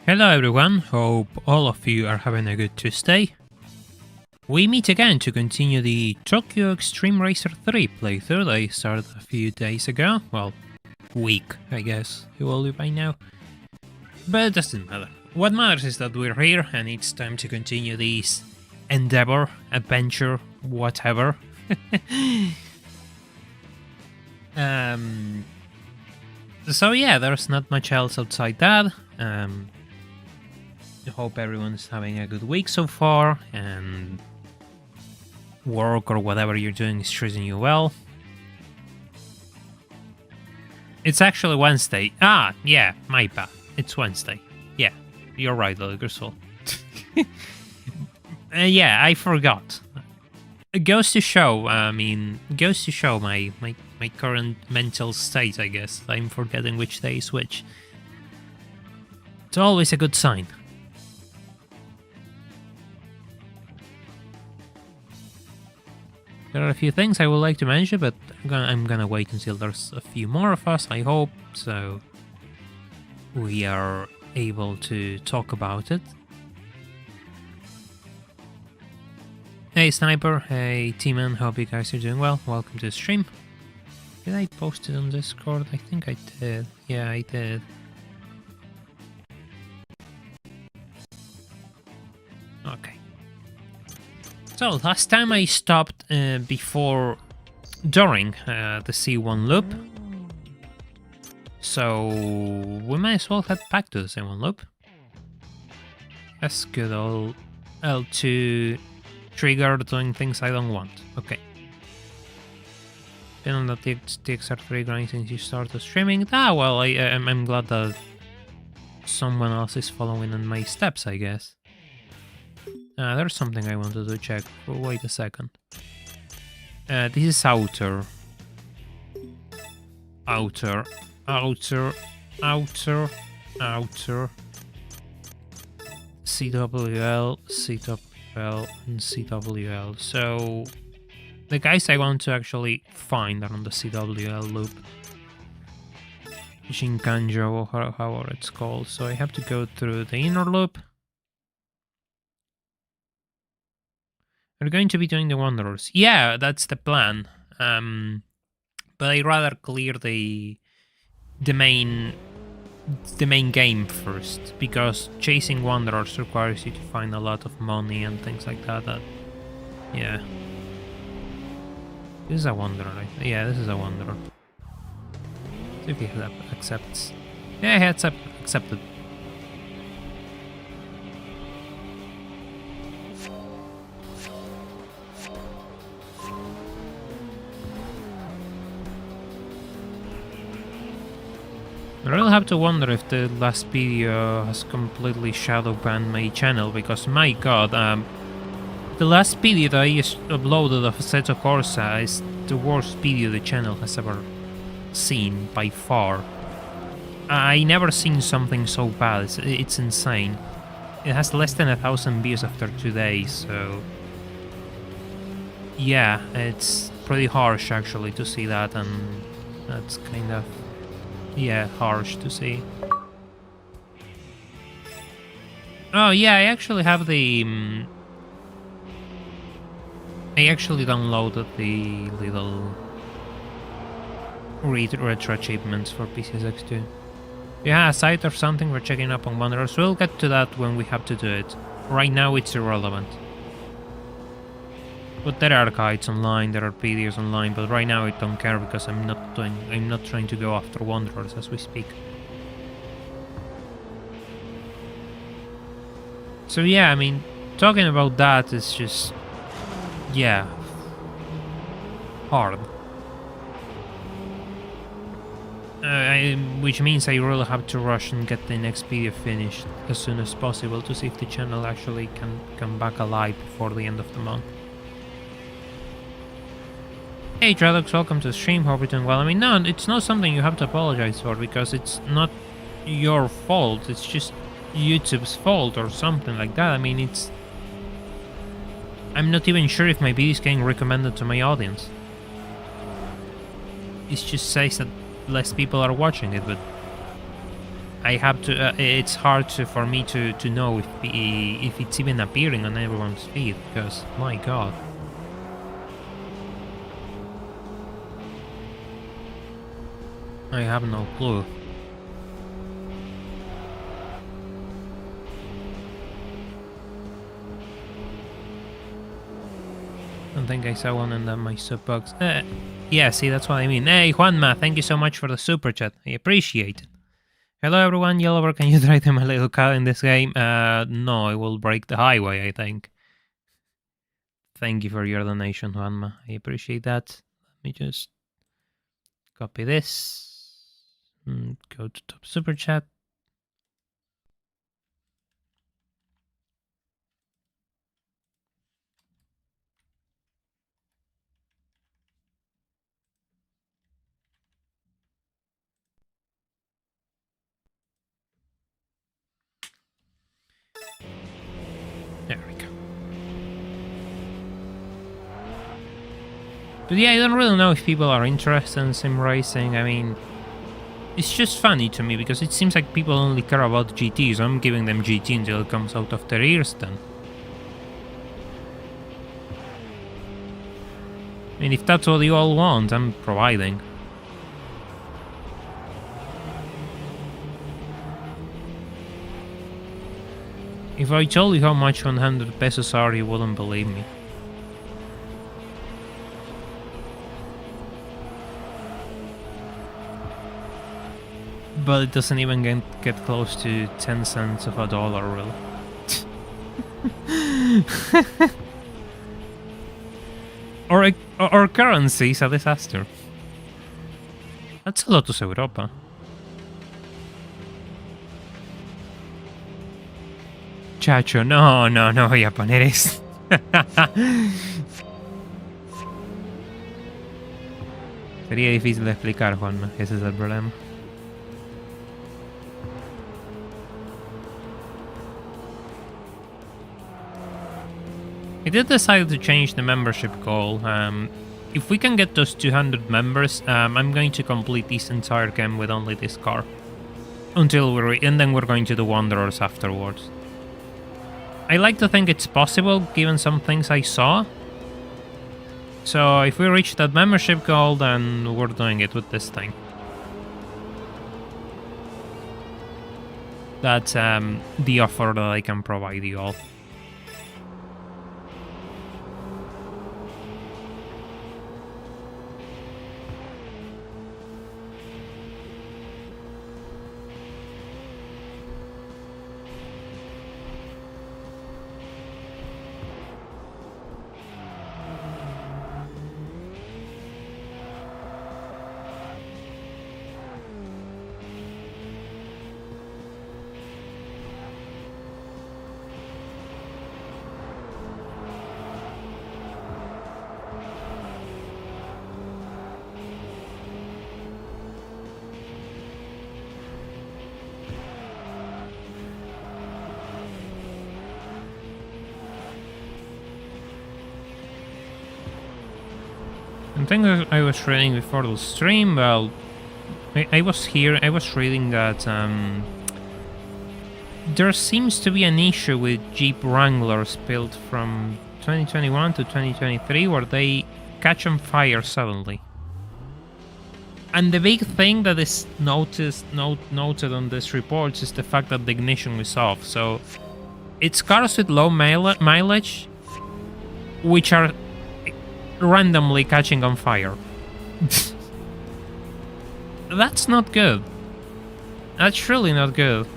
Hello everyone, hope all of you are having a good Tuesday. We meet again to continue the Tokyo Xtreme Racer 3 playthrough that I started a few days ago. Well, week, I guess it will be by now. But it doesn't matter. What matters is that we're here and it's time to continue this endeavor, adventure, whatever. So yeah, there's not much else outside that. I hope everyone's having a good week so far, and work or whatever you're doing is treating you well. It's actually Wednesday. Ah, yeah, my bad. It's Wednesday. Yeah, you're right, little soul. Yeah, I forgot. It goes to show, my current mental state, I guess. I'm forgetting which day is which. It's always a good sign. There are a few things I would like to mention, but I'm gonna wait until there's a few more of us, I hope, so we are able to talk about it. Hey Sniper, hey T-Man, hope you guys are doing well. Welcome to the stream. Did I post it on Discord? I think I did. Yeah, I did. Okay. So, last time I stopped during the C1 loop. So, we might as well head back to the C1 loop. That's good old L2 trigger doing things I don't want. Okay. Been on the TXR3 grind since you started streaming. Ah, well, I'm glad that someone else is following in my steps, I guess. There's something I wanted to check. Oh, wait a second. This is outer. Outer. CWL, CWL, and CWL. So, the guys I want to actually find are on the CWL loop. Shinkanjo, or however it's called. So I have to go through the inner loop. We're going to be doing the Wanderers. Yeah, that's the plan. But I'd rather clear the main game first, because chasing Wanderers requires you to find a lot of money and things like that. Yeah. This is a Wanderer, right? Yeah, this is a Wanderer. See if he accepts. Yeah, he accepted. I really have to wonder if the last video has completely shadow banned my channel, because my god, the last video that I uploaded of Assetto Corsa is the worst video the channel has ever seen, by far. I never seen something so bad, it's insane. It has less than 1,000 views after 2 days, so... yeah, it's pretty harsh actually to see that, and that's kind of... yeah, harsh to see. Oh yeah, I actually have the... I actually downloaded the little retro achievements for PCSX2. Yeah, a site or something we're checking up on Wanderers. We'll get to that when we have to do it. Right now it's irrelevant. But there are guides online, there are videos online, but right now I don't care because I'm not trying to go after Wanderers as we speak. So yeah, I mean, talking about that is just, yeah, hard. Which means I really have to rush and get the next video finished as soon as possible to see if the channel actually can come back alive before the end of the month. Hey Dreadlocks, welcome to the stream, hope you're doing well. I mean, no, it's not something you have to apologize for, because it's not your fault, it's just YouTube's fault or something like that. I mean, it's... I'm not even sure if my video is getting recommended to my audience. It just says that less people are watching it, but I have to. It's hard for me to know if it's even appearing on everyone's feed, because my god. I have no clue. I don't think I saw one in my sub box. Yeah, see, that's what I mean. Hey, Juanma, thank you so much for the super chat. I appreciate it. Hello, everyone. Yellowbird, can you drive my little car in this game? No, I will break the highway, I think. Thank you for your donation, Juanma. I appreciate that. Let me just copy this. Go to top super chat. There we go. But yeah, I don't really know if people are interested in sim racing. I mean, it's just funny to me because it seems like people only care about GT, so I'm giving them GT until it comes out of their ears then. I mean, if that's what you all want, I'm providing. If I told you how much 100 pesos are, you wouldn't believe me. But it doesn't even get close to 10 cents of a dollar, really. Our currency is a disaster. That's a Lotus Europa. Chacho, no, japoneses. Sería difícil de explicar, Juanma. Ese es el problema. I did decide to change the membership goal. If we can get those 200 members, I'm going to complete this entire game with only this car. And then we're going to do Wanderers afterwards. I like to think it's possible, given some things I saw. So if we reach that membership goal, then we're doing it with this thing. That's the offer that I can provide you all. I think I was reading before the stream, well, I was reading that there seems to be an issue with Jeep Wranglers built from 2021 to 2023 where they catch on fire suddenly. And the big thing that is noted on this report is the fact that the ignition is off. So it's cars with low mileage which are randomly catching on fire. That's not good. That's really not good.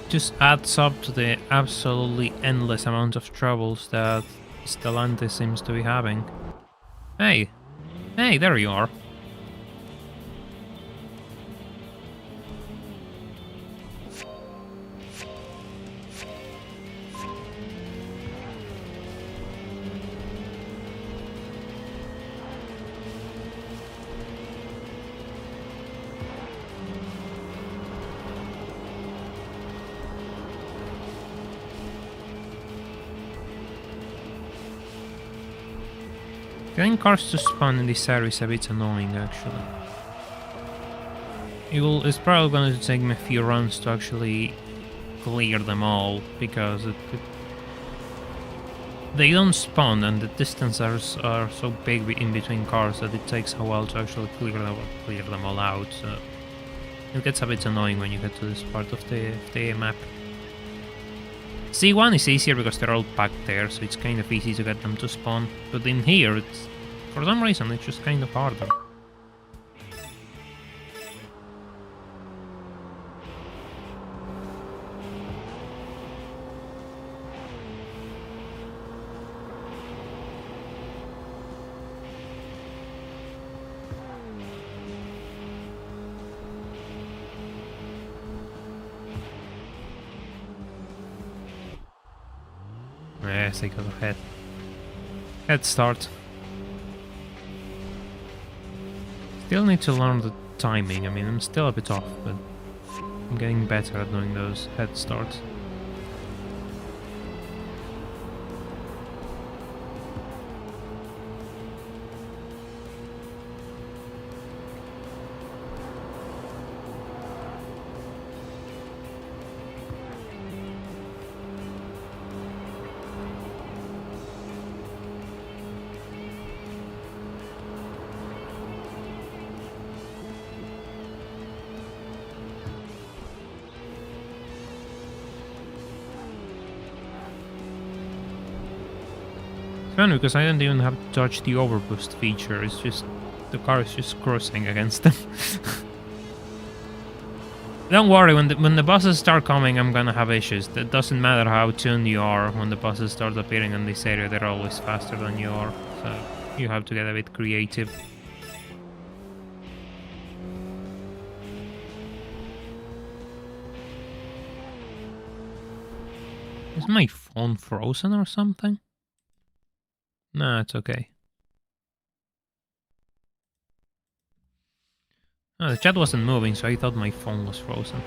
Just adds up to the absolutely endless amount of troubles that Stellantis seems to be having. Hey, there you are. Getting cars to spawn in this area is a bit annoying, actually. It's probably going to take me a few runs to actually clear them all, because they don't spawn and the distances are so big in between cars that it takes a while to actually clear them all out. So it gets a bit annoying when you get to this part of the map. C1 is easier because they're all packed there, so it's kind of easy to get them to spawn. But in here, for some reason, it's just kind of harder. Yes, I got a head start. Still need to learn the timing. I mean, I'm still a bit off, but I'm getting better at doing those head starts. Funny because I don't even have to touch the overboost feature. It's just the car is just cruising against them. Don't worry, when the buses start coming, I'm gonna have issues. It doesn't matter how tuned you are. When the buses start appearing in this area, they're always faster than you are. So you have to get a bit creative. Is my phone frozen or something? Nah, it's okay. Oh, the chat wasn't moving, so I thought my phone was frozen.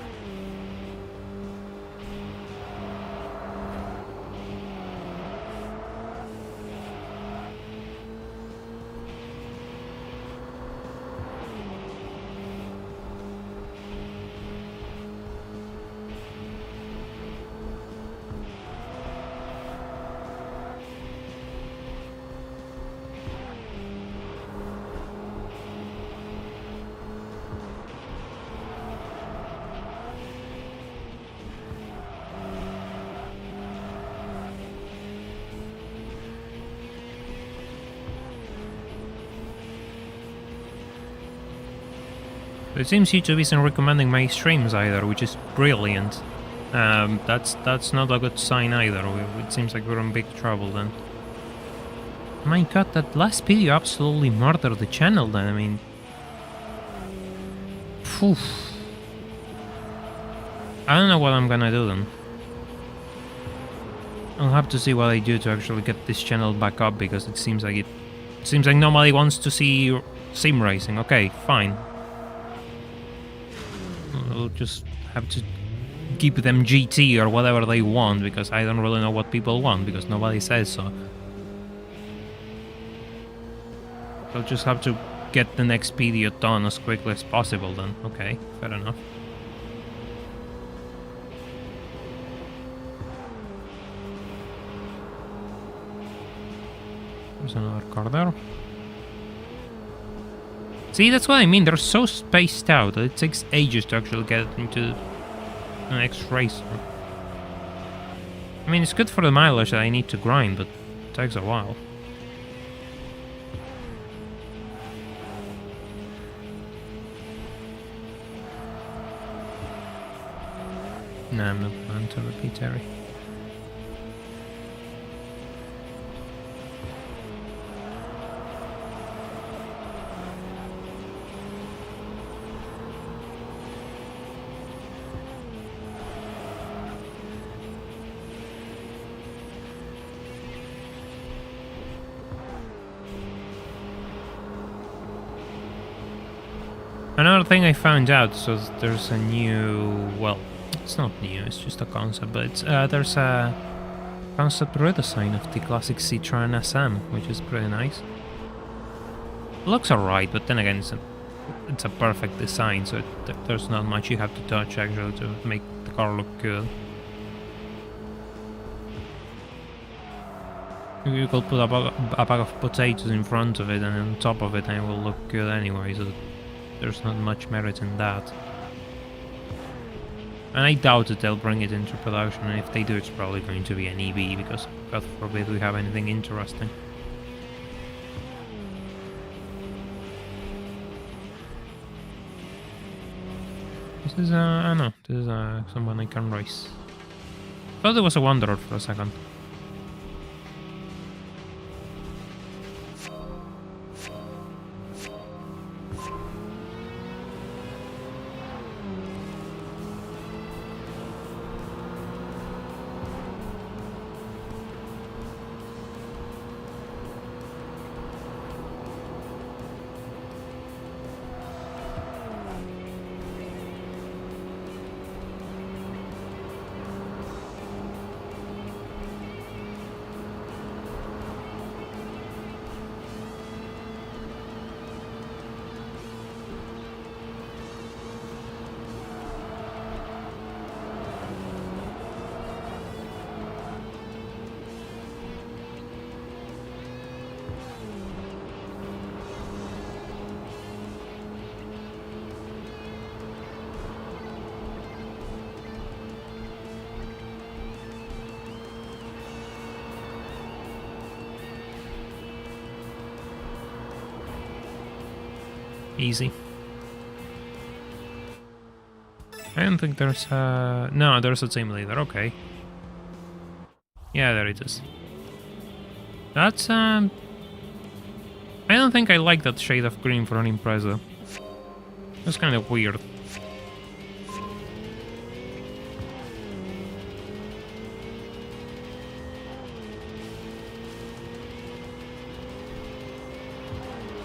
It seems YouTube isn't recommending my streams either, which is brilliant. That's not a good sign either. It seems like we're in big trouble then. My god, that last video absolutely murdered the channel then, I mean... Phew. I don't know what I'm gonna do then. I'll have to see what I do to actually get this channel back up, because it seems like nobody wants to see sim racing. Okay, fine. We'll just have to keep them GT or whatever they want, because I don't really know what people want, because nobody says so. I'll just have to get the next video done as quickly as possible then. Okay, fair enough. There's another car there. See, that's what I mean, they're so spaced out that it takes ages to actually get into the next racer. I mean, it's good for the mileage that I need to grind, but it takes a while. No, I'm not going to repeat Terry. Another thing I found out, so there's a new, well, it's not new, it's just a concept, but it's, there's a concept redesign of the classic Citroen SM, which is pretty nice. It looks alright, but then again, it's a perfect design, so there's not much you have to touch actually to make the car look good. You could put a bag of potatoes in front of it and on top of it, and it will look good anyway, so there's not much merit in that. And I doubt that they'll bring it into production, and if they do, it's probably going to be an EV, because God forbid we have anything interesting. This is, I know, this is someone I can race. Thought it was a Wanderer for a second. Easy. I don't think there's a... No, there's a team leader, okay. Yeah, there it is. That's, I don't think I like that shade of green for an Impreza. That's kind of weird.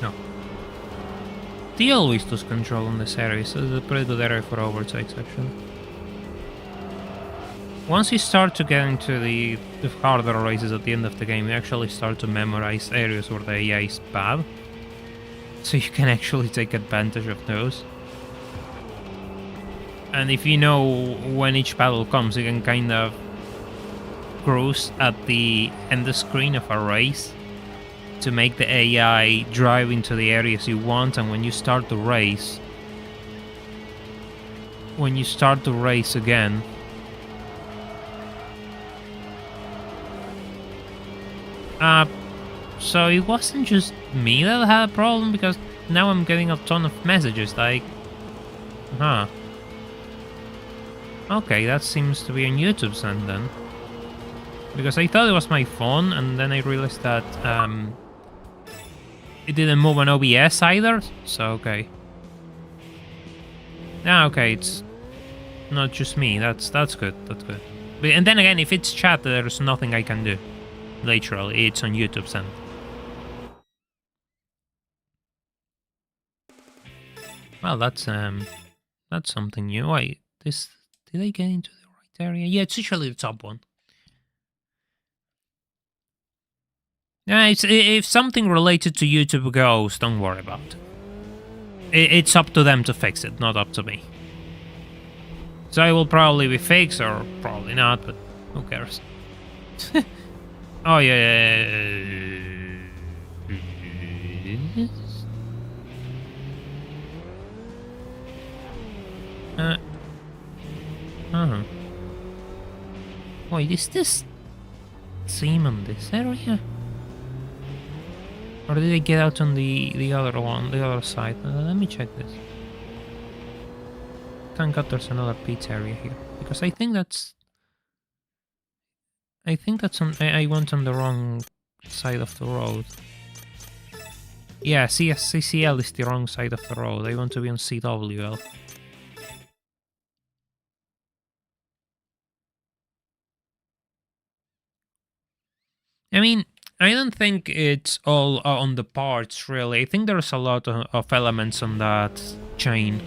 No. They always lose control in this area, so it's a pretty good area for overtakes, actually. Once you start to get into the harder races at the end of the game, you actually start to memorize areas where the AI is bad. So you can actually take advantage of those. And if you know when each battle comes, you can kind of cruise at the end screen of a race to make the AI drive into the areas you want, and when you start the race... again... so it wasn't just me that had a problem, because now I'm getting a ton of messages like... Huh. Okay, that seems to be on YouTube's end then. Because I thought it was my phone, and then I realized that, it didn't move on OBS either, so okay. Yeah, okay, it's not just me, that's good, that's good. But, and then again, if it's chat, there's nothing I can do. Literally, it's on YouTube's end. Well, that's something new. Wait, this... Did I get into the right area? Yeah, it's usually the top one. Yeah, if something related to YouTube goes, don't worry about it. It's up to them to fix it, not up to me. So it will probably be fixed, or probably not, but who cares? Oh, yeah. Wait, is this seam on this area? Or did they get out on the other one, the other side? Let me check this. Thank God there's another pit area here, because I think that's on... I went on the wrong side of the road. Yeah, CCL is the wrong side of the road. I want to be on CWL. I mean, I don't think it's all on the parts, really. I think there's a lot of elements on that chain.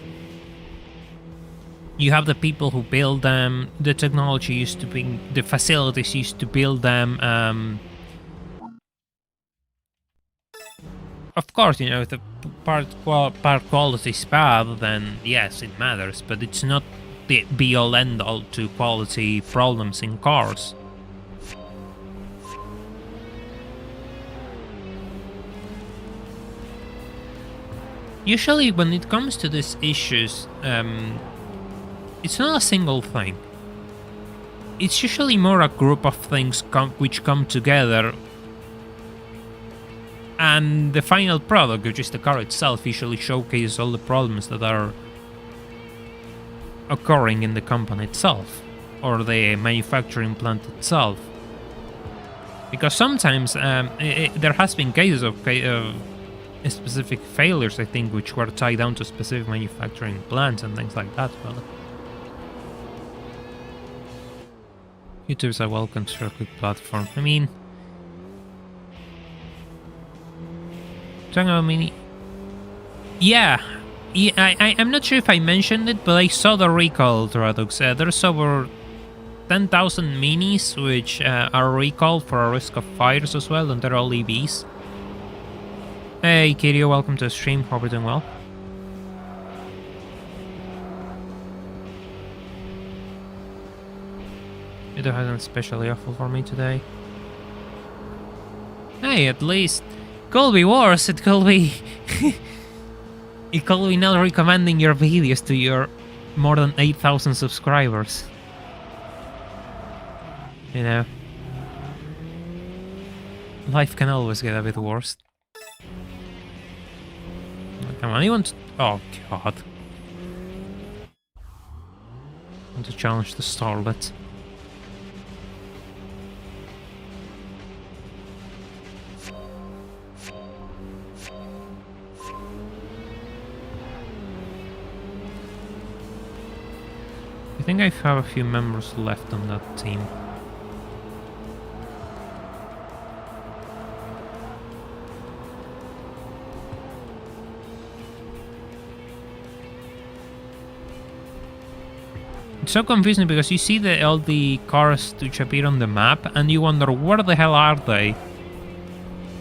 You have the people who build them, the technology used to be... the facilities used to build them, of course, you know, if the part quality is bad, then yes, it matters, but it's not the be-all end-all to quality problems in cars. Usually, when it comes to these issues, it's not a single thing. It's usually more a group of things which come together, and the final product, which is the car itself, usually showcases all the problems that are occurring in the company itself, or the manufacturing plant itself. Because sometimes there has been cases of specific failures, I think, which were tied down to specific manufacturing plants and things like that. Well, YouTube is a well-constructed platform. I mean, Jungle Mini. Yeah, I'm not sure if I mentioned it, but I saw the recall, Tradux. There's over 10,000 minis which are recalled for a risk of fires as well, and they're all EVs. Hey, Kirio, welcome to the stream. Hope you're doing well. It hasn't especially awful for me today. Hey, at least could be worse. It could be it could be not recommending your videos to your more than 8,000 subscribers. You know, life can always get a bit worse. Come on, you want to... Oh god. I want to challenge the Starlet. I think I have a few members left on that team. It's so confusing because you see all the cars which appear on the map and you wonder where the hell are they,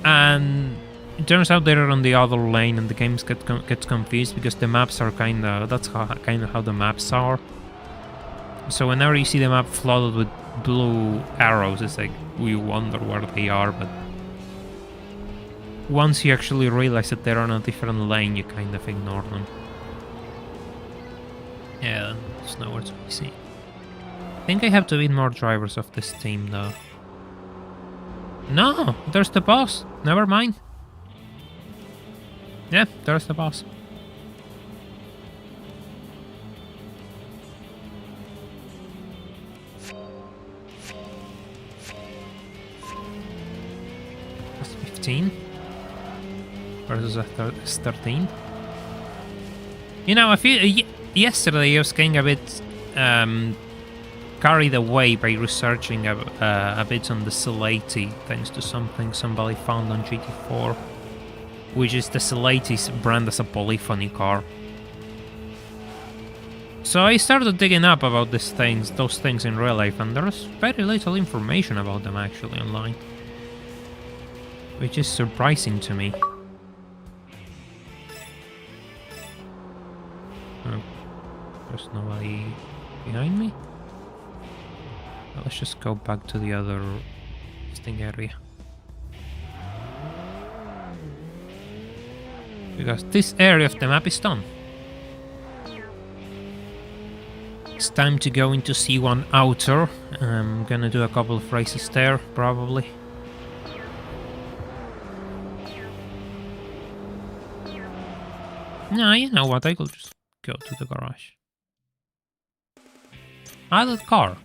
and it turns out they're on the other lane and the game gets confused because the maps are kind of how the maps are. So whenever you see the map flooded with blue arrows, it's like you wonder where they are, but once you actually realize that they're on a different lane, you kind of ignore them. Yeah, there's nowhere to be seen. I think I have to beat more drivers of this team, though. No, there's the boss. Never mind. Yeah, there's the boss. That's 15 versus a 13. You know, I feel yesterday I was getting a bit carried away by researching a bit on the Celati, thanks to something somebody found on GT4, which is the Celati's brand as a polyphony car. So I started digging up about those things in real life, and there's very little information about them actually online, which is surprising to me. There's nobody behind me. Well, let's just go back to the other listing area, because this area of the map is done. It's time to go into C1 Outer. I'm gonna do a couple of races there, probably. No, you know what, I could just go to the garage. That car.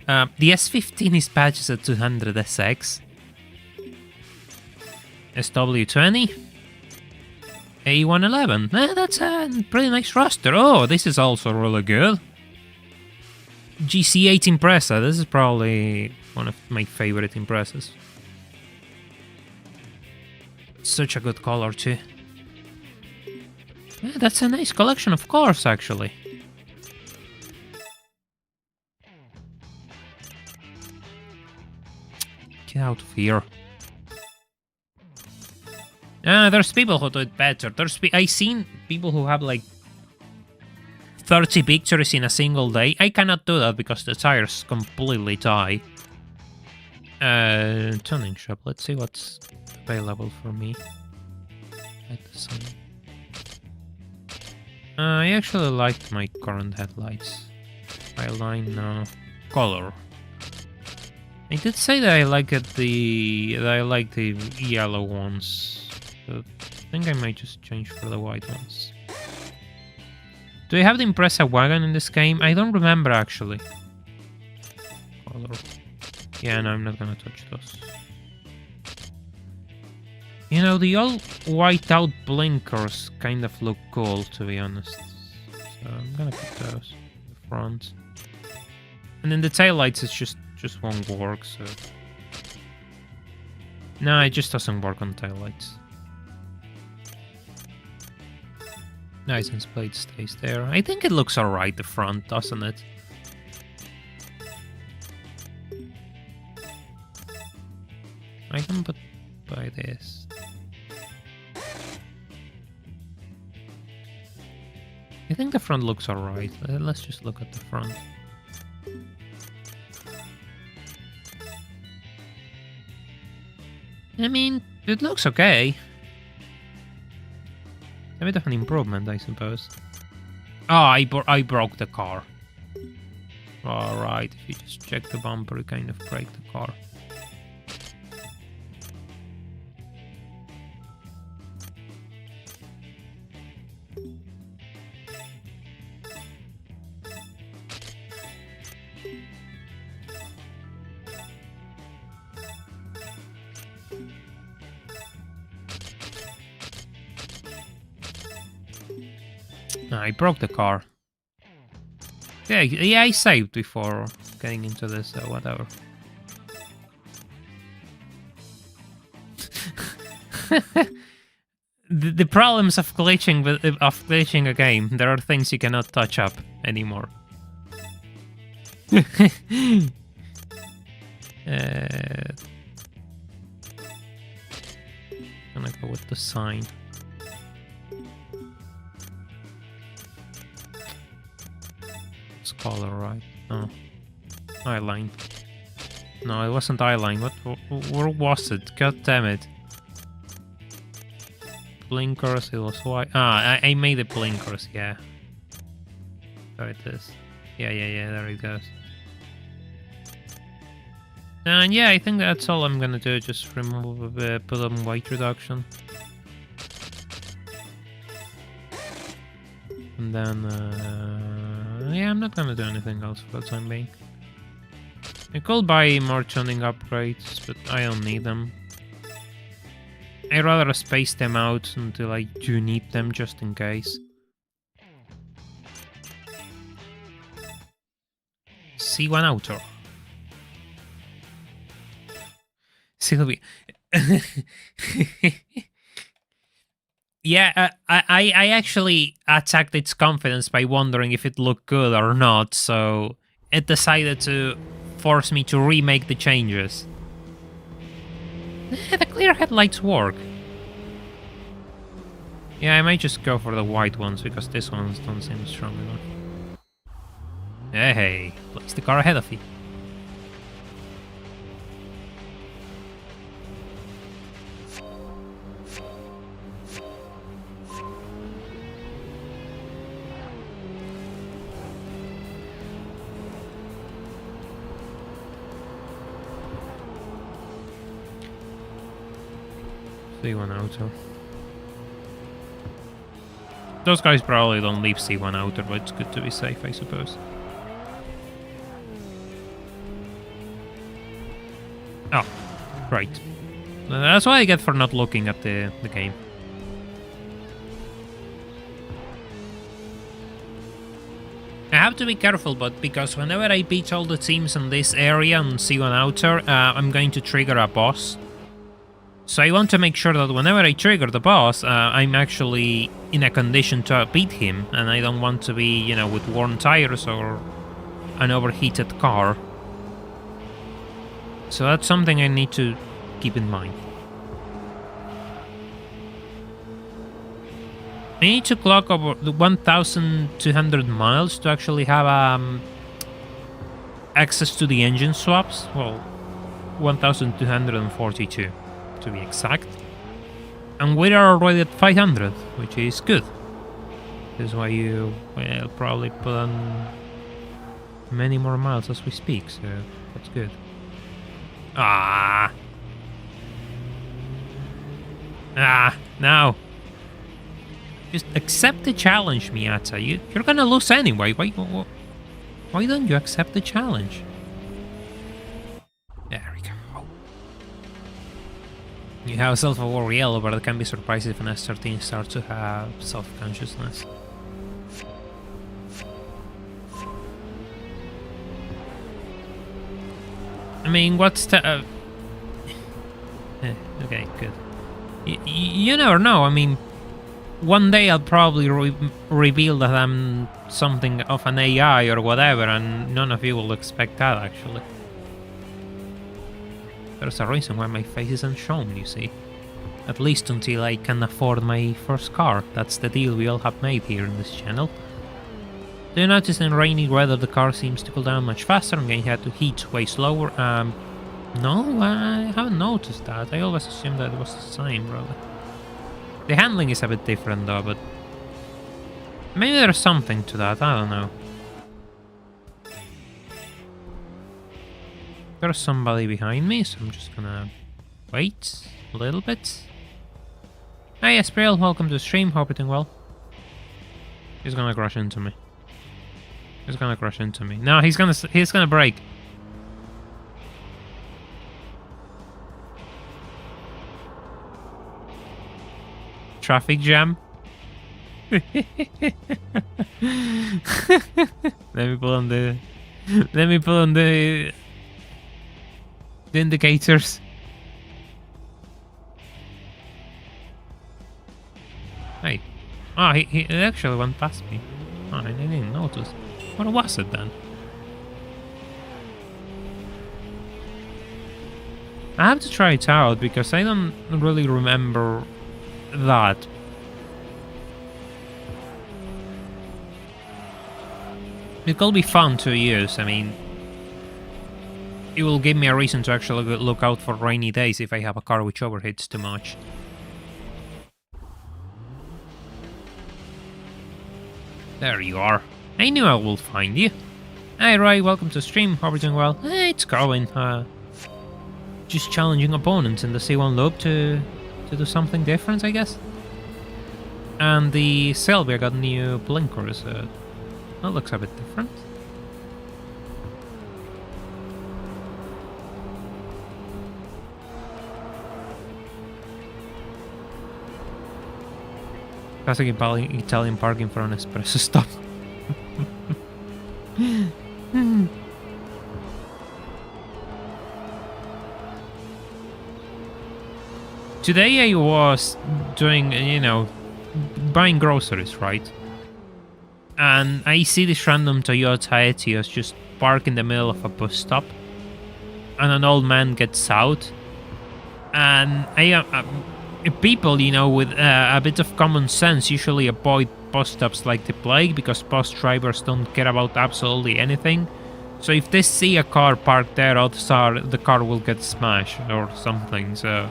The S15 is patches at 200 SX. SW20. A111. That's a pretty nice roster. Oh, this is also really good. GC8 Impreza. This is probably one of my favorite Imprezas. Such a good color too. Yeah, that's a nice collection of cars, actually. Get out of here. There's people who do it better. I seen people who have like 30 victories in a single day. I cannot do that because the tires completely die. Tuning shop. Let's see what's available for me. At the sun. I actually liked my current headlights. Eyeline, no. Color. I did say that I like the yellow ones. But I think I might just change for the white ones. Do you have the Impreza wagon in this game? I don't remember actually. Color. Yeah, no, I'm not gonna touch those. You know, the all white out blinkers kind of look cool, to be honest. So I'm gonna put those in the front. And then the taillights, it just won't work, so... No, it just doesn't work on taillights. License plate stays there. I think it looks alright, the front, doesn't it? I can put by this. I think the front looks alright. Let's just look at the front. I mean, it looks okay. A bit of an improvement, I suppose. Oh, I broke the car. Alright, if you just check the bumper, you kind of break the car. I broke the car. Yeah, I saved before getting into this, so whatever. the problems of glitching a game. There are things you cannot touch up anymore. Gonna go with the sign. Color, right? No. Eyeline. No, it wasn't eyeline. Where was it? God damn it. Blinkers, it was white. Ah, I made the blinkers, yeah. There it is. Yeah, there it goes. And yeah, I think that's all I'm gonna do. Just remove, put on weight reduction. And then, yeah, I'm not gonna do anything else for the time being. I could buy more tuning upgrades, but I don't need them. I'd rather space them out until I do need them, just in case. C1 Auto. Sylvie. Yeah, I actually attacked its confidence by wondering if it looked good or not, so it decided to force me to remake the changes. The clear headlights work. Yeah, I might just go for the white ones, because these ones don't seem strong enough. Hey, place the car ahead of you. C1 Auto. Those guys probably don't leave C1 Auto, but it's good to be safe, I suppose. Oh, right. That's what I get for not looking at the game. I have to be careful, but because whenever I beat all the teams in this area on C1 Outer, I'm going to trigger a boss. So I want to make sure that whenever I trigger the boss, I'm actually in a condition to beat him, and I don't want to be, you know, with worn tires or an overheated car. So that's something I need to keep in mind. I need to clock over the 1,200 miles to actually have access to the engine swaps. Well, 1,242 to be exact. And we are already at 500, which is good. This is why you will probably put on many more miles as we speak, so that's good. No. Just accept the challenge, Miyata. You're gonna lose anyway. Why don't you accept the challenge? There we go. You have a self-aware Yellowbird that can be surprised if an S13 starts to have self-consciousness. I mean, what's the... okay, good. You never know. I mean, one day I'll probably reveal that I'm something of an AI or whatever, and none of you will expect that, actually. There's a reason why my face isn't shown, you see. At least until I can afford my first car. That's the deal we all have made here in this channel. Do you notice in rainy weather the car seems to cool down much faster and getting head to heat way slower? No, I haven't noticed that. I always assumed that it was the same, really. The handling is a bit different though, but maybe there's something to that, I don't know. There's somebody behind me, so I'm just gonna wait a little bit. Hey Espriel, welcome to the stream, hope you're doing well. He's gonna crash into me. He's gonna crash into me. No, he's gonna brake. Traffic jam. Let me put on the indicators. Hey. Oh, he actually went past me. Oh, I didn't notice. What was it then? I have to try it out because I don't really remember that. It could be fun to use. I mean, it will give me a reason to actually look out for rainy days if I have a car which overheats too much. There you are. I knew I will find you. Hey Roy, welcome to the stream. Hope you're doing well. Hey, it's going. Just challenging opponents in the C1 loop to do something different, I guess. And the Sylvia got new blinkers. That looks a bit different. Classic Italian parking for an espresso stop. Today I was doing, buying groceries, right? And I see this random Toyota Etios just park in the middle of a bus stop. And an old man gets out. And people, with a bit of common sense usually avoid bus stops like the plague because bus drivers don't care about absolutely anything. So if they see a car parked there, odds are the car will get smashed or something, so...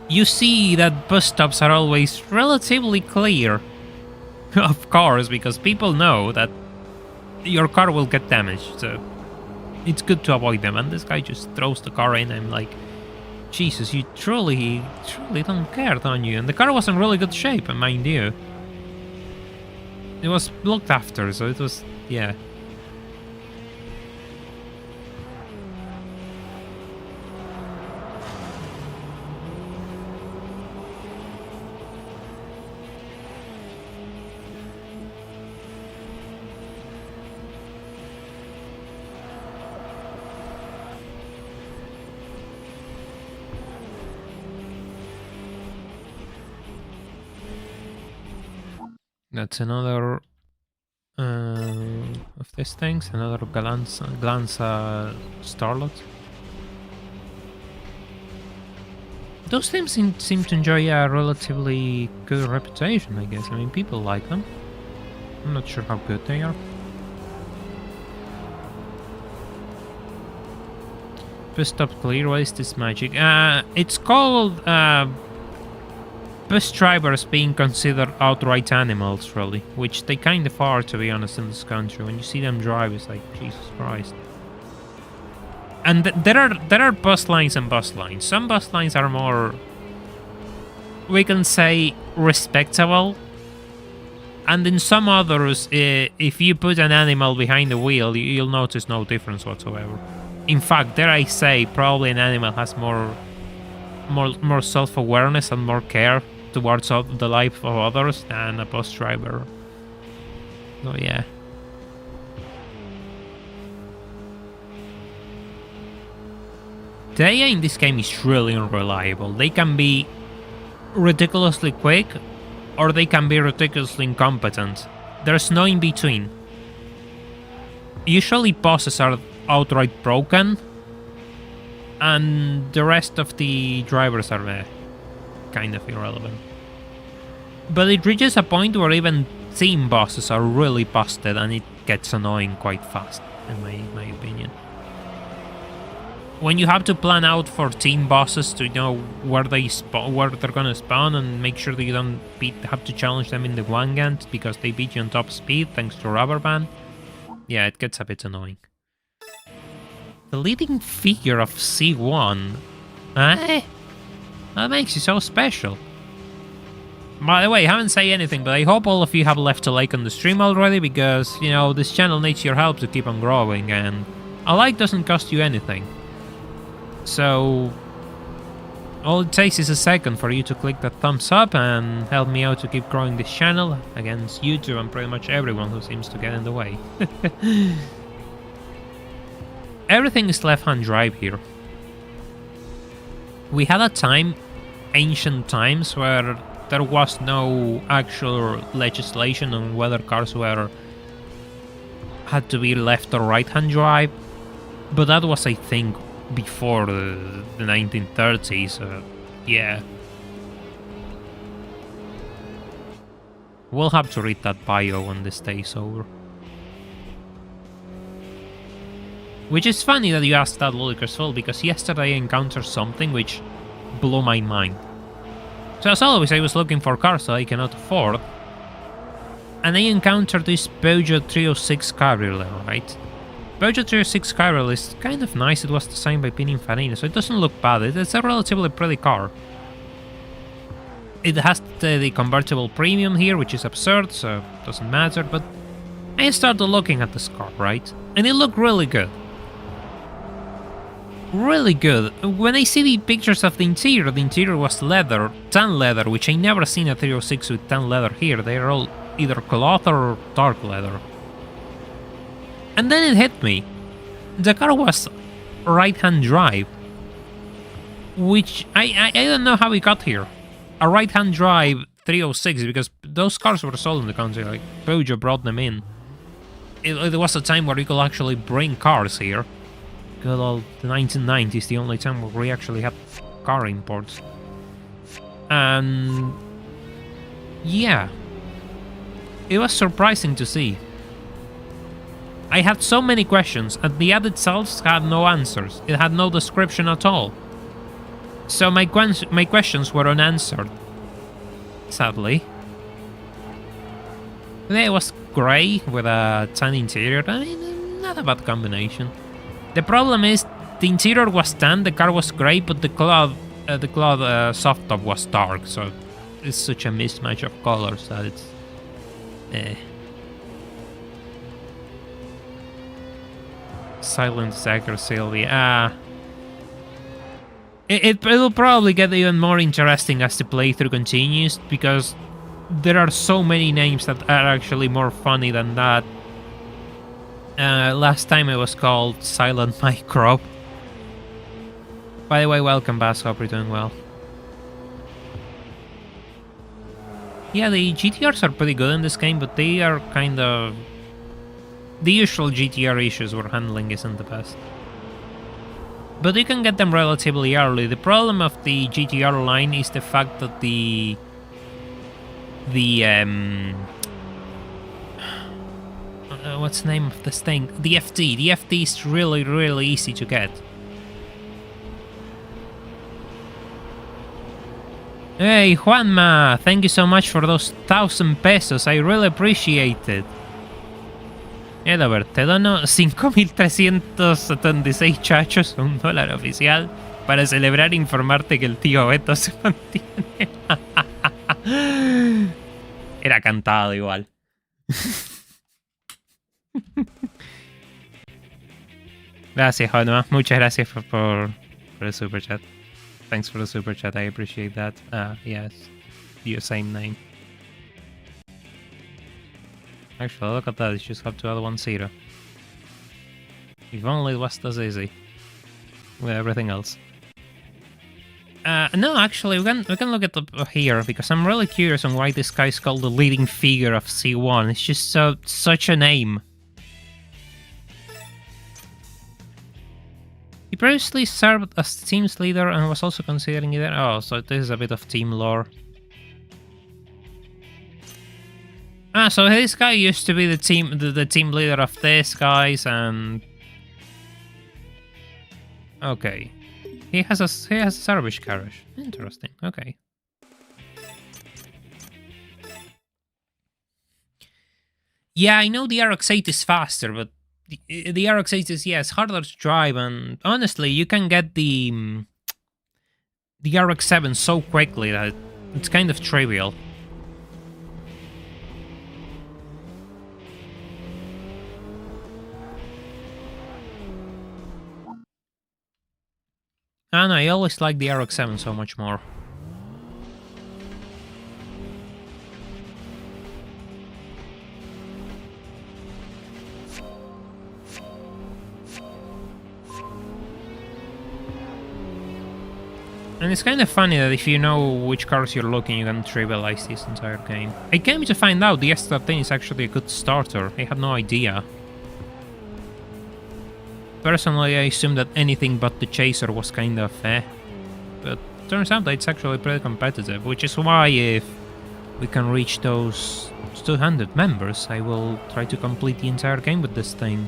You see that bus stops are always relatively clear of cars because people know that your car will get damaged, so it's good to avoid them. And this guy just throws the car in and I'm like, Jesus, you truly don't care, don't you? And the car was in really good shape, mind you. It was looked after, so it was, yeah. That's another of these things, another Glanza Starlet. Those teams seem to enjoy a relatively good reputation, I guess. I mean, people like them. I'm not sure how good they are. Bus stop clear. What is this magic? It's called bus drivers being considered outright animals, really, which they kind of are, to be honest, in this country. When you see them drive, it's like, Jesus Christ. And there are bus lines and bus lines. Some bus lines are more, we can say, respectable. And in some others, if you put an animal behind the wheel, you'll notice no difference whatsoever. In fact, dare I say, probably an animal has more self-awareness and more care towards the life of others than a bus driver. So yeah. The AI in this game is really unreliable. They can be ridiculously quick, or they can be ridiculously incompetent. There's no in between. Usually bosses are outright broken, and the rest of the drivers are kind of irrelevant. But it reaches a point where even team bosses are really busted, and it gets annoying quite fast, in my opinion. When you have to plan out for team bosses to know where they're gonna spawn, and make sure that you don't have to challenge them in the Wangant because they beat you on top speed thanks to Rubber Band, yeah, it gets a bit annoying. The leading figure of C1? Eh? That makes you so special. By the way, I haven't said anything, but I hope all of you have left a like on the stream already, because, you know, this channel needs your help to keep on growing, and a like doesn't cost you anything. So, all it takes is a second for you to click that thumbs up and help me out to keep growing this channel against YouTube and pretty much everyone who seems to get in the way. Everything is left-hand drive here. We had a time, ancient times, where there was no actual legislation on whether cars had to be left or right-hand drive, but that was, I think, before the 1930s. Yeah. We'll have to read that bio when this day's over. Which is funny that you asked that, Ludicrous Phil, because yesterday I encountered something which blew my mind. So as always, I was looking for cars that I cannot afford, and I encountered this Peugeot 306 Cabriolet, right? Peugeot 306 Cabriolet is kind of nice. It was designed by Pininfarina, so it doesn't look bad. It's a relatively pretty car. It has the convertible premium here, which is absurd, so it doesn't matter, but I started looking at this car, right? And it looked really good. Really good. When I see the pictures of the interior was leather, tan leather, which I never seen a 306 with tan leather here. They're all either cloth or dark leather. And then it hit me. The car was right-hand drive, which I don't know how we got here. A right-hand drive 306, because those cars were sold in the country, like Peugeot brought them in. It was a time where you could actually bring cars here. Good old the 1990s, the only time where we actually had car imports. And yeah, it was surprising to see. I had so many questions, and the ad itself had no answers. It had no description at all. So my questions were unanswered, sadly. It was grey with a tan interior. I mean, not a bad combination. The problem is the interior was tan, the car was grey, but the cloth soft top was dark. So it's such a mismatch of colors that it's Silent Sacker Sylvia. It'll probably get even more interesting as the playthrough continues, because there are so many names that are actually more funny than that. Last time it was called Silent Microbe. By the way, welcome, Bass. Hope you're doing well. Yeah, the GTRs are pretty good in this game, but they are kind of... The usual GTR issues we're handling isn't the best. But you can get them relatively early. The problem of the GTR line is the fact that the what's the name of this thing? The FD. The FD is really, really easy to get. Hey, Juanma, thank you so much for those 1,000 pesos. I really appreciate it. Yellowbird, te dono 5.376 chachos, $1 oficial, para celebrar e informarte que el tío Beto se mantiene. Era cantado igual. Gracias, Juanma. Muchas gracias por el super chat. Thanks for the super chat. I appreciate that. Yes, your same name. Actually, look at that. You just have to add 1-0. If only it was as easy with everything else. No, actually, we can look at here because I'm really curious on why this guy is called the leading figure of C1. It's just such a name. He previously served as team's leader and was also considering it. Oh, so this is a bit of team lore. Ah, so this guy used to be the team leader of these guys, and okay, he has a salvage carriage. Interesting. Okay. Yeah, I know the RX-8 is faster, but the RX-8 is harder to drive, and honestly, you can get the RX-7 so quickly that it's kind of trivial. And I always like the RX-7 so much more. And it's kind of funny that if you know which cars you're looking, you can trivialize this entire game. I came to find out the S13 is actually a good starter. I had no idea. Personally, I assumed that anything but the Chaser was kind of but turns out that it's actually pretty competitive, which is why if we can reach those 200 members, I will try to complete the entire game with this thing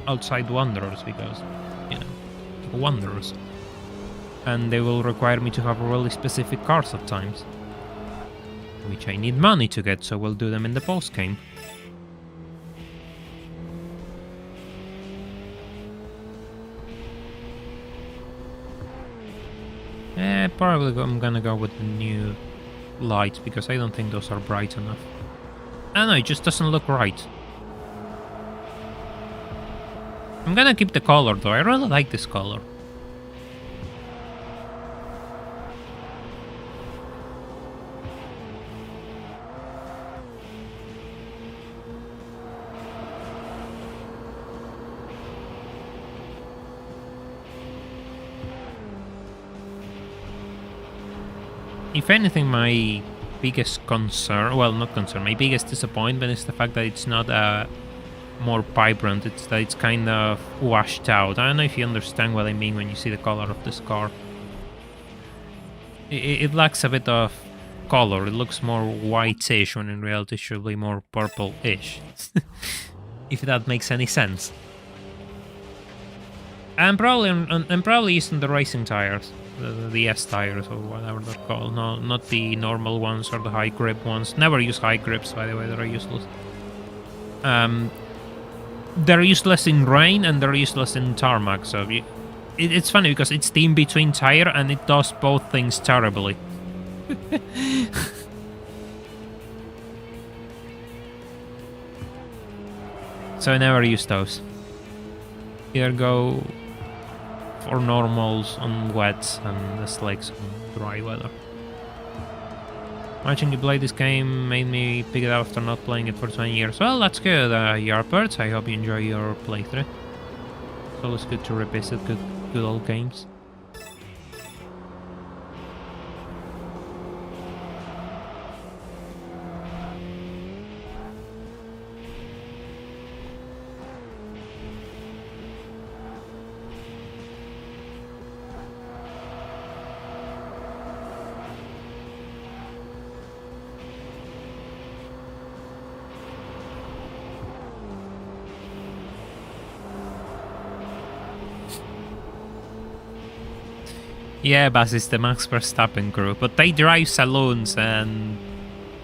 outside Wanderers, because, you know, Wanderers. And they will require me to have really specific cars at times, which I need money to get, so we'll do them in the post-game. Probably I'm gonna go with the new lights, because I don't think those are bright enough. I don't know, it just doesn't look right. I'm gonna keep the color though, I really like this color. If anything, my biggest concern, well, not concern, my biggest disappointment is the fact that it's not more vibrant. It's that it's kind of washed out. I don't know if you understand what I mean when you see the color of this car. It lacks a bit of color. It looks more whitish when in reality it should be more purple-ish. If that makes any sense. I'm probably using the racing tires. The S tires or whatever they're called. No, not the normal ones or the high grip ones. Never use high grips, by the way, they're useless. They're useless in rain and they're useless in tarmac, so it's funny because it's the in-between tire and it does both things terribly. So I never use those. Either go for normals on wet and the slicks on dry weather. Watching you play this game made me pick it up after not playing it for 20 years. Well, that's good, Yellowbird. I hope you enjoy your playthrough. It's always good to revisit good old games. Yeah, Baz is the Max Verstappen crew, but they drive saloons and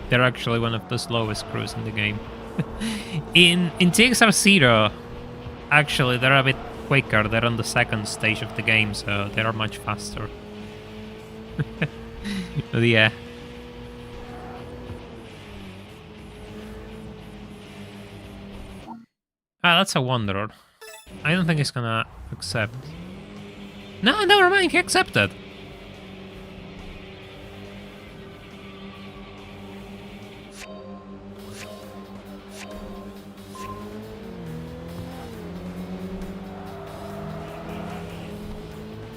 they're actually one of the slowest crews in the game. in TXR Zero, actually, they're a bit quicker. They're on the second stage of the game, so they are much faster. But yeah. Ah, that's a Wanderer. I don't think he's gonna accept. No, never mind, he accepted.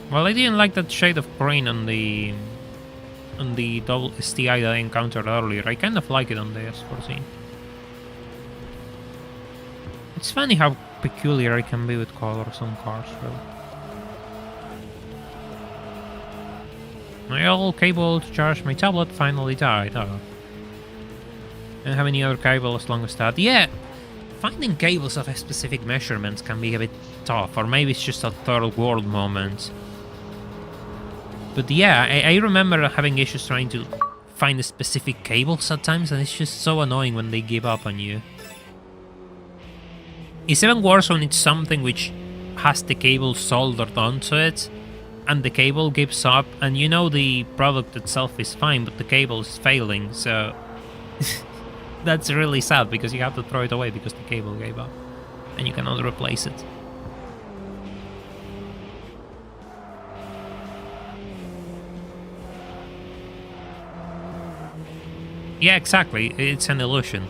Well, I didn't like that shade of green on the double STI that I encountered earlier. I kind of like it on the S14. It's funny how peculiar it can be with colors on cars, really. My old cable to charge my tablet finally died. Oh. I don't have any other cable as long as that. Yeah, finding cables of specific measurements can be a bit tough, or maybe it's just a third world moment. But yeah, I remember having issues trying to find a specific cables at times, and it's just so annoying when they give up on you. It's even worse when it's something which has the cable soldered onto it, and the cable gives up, and you know the product itself is fine, but the cable is failing, so that's really sad, because you have to throw it away because the cable gave up, and you cannot replace it. Yeah, exactly, it's an illusion.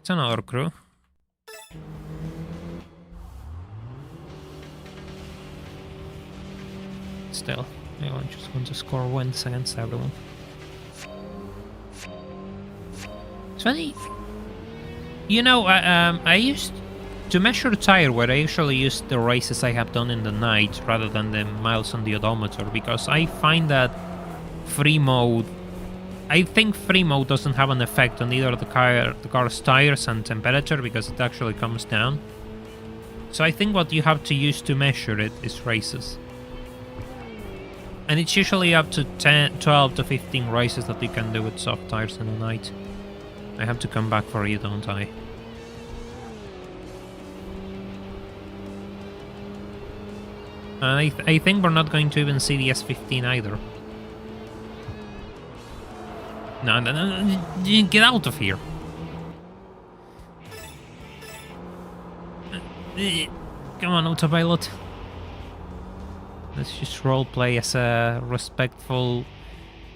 It's another crew. Still, I just want to score wins against everyone. It's funny. You know, I used to measure the tire wear. I usually use the races I have done in the night rather than the miles on the odometer, because I find that free mode. I think free mode doesn't have an effect on either the car's tires and temperature, because it actually comes down. So I think what you have to use to measure it is races. And it's usually up to 12 to 15 races that you can do with soft tires in a night. I have to come back for you, don't I? And I think we're not going to even see the S15 either. No, get out of here. Come on, autopilot. Let's just roleplay as a respectful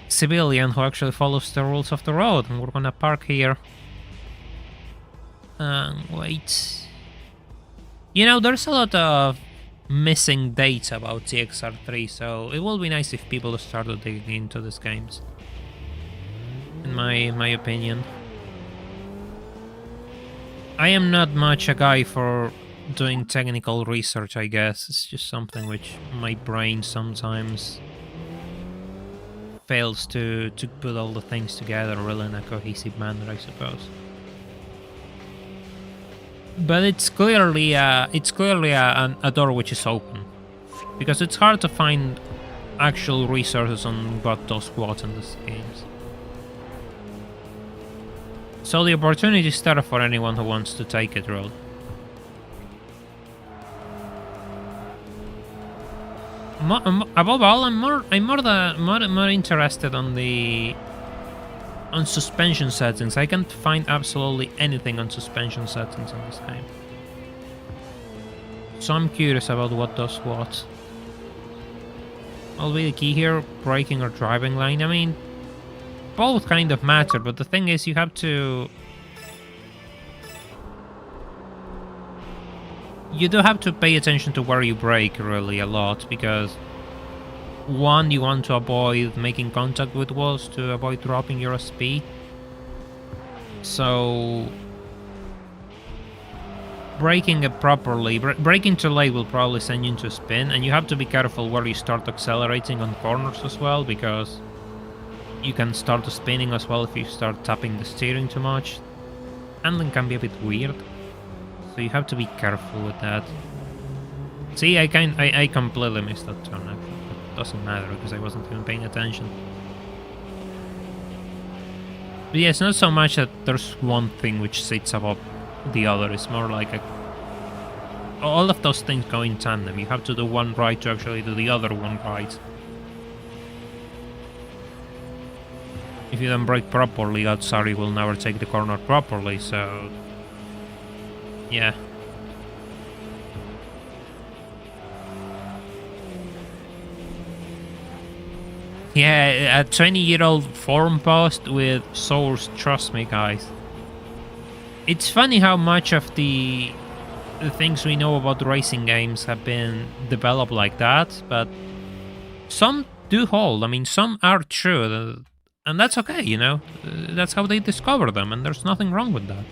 civilian who actually follows the rules of the road. And we're gonna park here. Wait. You know, there's a lot of missing data about TXR3, so it will be nice if people started digging into these games. In my opinion. I am not much a guy for doing technical research, I guess. It's just something which my brain sometimes fails to put all the things together really in a cohesive manner, I suppose. But it's clearly a door which is open, because it's hard to find actual resources on what does what in these games. So the opportunity is there for anyone who wants to take it, road. Above all, I'm more interested on suspension settings. I can't find absolutely anything on suspension settings in this game, so I'm curious about what does what. Will be the key here, braking or driving line. I mean, both kind of matter, but the thing is, you have to. You do have to pay attention to where you brake really a lot, because one, you want to avoid making contact with walls to avoid dropping your speed. So braking it properly, braking too late will probably send you into a spin, and you have to be careful where you start accelerating on corners as well, because you can start spinning as well if you start tapping the steering too much. handling can be a bit weird, so you have to be careful with that. See, I completely missed that turn, actually, but it doesn't matter because I wasn't even paying attention. But yeah, it's not so much that there's one thing which sits above the other, it's more like all of those things go in tandem. You have to do one right to actually do the other one right. If you don't brake properly, Atsari will never take the corner properly, so... yeah. Yeah, a 20-year-old forum post with source, trust me, guys. It's funny how much of the things we know about racing games have been developed like that, but some do hold. I mean, some are true, and that's okay, you know? That's how they discover them, and there's nothing wrong with that.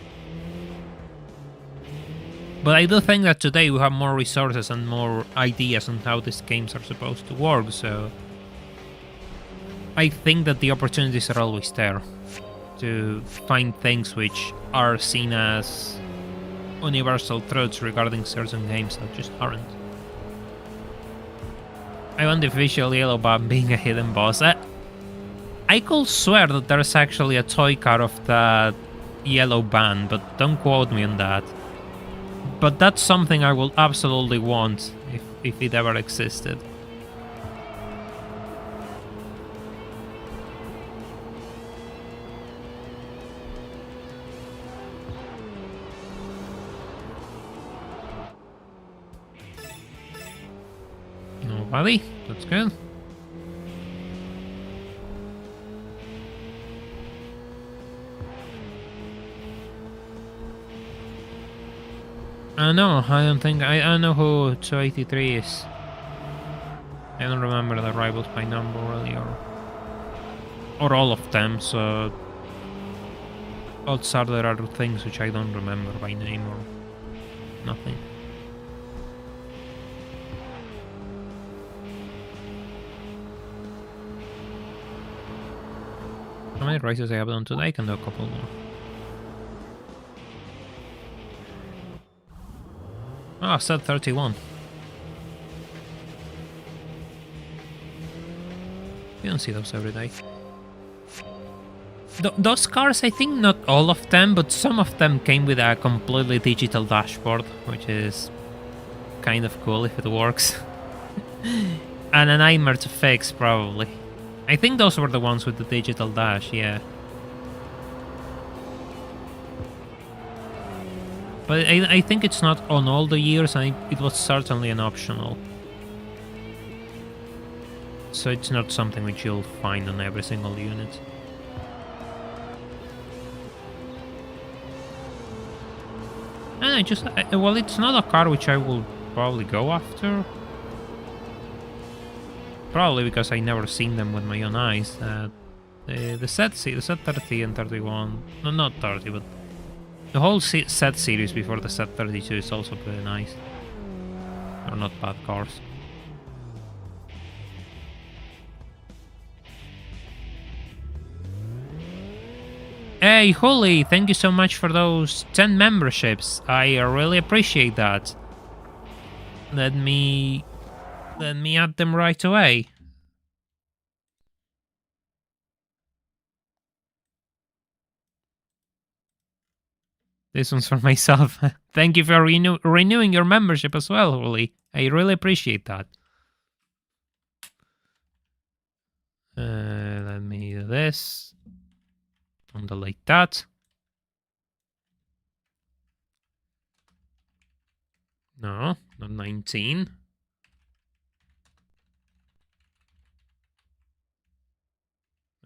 But I do think that today we have more resources and more ideas on how these games are supposed to work, so... I think that the opportunities are always there to find things which are seen as universal truths regarding certain games that just aren't. I want the visual Yellowbird being a hidden boss. I could swear that there's actually a toy car of that yellow band, but don't quote me on that. But that's something I will absolutely want if it ever existed. Nobody? That's good. No, I don't think... I don't know who 283 is. I don't remember the rivals by number really, or all of them, so... odds are there are things which I don't remember by name or nothing. How many races I have done today? I can do a couple more. Ah, set 31. You don't see those every day. Those cars, I think not all of them, but some of them came with a completely digital dashboard, which is kind of cool if it works. And a nightmare to fix, probably. I think those were the ones with the digital dash, yeah. But I think it's not on all the years, and it was certainly an optional. So it's not something which you'll find on every single unit. And well, it's not a car which I will probably go after. Probably because I never seen them with my own eyes. The set 30 and 31, no, not 30, but the whole set series before the set 32 is also pretty nice. They're not bad cars. Hey, Holy, thank you so much for those 10 memberships. I really appreciate that. Let me add them right away. This one's for myself. Thank you for renewing your membership as well, Holy. I really appreciate that. Let me do this. Don't delete that. No, not 19.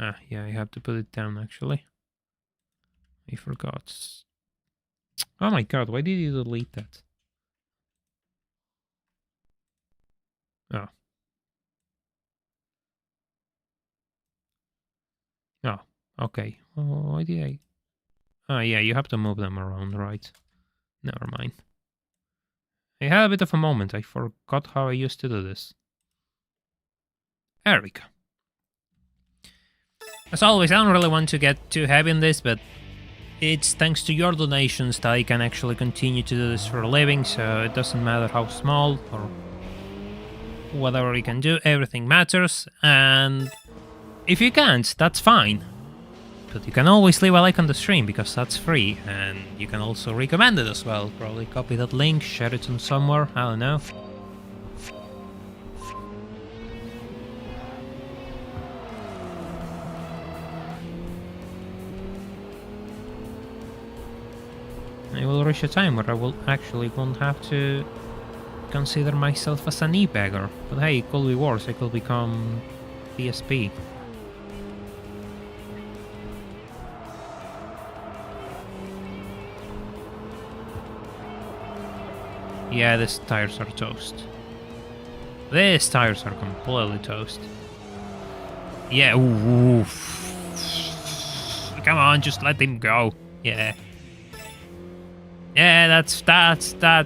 Ah, yeah, I have to put it down, actually. I forgot. Oh my god, why did you delete that? Oh. Oh, okay. Oh, why did I... Oh, yeah, you have to move them around, right? Never mind. I had a bit of a moment. I forgot how I used to do this. There we go. As always, I don't really want to get too heavy in this, but it's thanks to your donations that I can actually continue to do this for a living, so it doesn't matter how small or whatever you can do, everything matters. And if you can't, that's fine. But you can always leave a like on the stream because that's free, and you can also recommend it as well. Probably copy that link, share it on somewhere, I don't know. I will reach a time where I will actually won't have to consider myself as an e-bagger. But hey, it could be worse, I could become DSP. Yeah, these tires are toast. These tires are completely toast. Yeah, ooh. Come on, just let him go. Yeah. Yeah, that's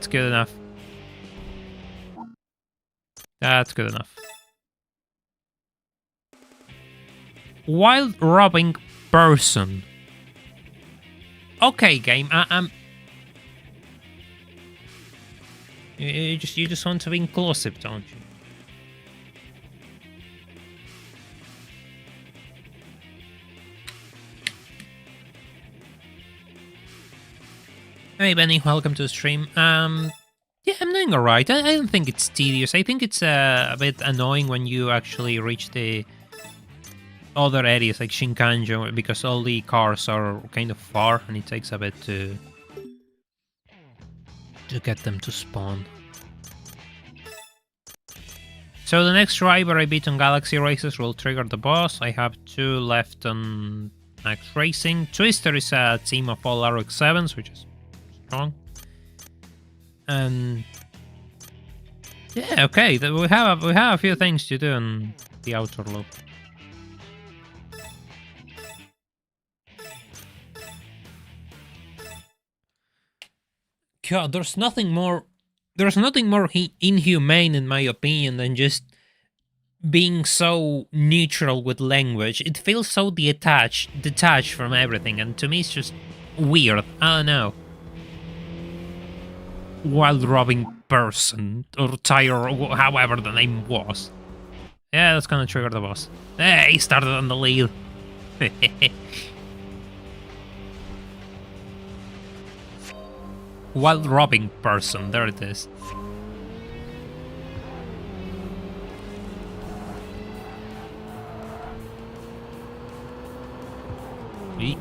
good enough. That's good enough. While robbing person. Okay, game. You just want to be inclusive, don't you? Hey Benny, welcome to the stream. Yeah, I'm doing alright. I don't think it's tedious. I think it's a bit annoying when you actually reach the other areas like Shinkanjo, because all the cars are kind of far and it takes a bit to get them to spawn. So the next driver I beat on Galaxy Races will trigger the boss. I have 2 left on Max Racing. Twister is a team of all RX-7s, which is strong. And yeah, okay, we have a few things to do in the outer loop. God, there's nothing more inhumane in my opinion than just being so neutral with language. It feels so detached from everything, and to me it's just weird. I don't know. While robbing person or tire or however the name was. Yeah, that's gonna trigger the boss. Hey, he started on the lead. While robbing person, there it is. Eek.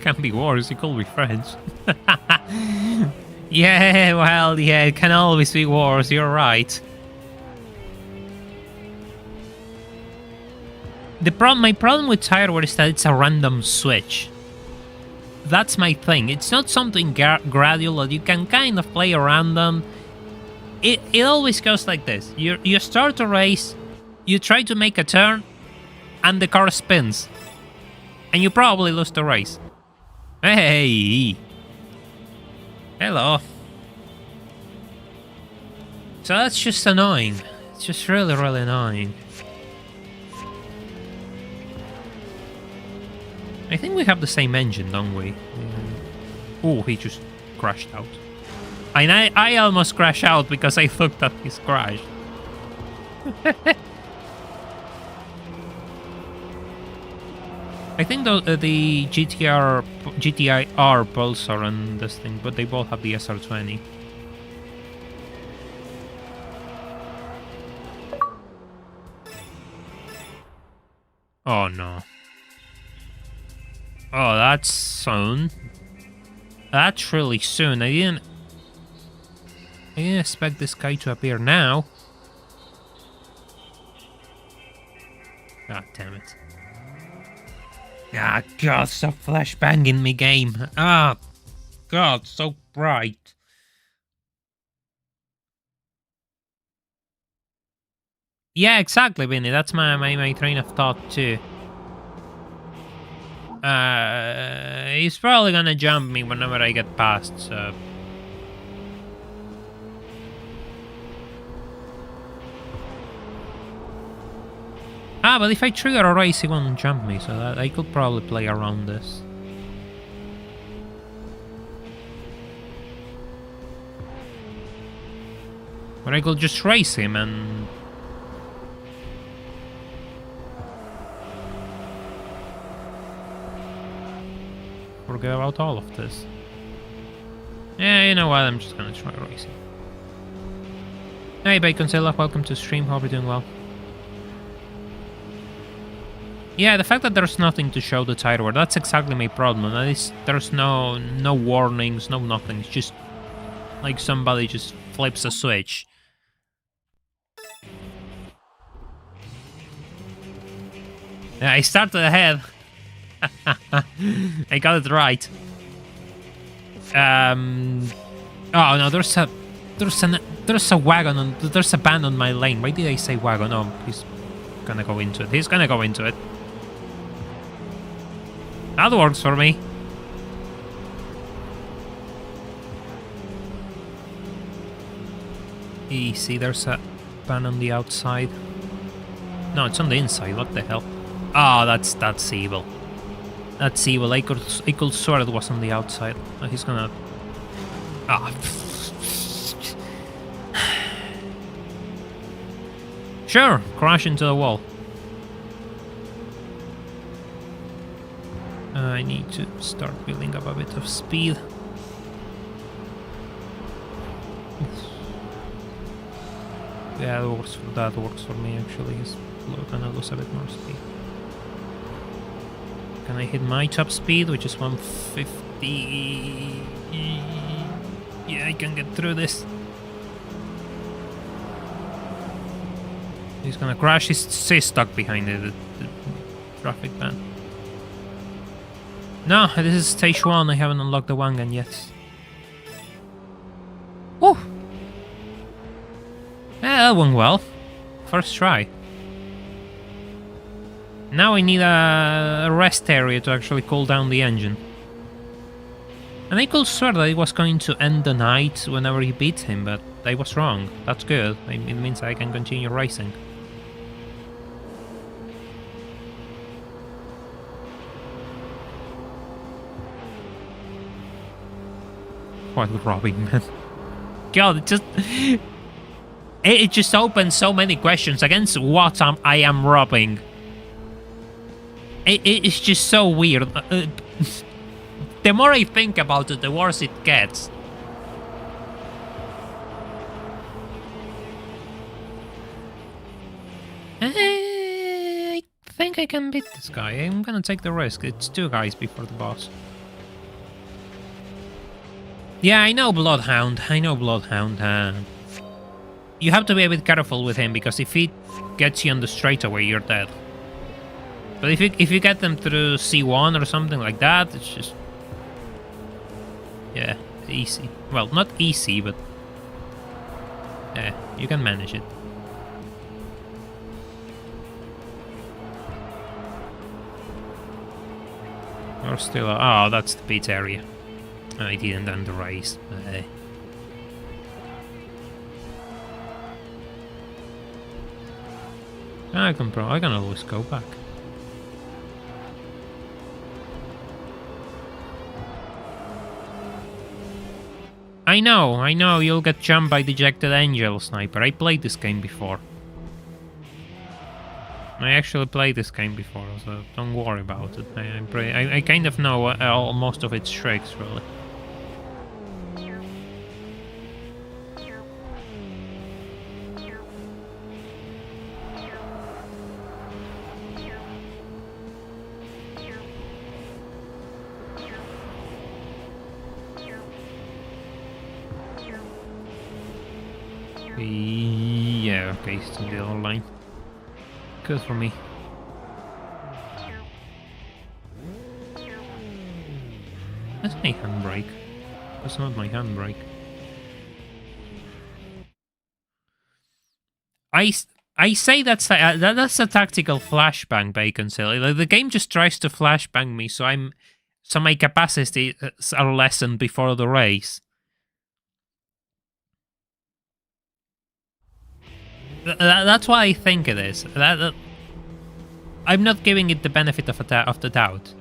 Can be worse, you could be friends. Yeah, well, yeah, it can always be worse, you're right. My problem with Tireware is that it's a random switch. That's my thing. It's not something gradual that you can kind of play around them. It always goes like this. You start a race, you try to make a turn, and the car spins. And you probably lose the race. Hey! Hello. So that's just annoying. It's just really, really annoying. I think we have the same engine, don't we? Oh, he just crashed out. I almost crashed out because I looked at his crash. I think the GTR Pulsar and this thing, but they both have the SR20. Oh no. Oh, that's soon. That's really soon. I didn't expect this guy to appear now. God damn it. Ah, God, stop flashbanging me, game. Ah, God, so bright. Yeah, exactly, Vinny. That's my train of thought, too. He's probably gonna jump me whenever I get past, so... Ah, but if I trigger a race, he won't jump me, so that I could probably play around this. Or I could just race him and... forget about all of this. Yeah, you know what, I'm just gonna try racing. Hey Baconzilla, welcome to stream, hope you're doing well. Yeah, the fact that there's nothing to show the tire wear, that's exactly my problem. That is, there's no warnings, no nothing. It's just like somebody just flips a switch. Yeah, I started ahead. I got it right. Oh no, there's a wagon on, there's a van on my lane. Why did I say wagon? Oh, he's gonna go into it. He's gonna go into it. That works for me. Easy, there's a van on the outside. No, it's on the inside. What the hell? Oh, that's evil. That's evil. I could swear it was on the outside. Oh, he's gonna... Ah. Sure, crash into the wall. I need to start building up a bit of speed. Yeah, that works for me actually. He's gonna lose a bit more speed. Can I hit my top speed, which is 150? Yeah, I can get through this. He's gonna crash. He's stuck behind the traffic ban. No, this is stage 1. I haven't unlocked the wagon yet. Woo! Yeah, that went well. First try. Now I need a rest area to actually cool down the engine. And I could swear that it was going to end the night whenever he beat him, but I was wrong. That's good. It means I can continue racing. What robbing, man? God, it just opens so many questions. Against what I am robbing? It's just so weird. The more I think about it, the worse it gets. I think I can beat this guy. I'm gonna take the risk. It's 2 guys before the boss. Yeah, I know Bloodhound. You have to be a bit careful with him, because if he gets you on the straightaway, you're dead. But if you get them through C1 or something like that, it's just... yeah, easy. Well, not easy, but... yeah, you can manage it. Or still... oh, that's the pit area. I didn't end the race. I can always go back. I know, you'll get jumped by Dejected Angel, Sniper. I played this game before. I actually played this game before, so don't worry about it. I kind of know most of its tricks, really. Yeah, okay, it's in the other line. Good for me. That's my handbrake. That's not my handbrake. I say that's a tactical flashbang, Bacon Silly. Like, the game just tries to flashbang me, so my capacities are lessened before the race. That's what I think it is. I'm not giving it the benefit of the doubt.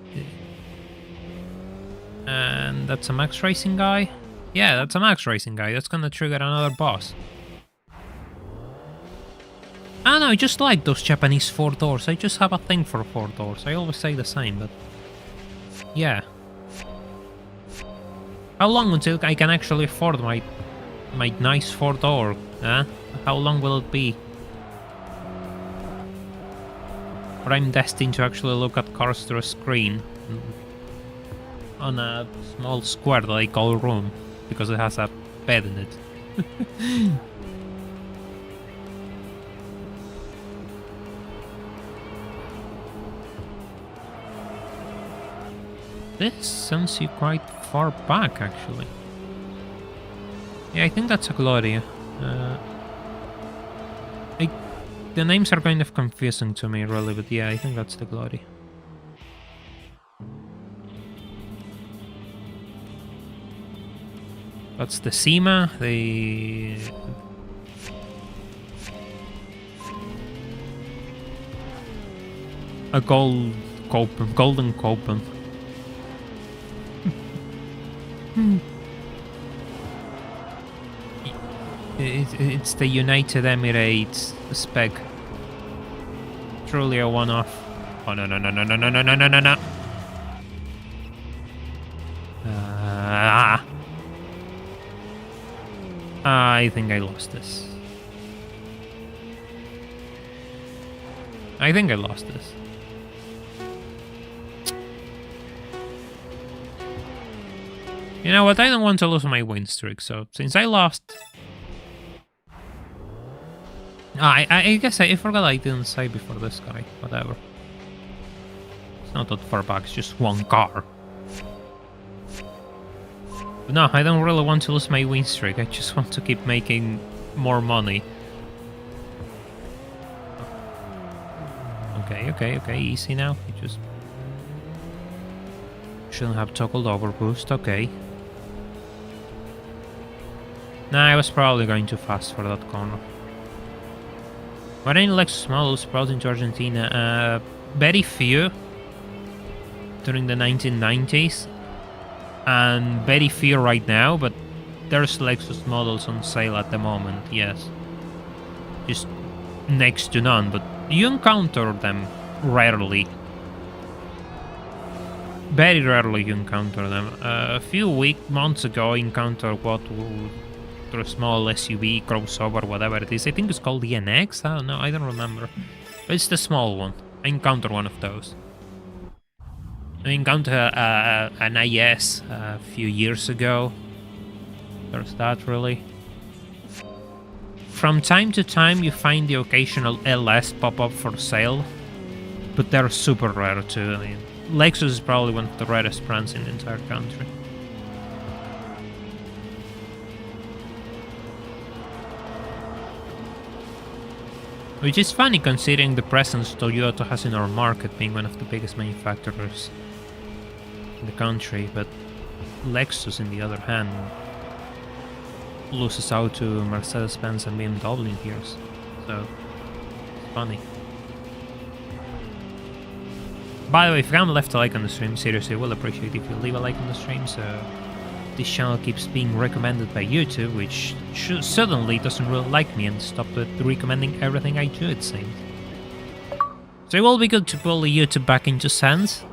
And that's a Max Racing guy? Yeah, that's a Max Racing guy. That's gonna trigger another boss. I don't know, I just like those Japanese 4 doors. I just have a thing for 4 doors. I always say the same, but... yeah. How long until I can actually afford my nice 4 door? Huh? How long will it be? Or I'm destined to actually look at cars through a screen on a small square that I call room because it has a bed in it. This sends you quite far back, actually. Yeah, I think that's a Gloria. The names are kind of confusing to me, really, but yeah, I think that's the Glory. That's the Sema, the... a golden Copen. It's the United Emirates spec. Truly a one-off. Oh no. I think I lost this. You know what? I don't want to lose my win streak, so since I lost... I guess I forgot I didn't say before this guy. Whatever. It's not that far back, it's just one car. But no, I don't really want to lose my win streak. I just want to keep making more money. Okay, easy now. You just... shouldn't have toggled overboost, okay. Nah, I was probably going too fast for that corner. Were any Lexus models brought into Argentina? Very few during the 1990s, and very few right now, but there's Lexus models on sale at the moment, yes. Just next to none, but you encounter them rarely. Very rarely you encounter them. A few months ago I encountered what a small SUV, crossover, whatever it is. I think it's called the NX? I don't know, I don't remember. But it's the small one. I encountered one of those. I encountered an IS a few years ago. There's that, really. From time to time you find the occasional LS pop up for sale, but they're super rare too. I mean, Lexus is probably one of the rarest brands in the entire country. Which is funny considering the presence Toyota has in our market, being one of the biggest manufacturers in the country, but Lexus, on the other hand, loses out to Mercedes-Benz and BMW here, so it's funny. By the way, if you haven't left a like on the stream, seriously, we'll appreciate if you leave a like on the stream, so this channel keeps being recommended by YouTube, which suddenly doesn't really like me and stopped recommending everything I do, it seems. So it will be good to pull YouTube back into sense,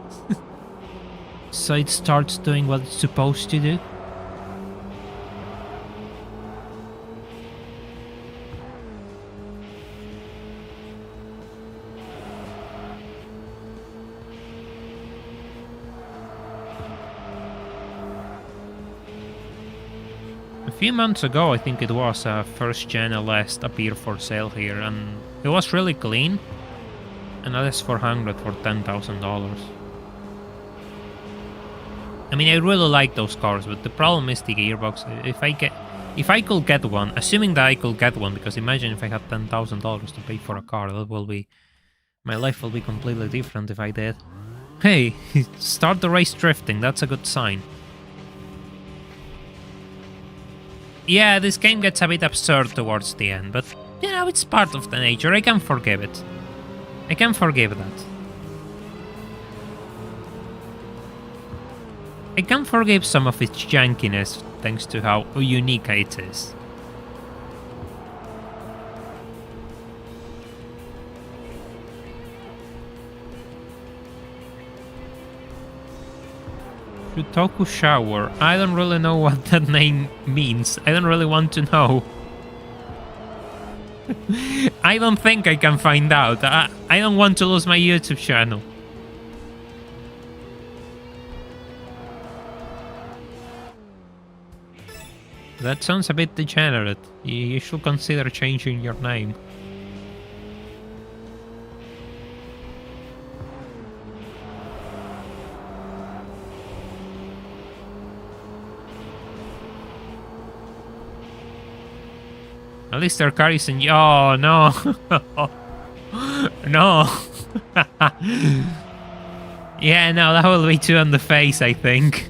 so it starts doing what it's supposed to do. A few months ago, I think it was, a first gen LS appeared for sale here, and it was really clean. An LS400 for $10,000. I mean, I really like those cars, but the problem is the gearbox. If I could get one, assuming that I could get one, because imagine if I had $10,000 to pay for a car, that will be... my life will be completely different if I did. Hey, start the race drifting, that's a good sign. Yeah, this game gets a bit absurd towards the end, but, you know, it's part of the nature. I can forgive it. I can forgive that. I can forgive some of its jankiness thanks to how unique it is. Shutoku Shower. I don't really know what that name means. I don't really want to know. I don't think I can find out. I don't want to lose my YouTube channel. That sounds a bit degenerate. You should consider changing your name. At least their car isn't. Oh no! No! Yeah, no, that will be too on the face, I think.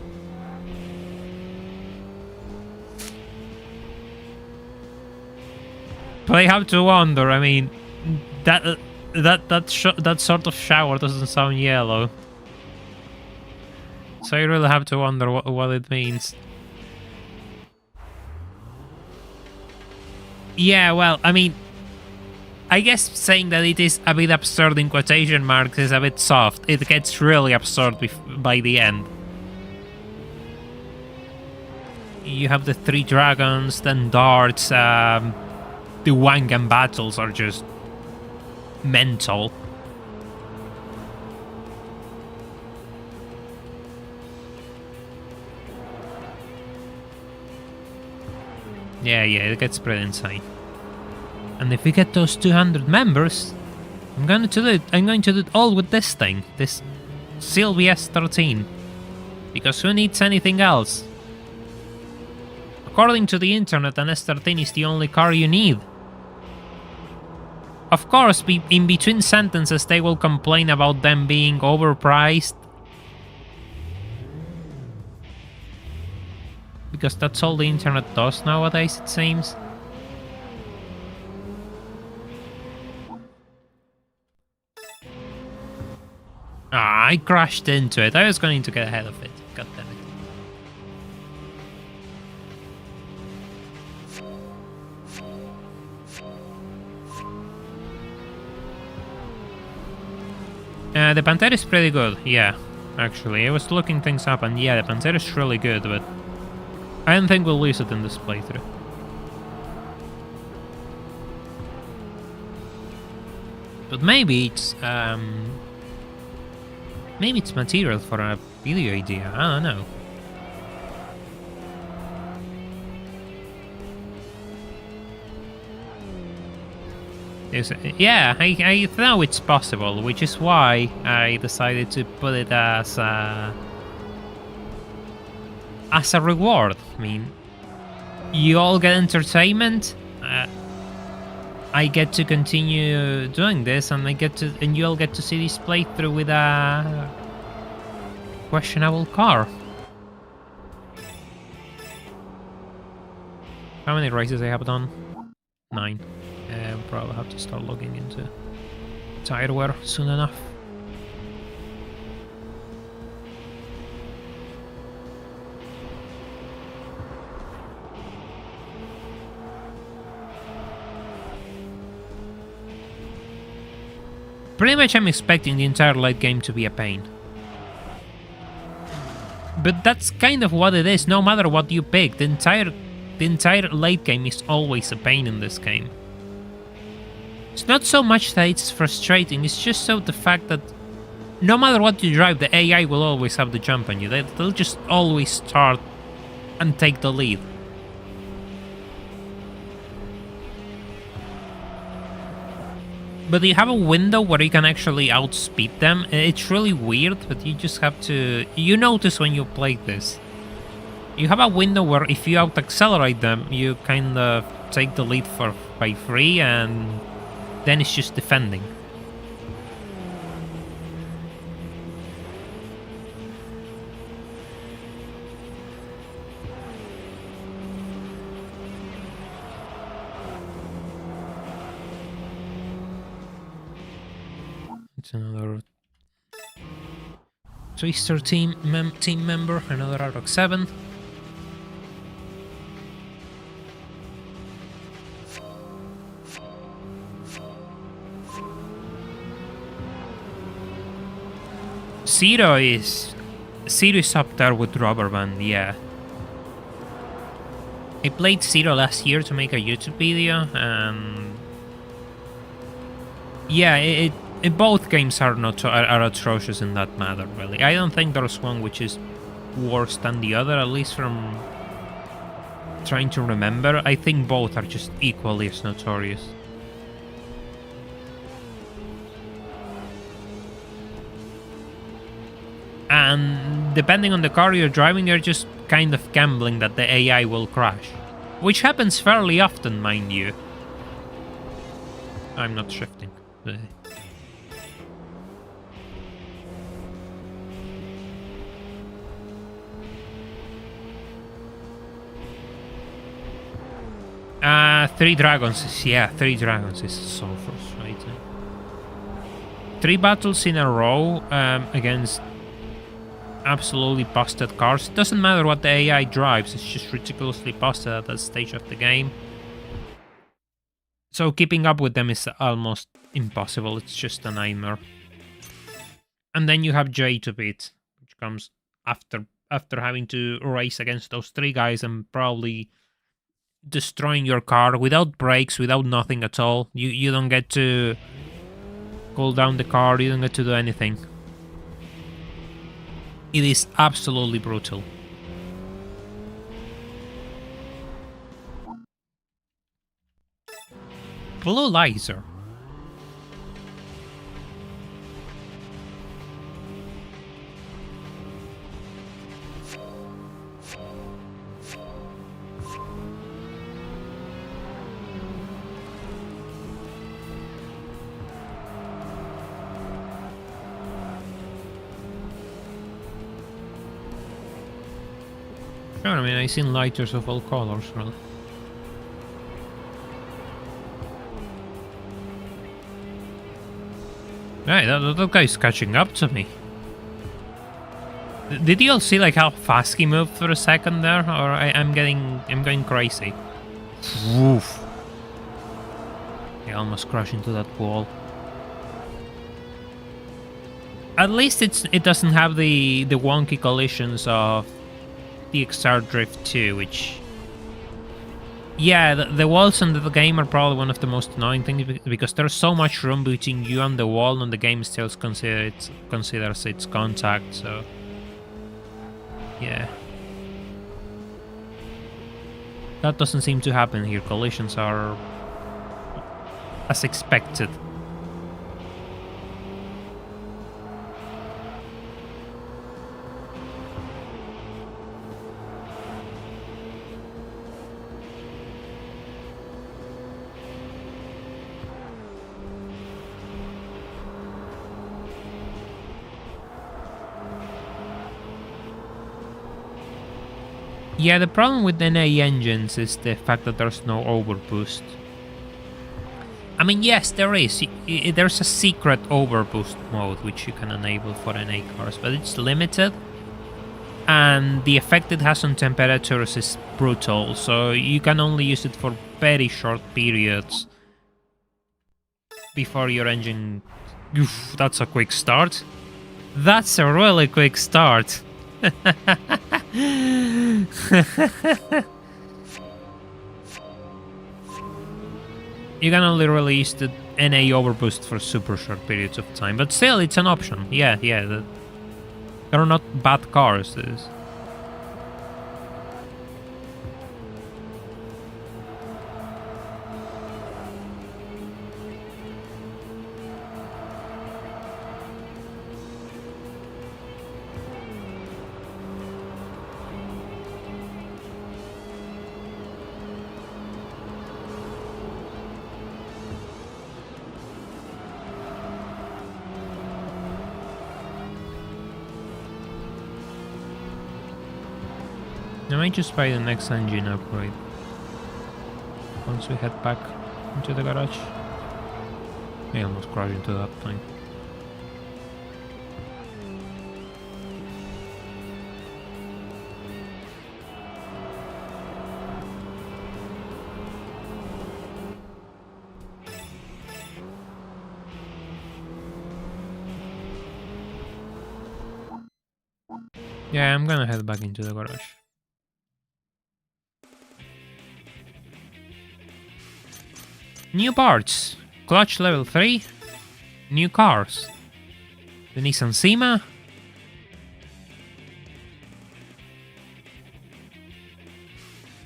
But I have to wonder. I mean, that sort of shower doesn't sound yellow, so I really have to wonder what it means. Yeah, well, I mean, I guess saying that it is a bit absurd in quotation marks is a bit soft. It gets really absurd by the end. You have the 3 dragons, then darts. The Wangan battles are just mental. Yeah, it gets pretty insane. And if we get those 200 members, I'm going to do it all with this thing, this Sylvie S13. Because who needs anything else? According to the internet, an S13 is the only car you need. Of course, in between sentences, they will complain about them being overpriced. Because that's all the internet does nowadays, it seems. Ah, I crashed into it. I was going to get ahead of it. God damn it. The Pantera is pretty good, yeah. Actually, I was looking things up, and yeah, the Pantera is really good, but I don't think we'll lose it in this playthrough. But maybe it's material for a video idea. I don't know. Yeah, I know it's possible, which is why I decided to put it as a reward. I mean, you all get entertainment. I get to continue doing this, and you all get to see this playthrough with a questionable car. How many races I have done? 9. Probably have to start logging into tire wear soon enough. Pretty much I'm expecting the entire late game to be a pain. But that's kind of what it is, no matter what you pick. The entire late game is always a pain in this game. It's not so much that it's frustrating, it's just so the fact that no matter what you drive, the AI will always have the jump on you. They'll just always start and take the lead. But you have a window where you can actually outspeed them. It's really weird, but you just have to... You notice when you play this. You have a window where if you out-accelerate them, you kind of take the lead by free, and then it's just defending. It's another Twister team member, another out of 7. Zero is up there with Rubber Band, yeah. I played Zero last year to make a YouTube video, and yeah, both games are atrocious in that matter, really. I don't think there's one which is worse than the other, at least from trying to remember. I think both are just equally as notorious. And depending on the car you're driving, you're just kind of gambling that the AI will crash. Which happens fairly often, mind you. I'm not shifting. Three dragons. Yeah, 3 dragons is so frustrating. 3 battles in a row against absolutely busted cars. It doesn't matter what the AI drives, it's just ridiculously busted at that stage of the game. So keeping up with them is almost impossible, it's just a nightmare. And then you have J to beat, which comes after having to race against those 3 guys and probably destroying your car without brakes, without nothing at all. You don't get to cool down the car, you don't get to do anything. It is absolutely brutal. Blue laser. Sure, I mean, I've seen lighters of all colors, really. Right, that guy's catching up to me. Did you all see like how fast he moved for a second there, or I'm going crazy? Woof! I almost crashed into that wall. At least it doesn't have the wonky collisions of the XR Drift 2, which... Yeah, the walls in the game are probably one of the most annoying things because there's so much room between you and the wall, and the game still considers its contact, so... Yeah. That doesn't seem to happen here. Collisions are as expected. Yeah, the problem with NA engines is the fact that there's no overboost. I mean, yes, there is. There's a secret overboost mode which you can enable for NA cars, but it's limited. And the effect it has on temperatures is brutal, so you can only use it for very short periods before your engine... Oof, that's a quick start. That's a really quick start. You can only release the NA overboost for super short periods of time, but still, it's an option. Yeah, there are not bad cars. I might just buy the next engine upgrade once we head back into the garage. I almost crashed into that thing. Yeah, I'm gonna head back into the garage. New parts. Clutch level 3. New cars. The Nissan Sima.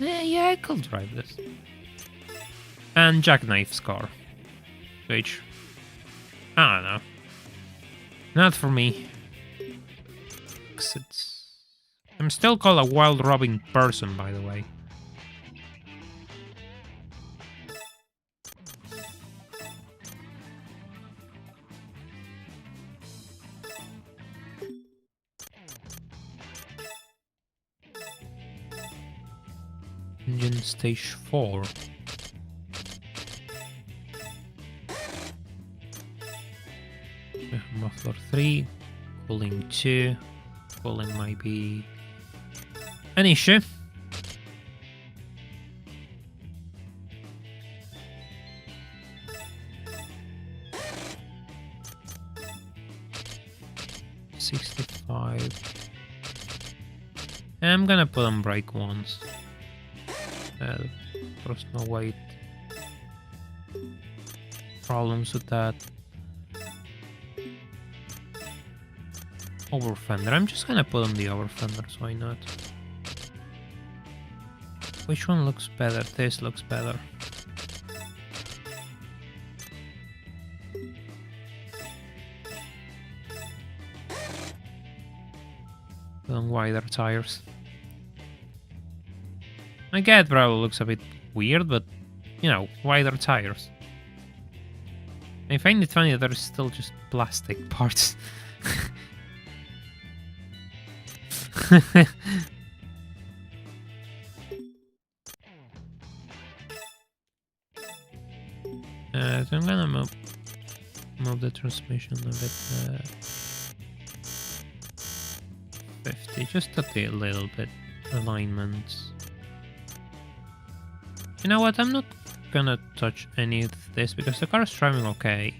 Yeah, I could drive this. And Jackknife's car. Which, I don't know. Not for me. I'm still called a wild robbing person, by the way. Engine stage 4. Muffler 3. Cooling 2. Cooling might be an issue. $65. I'm gonna put on brake once. There's no weight problems with that. Over fender. I'm just gonna put on the over fenders, why not? Which one looks better? This looks better. Put on wider tires. I get probably looks a bit weird, but you know, wider tires. I find it funny that there's still just plastic parts. So I'm gonna move the transmission a bit. 50, just a little bit. Alignments. You know what? I'm not gonna touch any of this because the car is driving okay.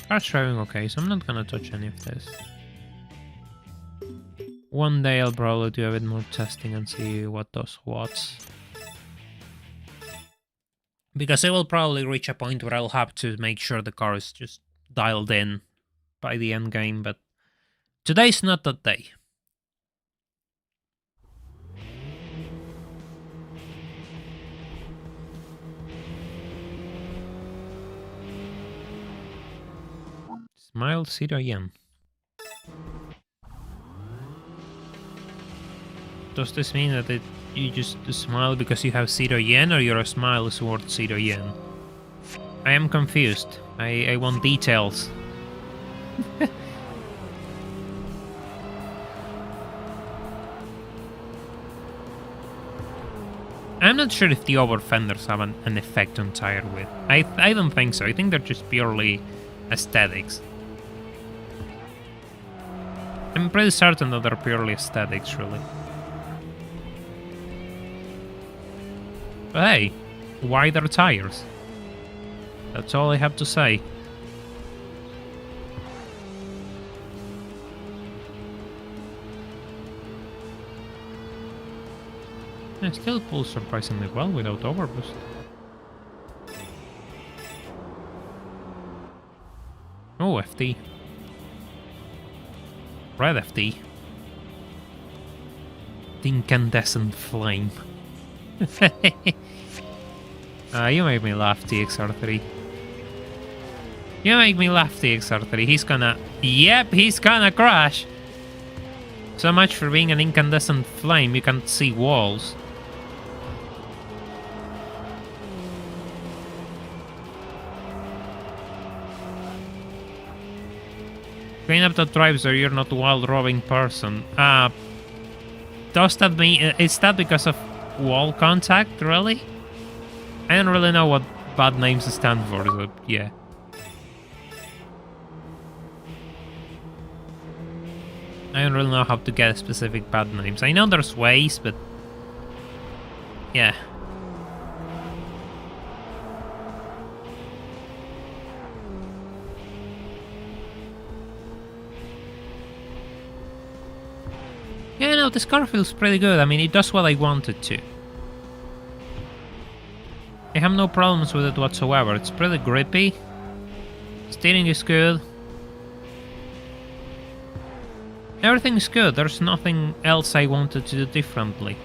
Car's driving okay, so I'm not gonna touch any of this. One day I'll probably do a bit more testing and see what does what. Because I will probably reach a point where I'll have to make sure the car is just dialed in by the end game, but today's not that day. Smile Zero Yen. Does this mean that you just smile because you have 0 yen, or your smile is worth 0 yen? I am confused. I want details. I'm not sure if the over fenders have an effect on tire width. I don't think so. I think they're just purely aesthetics. I'm pretty certain that they're purely aesthetics, really. But hey, wider tires. That's all I have to say. It still pulls surprisingly well without overboost. Oh, FD. Red FD. The incandescent flame. You make me laugh, TXR3. You make me laugh, TXR3. He's gonna... Yep, he's gonna crash! So much for being an incandescent flame, you can't see walls. Clean up the drive so you're not a wild robbing person. Does that mean... Is that because of wall contact, really? I don't really know what bad names stand for, so yeah. I don't really know how to get specific bad names. I know there's ways, but... yeah. Yeah, no, this car feels pretty good. I mean, it does what I want it to. I have no problems with it whatsoever. It's pretty grippy. Steering is good. Everything is good. There's nothing else I wanted to do differently.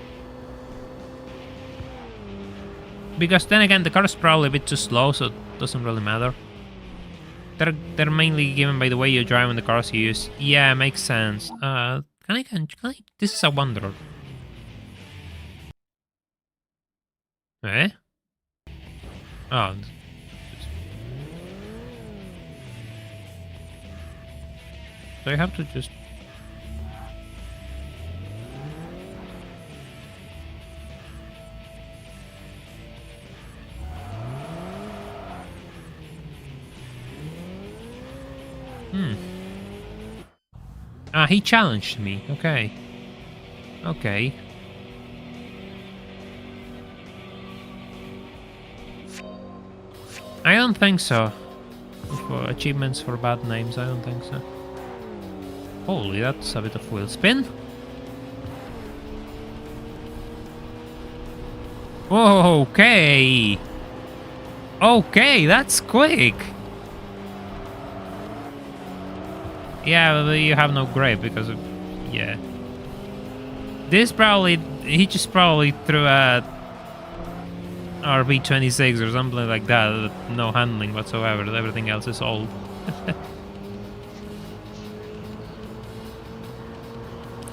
Because then again, the car is probably a bit too slow, so it doesn't really matter. They're mainly given by the way you drive and the cars you use. Yeah, makes sense. Can I? This is a Wanderer. Eh? Oh. So I have to just... Ah, he challenged me. Okay. Okay. I don't think so. For achievements for bad names, I don't think so. Holy, that's a bit of wheel spin. Whoa, okay. Okay, that's quick. Yeah, but you have no grip because of... Yeah. This probably... He just probably threw a... RB26 or something like that. No handling whatsoever. Everything else is old.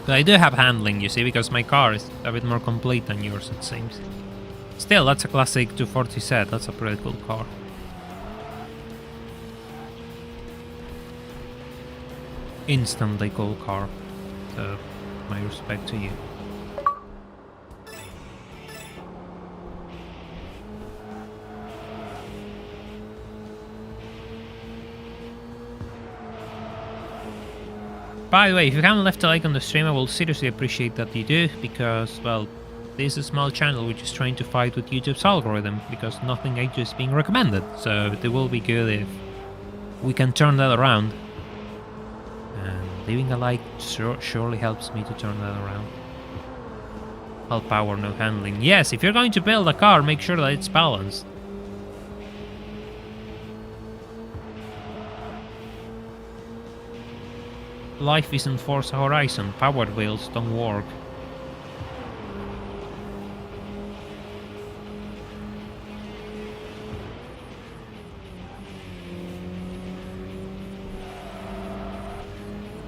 But I do have handling, you see, because my car is a bit more complete than yours, it seems. Still, that's a classic 240 set. That's a pretty cool car. Instantly cool car. So, my respect to you. By the way, if you haven't left a like on the stream, I will seriously appreciate that you do, because, well, this is a small channel which is trying to fight with YouTube's algorithm, because nothing I do is being recommended, so it will be good if we can turn that around. And leaving a like surely helps me to turn that around. All power, no handling. Yes, if you're going to build a car, make sure that it's balanced. Life isn't Forza Horizon. Powered wheels don't work.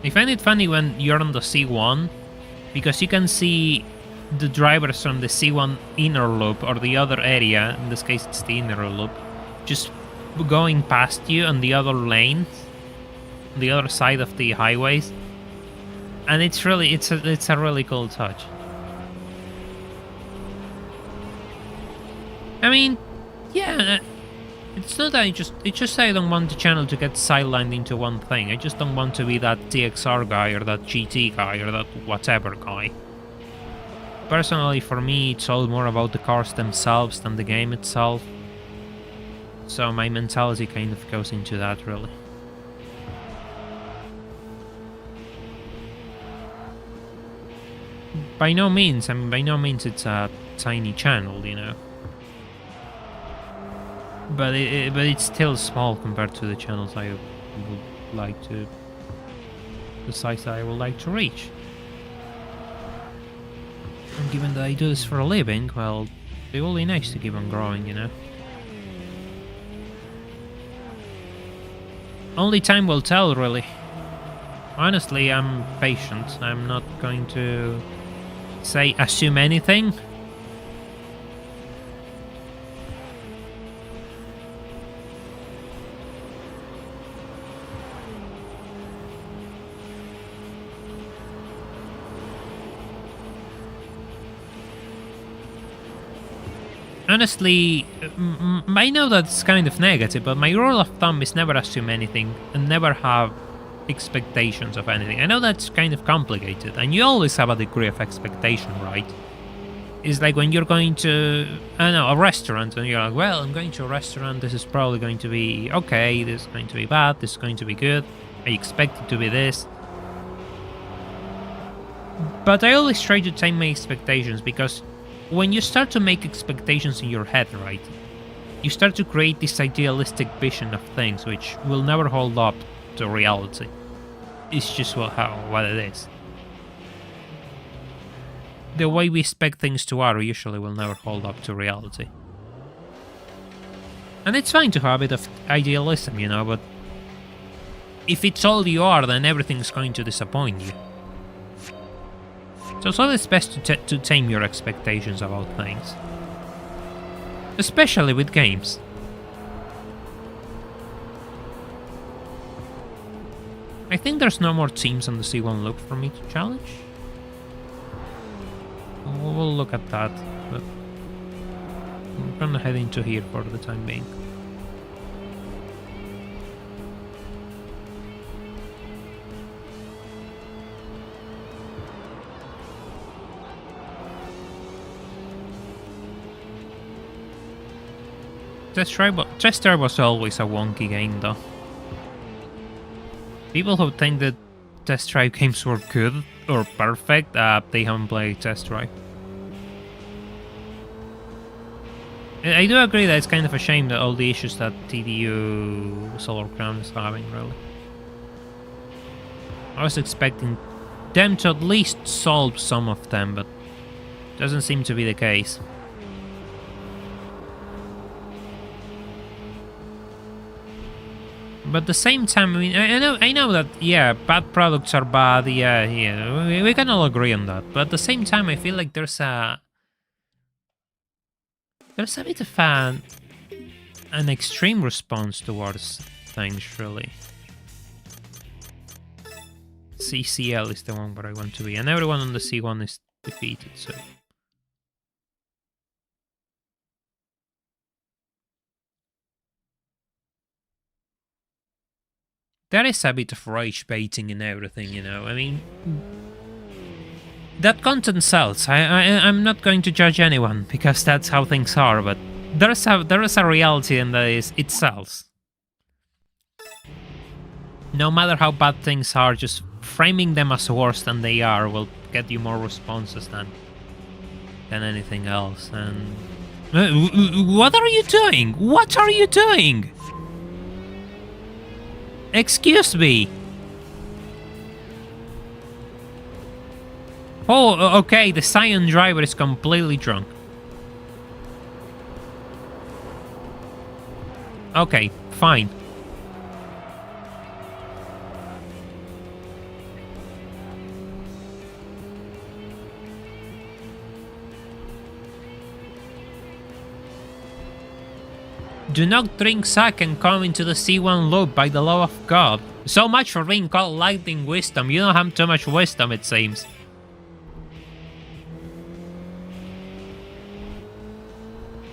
I find it funny when you're on the C1, because you can see the drivers from the C1 inner loop or the other area, in this case it's the inner loop, just going past you on the other lane, on the other side of the highways, and it's a really cool touch. I mean, yeah, it's not that it's just I don't want the channel to get sidelined into one thing. I just don't want to be that TXR guy or that GT guy or that whatever guy. Personally, for me, it's all more about the cars themselves than the game itself. So my mentality kind of goes into that, really. By no means it's a tiny channel, you know. But it's still small compared to the channels I would like to... the size that I would like to reach. And given that I do this for a living, well, it will be nice to keep on growing, you know. Only time will tell, really. Honestly, I'm patient. I'm not going to assume anything. Honestly, I know that's kind of negative, but my rule of thumb is never assume anything and never have expectations of anything. I know that's kind of complicated, and you always have a degree of expectation, right? It's like when you're going to, I don't know, a restaurant, and you're like, well, I'm going to a restaurant, this is probably going to be okay, this is going to be bad, this is going to be good, I expect it to be this. But I always try to tame my expectations, because when you start to make expectations in your head, right, you start to create this idealistic vision of things which will never hold up to reality. It's just what it is. The way we expect things to are usually will never hold up to reality. And it's fine to have a bit of idealism, you know, but if it's all you are, then everything's going to disappoint you. So it's always best to tame your expectations about things. Especially with games. I think there's no more teams on the C1 loop for me to challenge. We'll look at that, but I'm gonna head into here for the time being. Test Drive was always a wonky game, though. People who think that Test Drive games were good or perfect, they haven't played Test Drive. I do agree that it's kind of a shame that all the issues that TDU Solar Crown is having, really. I was expecting them to at least solve some of them, but doesn't seem to be the case. But at the same time, I mean, I know that, yeah, bad products are bad, yeah, we can all agree on that. But at the same time, I feel like there's a bit of an extreme response towards things, really. CCL is the one where I want to be, and everyone on the C1 is defeated, so... There is a bit of rage baiting and everything, you know. I mean, that content sells. I'm not going to judge anyone because that's how things are. But there is a reality, and that is it sells. No matter how bad things are, just framing them as worse than they are will get you more responses than anything else. And what are you doing? What are you doing? Excuse me. Oh, okay, the Scion driver is completely drunk. Okay, fine. Do not drink sack and come into the C1 loop by the law of God. So much for being called lightning wisdom. You don't have too much wisdom, it seems.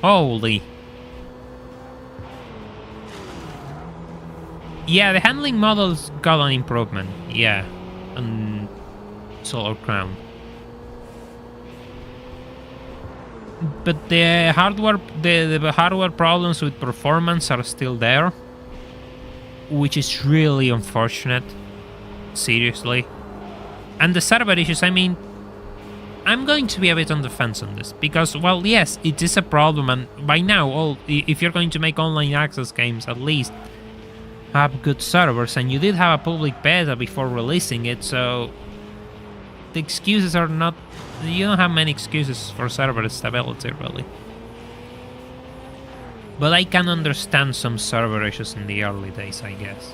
Holy. Yeah, the handling models got an improvement. Yeah. And Solar Crown. But the hardware, the hardware problems with performance are still there, which is really unfortunate. Seriously. And the server issues, I mean, I'm going to be a bit on the fence on this because, well, yes, it is a problem, and by now, if you're going to make online access games, at least have good servers, and you did have a public beta before releasing it, so the excuses are not... You don't have many excuses for server stability, really. But I can understand some server issues in the early days, I guess.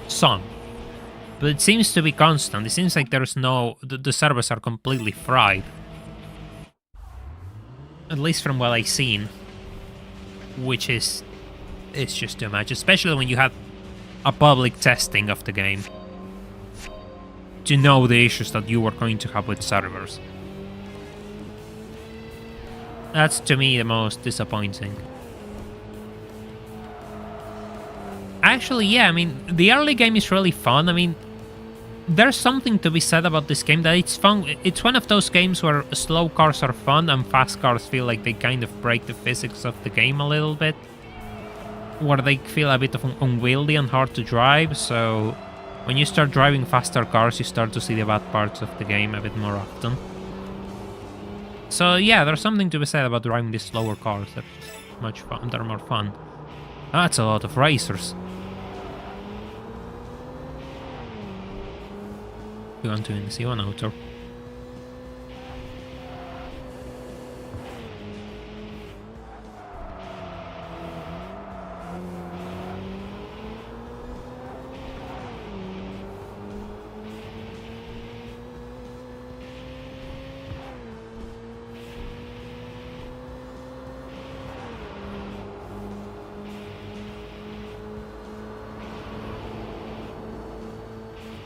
Some. But it seems to be constant. It seems like there's no... The servers are completely fried. At least from what I've seen. Which is... It's just too much. Especially when you have a public testing of the game. To know the issues that you were going to have with servers. That's, to me, the most disappointing. Actually, yeah, I mean, the early game is really fun. I mean, there's something to be said about this game, that it's fun. It's one of those games where slow cars are fun and fast cars feel like they kind of break the physics of the game a little bit. Where they feel a bit of unwieldy and hard to drive, so... When you start driving faster cars, you start to see the bad parts of the game a bit more often. So yeah, there's something to be said about driving these slower cars. They're just much fun. They're more fun. That's a lot of racers. We want to see one auto.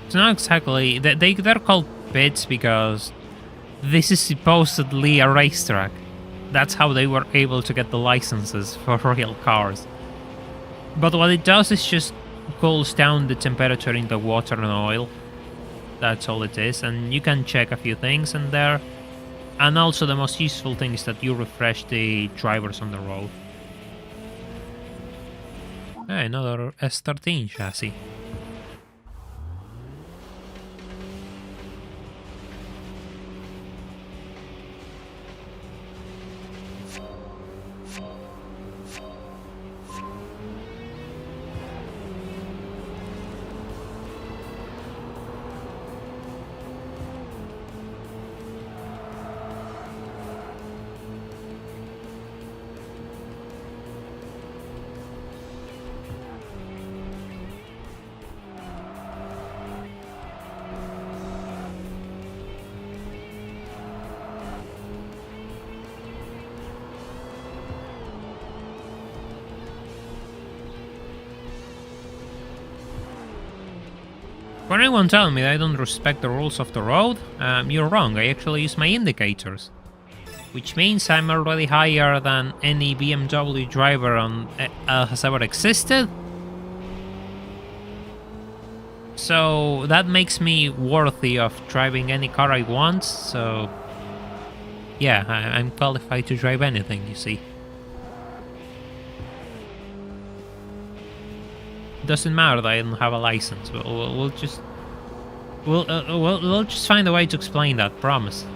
It's not exactly... They're called pits because this is supposedly a racetrack. That's how they were able to get the licenses for real cars. But what it does is just cools down the temperature in the water and oil. That's all it is. And you can check a few things in there. And also the most useful thing is that you refresh the drivers on the road. Hey, another S13 chassis. For anyone telling me that I don't respect the rules of the road, you're wrong. I actually use my indicators. Which means I'm already higher than any BMW driver has ever existed. So that makes me worthy of driving any car I want, so... yeah, I'm qualified to drive anything, you see. Doesn't matter that I don't have a license. We'll just find a way to explain that. Promise.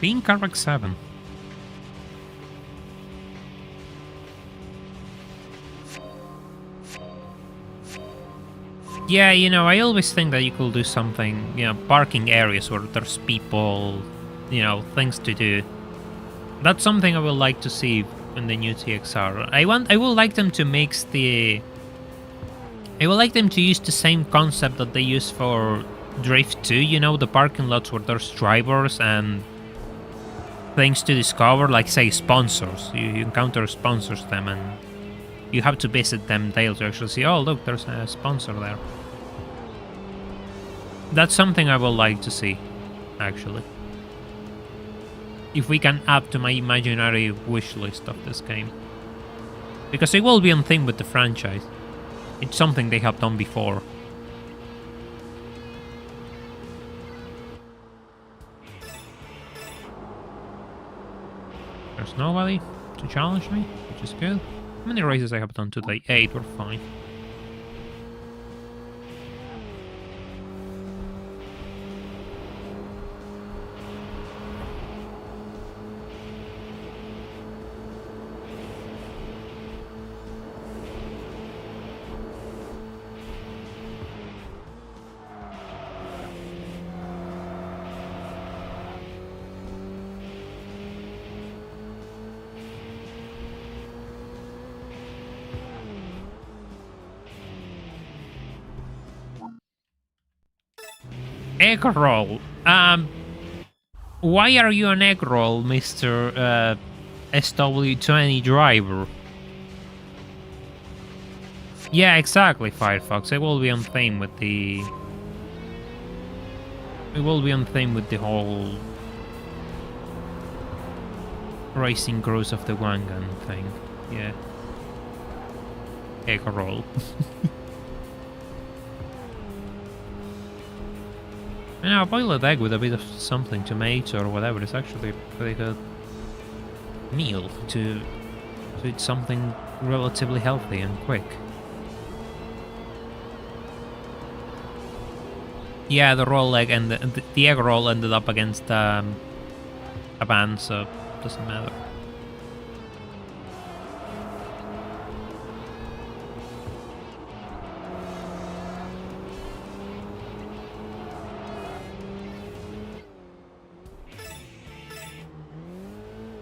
Pink RX-7. Yeah, you know, I always think that you could do something, you know, parking areas where there's people, you know, things to do. That's something I would like to see in the new TXR. I would like them to mix the... I would like them to use the same concept that they use for Drift 2, you know, the parking lots where there's drivers and things to discover, like say sponsors. You encounter sponsors them and you have to visit them daily to actually see, oh look, there's a sponsor there. That's something I would like to see, actually. If we can add to my imaginary wish list of this game. Because it will be on theme with the franchise. It's something they have done before. There's nobody to challenge me, which is good. How many races I have done today? 8, we're fine. Egg roll. Why are you an egg roll, Mr. SW20 driver? Yeah, exactly, Firefox. It will be on theme with the... It will be on theme with the whole... Racing Cruise of the Wangan thing. Yeah. Egg roll. You know, a boiled egg with a bit of something, tomato or whatever, is actually a pretty good meal to eat something relatively healthy and quick. Yeah, the roll egg and the egg roll ended up against a ban, so it doesn't matter.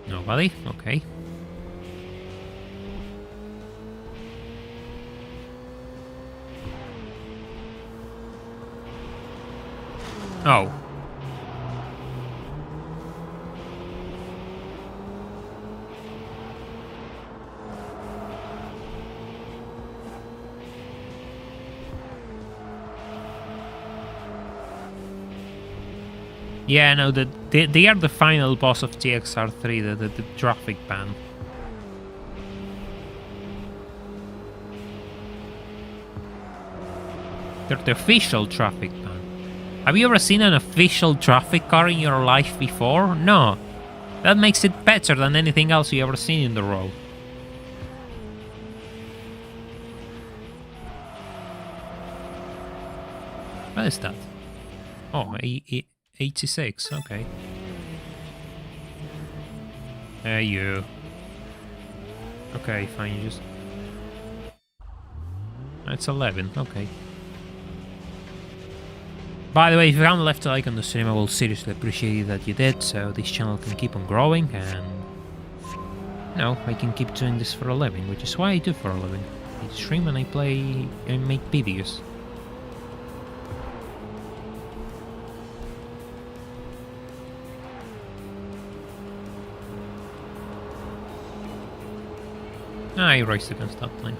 Nobody? Okay. Oh. Yeah, no, they are the final boss of TXR3, the traffic ban. They're the official traffic ban. Have you ever seen an official traffic car in your life before? No. That makes it better than anything else you ever seen in the road. What is that? Oh, 86, okay. Hey, you. Okay, fine, you just... It's 11, okay. By the way, if you haven't left a like on the stream, I will seriously appreciate that you did, so this channel can keep on growing, and... You know, I can keep doing this for a living, which is why I do for a living. I stream and I play and make videos. I raced against that plane.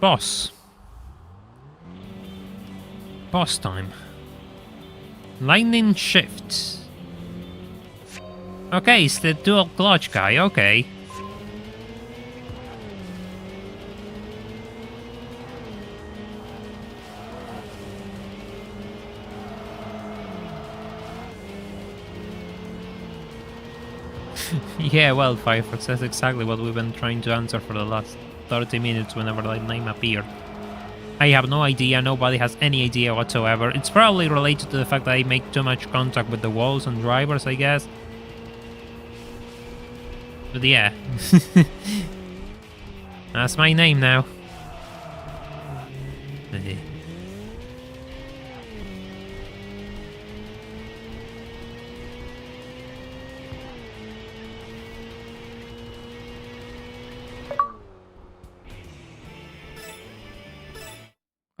Boss. Boss time. Lightning shift. Okay, it's the dual clutch guy, okay. Yeah, well, Firefox, that's exactly what we've been trying to answer for the last 30 minutes whenever that name appeared. I have no idea, nobody has any idea whatsoever. It's probably related to the fact that I make too much contact with the walls and drivers, I guess. But yeah. That's my name now.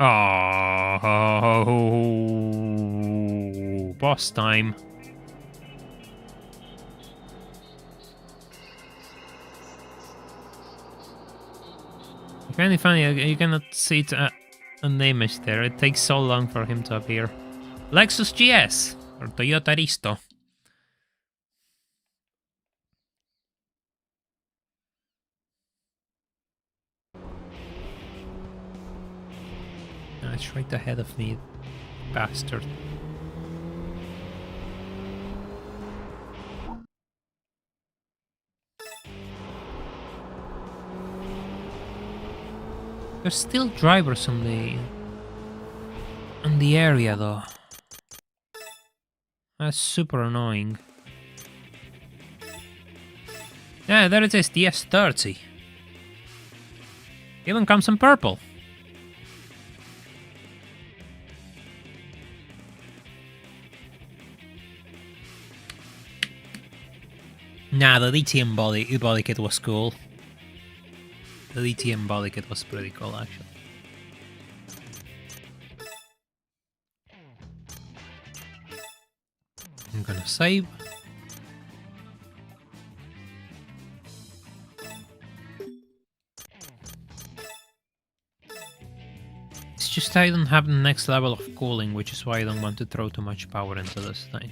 Oh, boss time. Kind of funny, you cannot see it an image there. It takes so long for him to appear. Lexus GS or Toyota Risto. It's right ahead of me, bastard. There's still drivers on the area though. That's super annoying. Yeah, there it is, the S30. Even comes in purple. Nah, the DTM body kit was cool. The DTM body kit was pretty cool, actually. gonna save. It's just I don't have the next level of cooling, which is why I don't want to throw too much power into this thing.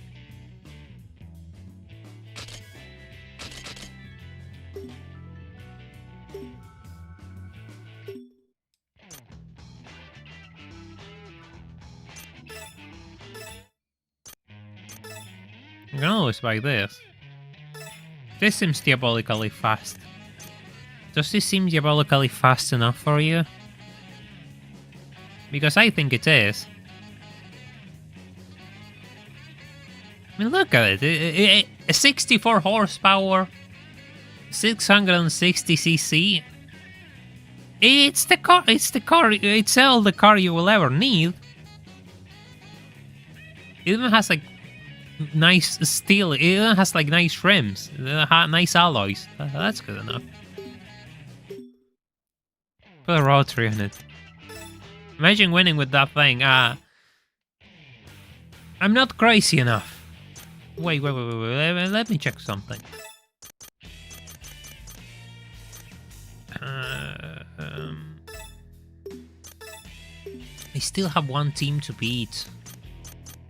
You can always buy this. This seems diabolically fast. Does this seem diabolically fast enough for you? Because I think it is. I mean, look at it. 64 horsepower, 660cc. It's the car. It's all the car you will ever need. It even has like nice steel. It even has like nice rims, nice alloys. That's good enough. Put a rotary on it. Imagine winning with that thing. I'm not crazy enough. Wait. Let me check something. I still have one team to beat.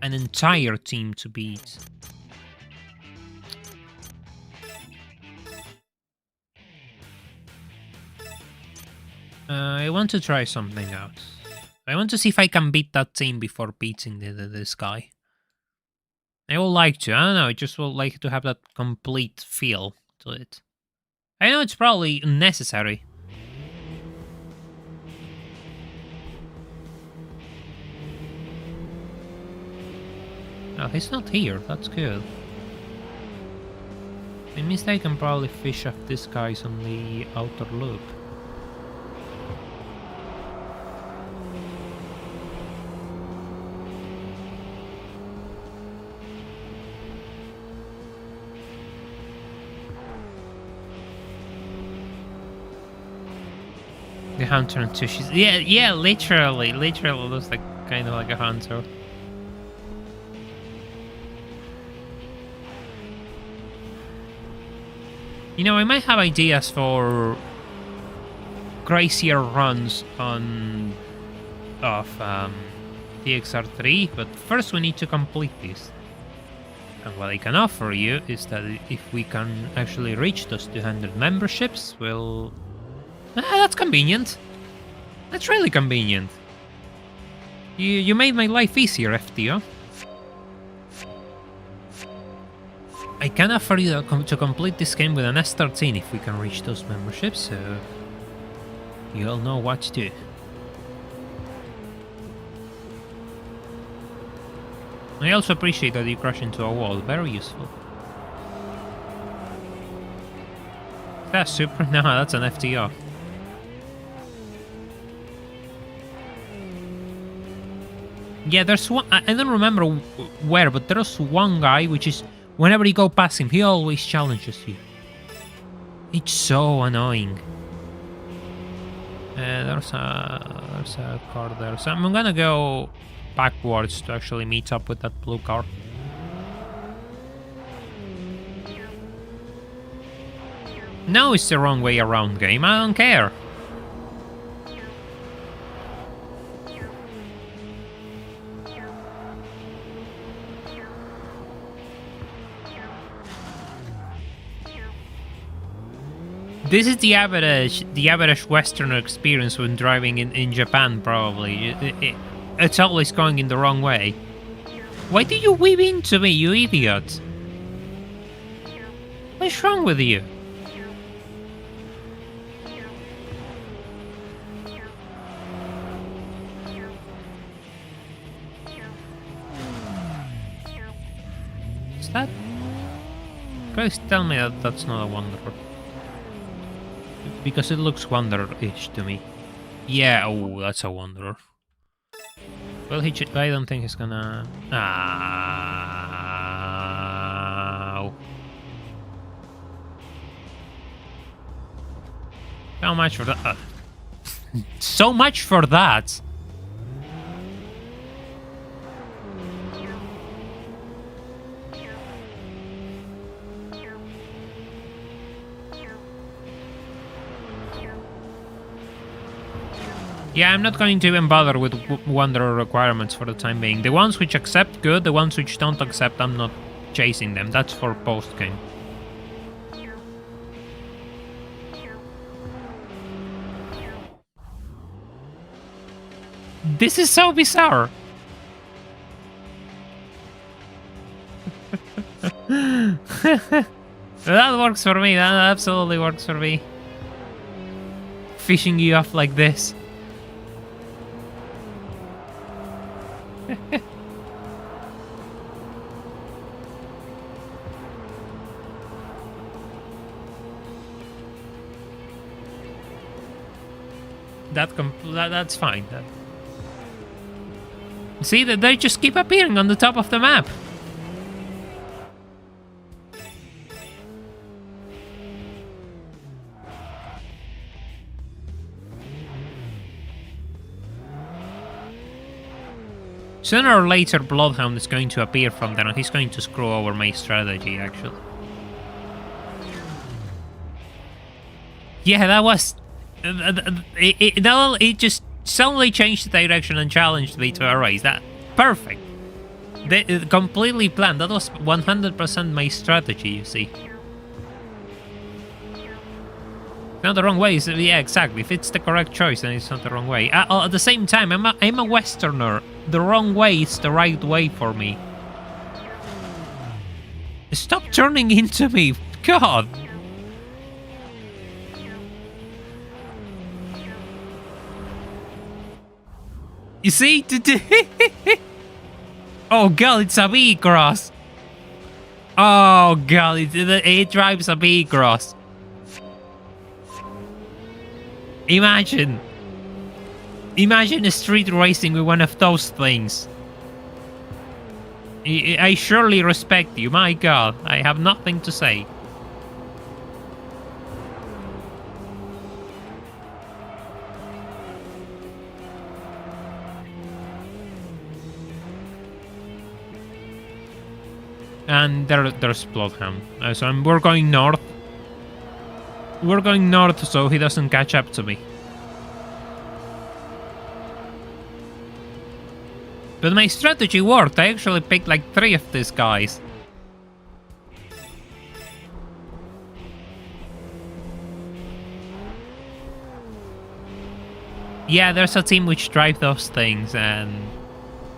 An entire team to beat. I want to try something out. I want to see if I can beat that team before beating this guy. I would like to. I don't know. I just would like to have that complete feel to it. I know it's probably unnecessary. Oh, he's not here. That's good. It means I can probably fish off these guys on the outer loop. The hunter and Tushies. Yeah, literally looks like kind of like a hunter. You know, I might have ideas for crazier runs of TXR3, but first we need to complete this. And what I can offer you is that if we can actually reach those 200 memberships, we'll... that's convenient. That's really convenient. You made my life easier, FTO. I can offer you to complete this game with an S13 if we can reach those memberships, so you all know what to do. I also appreciate that you crash into a wall, very useful. That's super. No, that's an FTO. Yeah, there's one. I don't remember where, but there's one guy which is whenever you go past him, he always challenges you. It's so annoying. There's a car there, so I'm gonna go backwards to actually meet up with that blue car. No, it's the wrong way around, game. I don't care. This is the average Westerner experience when driving in Japan, probably. It's always going in the wrong way. Why do you weave into me, you idiot? What's wrong with you? Is that... Please tell me that that's not a Wanderer. Because it looks Wanderer-ish to me. Yeah, oh, that's a Wanderer. Well, I don't think he's gonna... Ow. How much for that? So much for that! Yeah, I'm not going to even bother with Wanderer requirements for the time being. The ones which accept, good. The ones which don't accept, I'm not chasing them. That's for post-game. This is so bizarre. That works for me. That absolutely works for me. Fishing you off like this. That's fine. See that they just keep appearing on the top of the map. Sooner or later, Bloodhound is going to appear from there, and he's going to screw over my strategy, actually. Yeah, that was... It just suddenly changed the direction and challenged me to a race. That perfect. Completely planned. That was 100% my strategy, you see. Not the wrong way. Yeah, exactly. If it's the correct choice, then it's not the wrong way. At the same time, I'm a Westerner. The wrong way is the right way for me. Stop turning into me. God. You see? Oh god, it's a V-Cross. Oh god, it drives a V-Cross. Imagine a street racing with one of those things. I surely respect you, my god. I have nothing to say. And there's Bloodhound. So we're going north. We're going north so he doesn't catch up to me. But my strategy worked. I actually picked like 3 of these guys. Yeah, there's a team which drive those things, and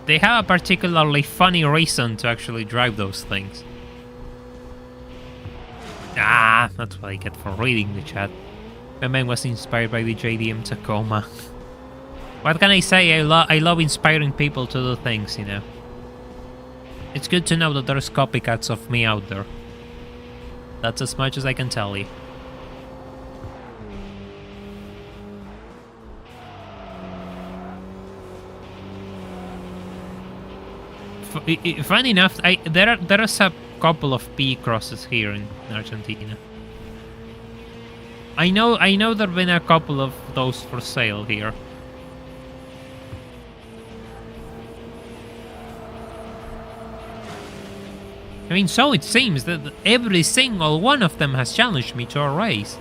they have a particularly funny reason to actually drive those things. Ah, that's what I get for reading the chat. My man was inspired by the JDM Tacoma. What can I say? I love inspiring people to do things, you know. It's good to know that there's copycats of me out there. That's as much as I can tell you. Funny enough, there is a couple of P crosses here in Argentina. I know there've been a couple of those for sale here. I mean, so it seems that every single one of them has challenged me to a race.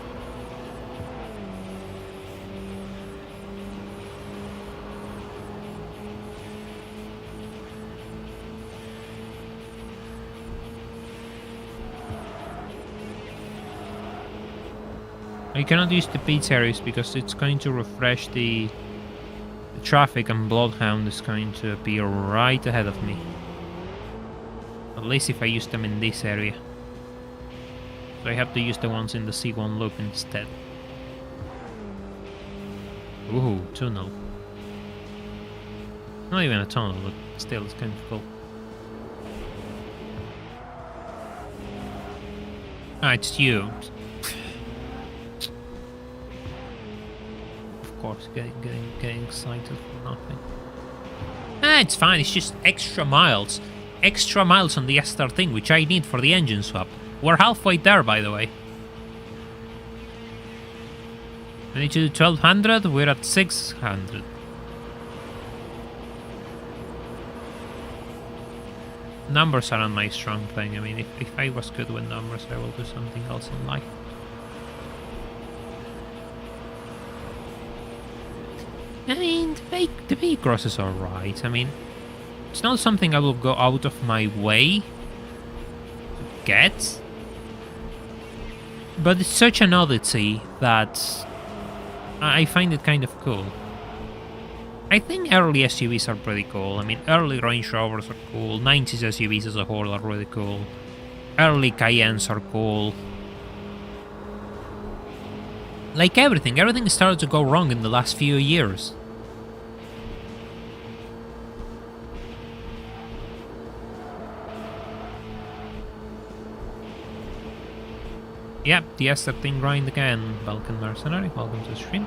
I cannot use the pit areas because it's going to refresh the traffic, and Bloodhound is going to appear right ahead of me. At least if I use them in this area. So I have to use the ones in the C1 loop instead. Ooh, tunnel. Not even a tunnel, but still it's kind of cool. Ah, it's you. Of course, getting excited for nothing. Ah, it's fine, it's just extra miles. Extra miles on the S13, which I need for the engine swap. We're halfway there, by the way. We need to do 1200, we're at 600. Numbers aren't my strong thing. I mean, if I was good with numbers, I will do something else in life. I mean, the V-Cross is alright. I mean, it's not something I will go out of my way to get. But it's such an oddity that I find it kind of cool. I think early SUVs are pretty cool. I mean, early Range Rovers are cool. 90s SUVs as a whole are really cool. Early Cayennes are cool. Like everything started to go wrong in the last few years. Yep, the S13 grind again. Balkan Mercenary, welcome to the stream.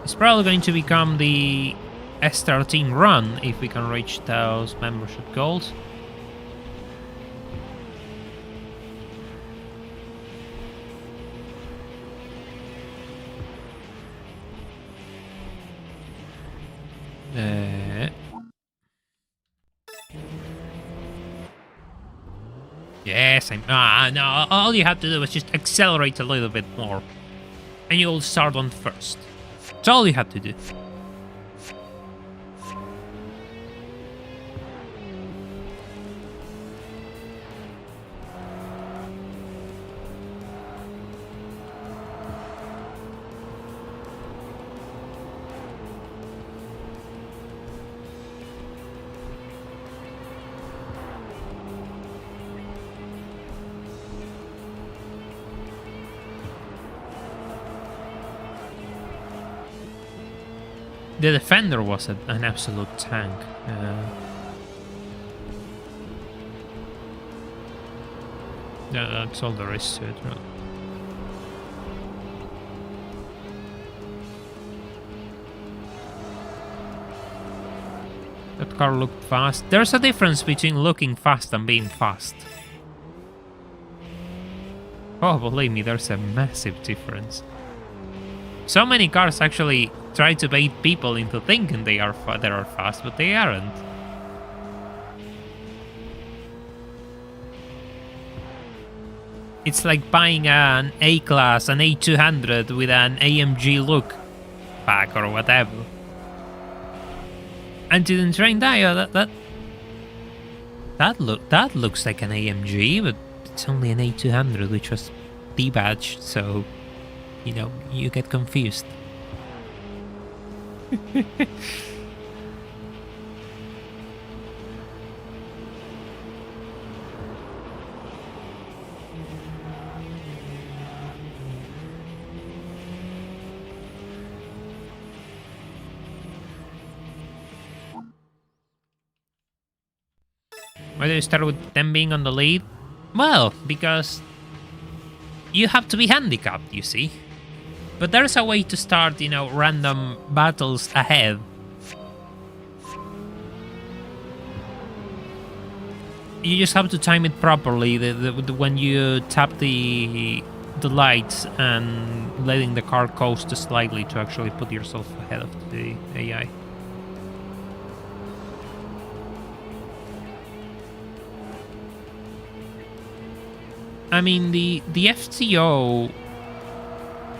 It's probably going to become the S13 run if we can reach those membership goals. Yes, no, all you have to do is just accelerate a little bit more. And you'll start on first. That's all you have to do. The Defender was an absolute tank. That's all there is to it, really. That car looked fast. There's a difference between looking fast and being fast. Oh, believe me, there's a massive difference. So many cars actually try to bait people into thinking they are fast, but they aren't. It's like buying an A-Class, an A200 with an AMG look pack or whatever. And didn't train that looks like an AMG, but it's only an A200, which was debadged, so you know, you get confused. Why do you start with them being on the lead? Well, because you have to be handicapped, you see. But there's a way to start, you know, random battles ahead. You just have to time it properly. When you tap the lights and letting the car coast slightly to actually put yourself ahead of the AI. I mean, the FTO...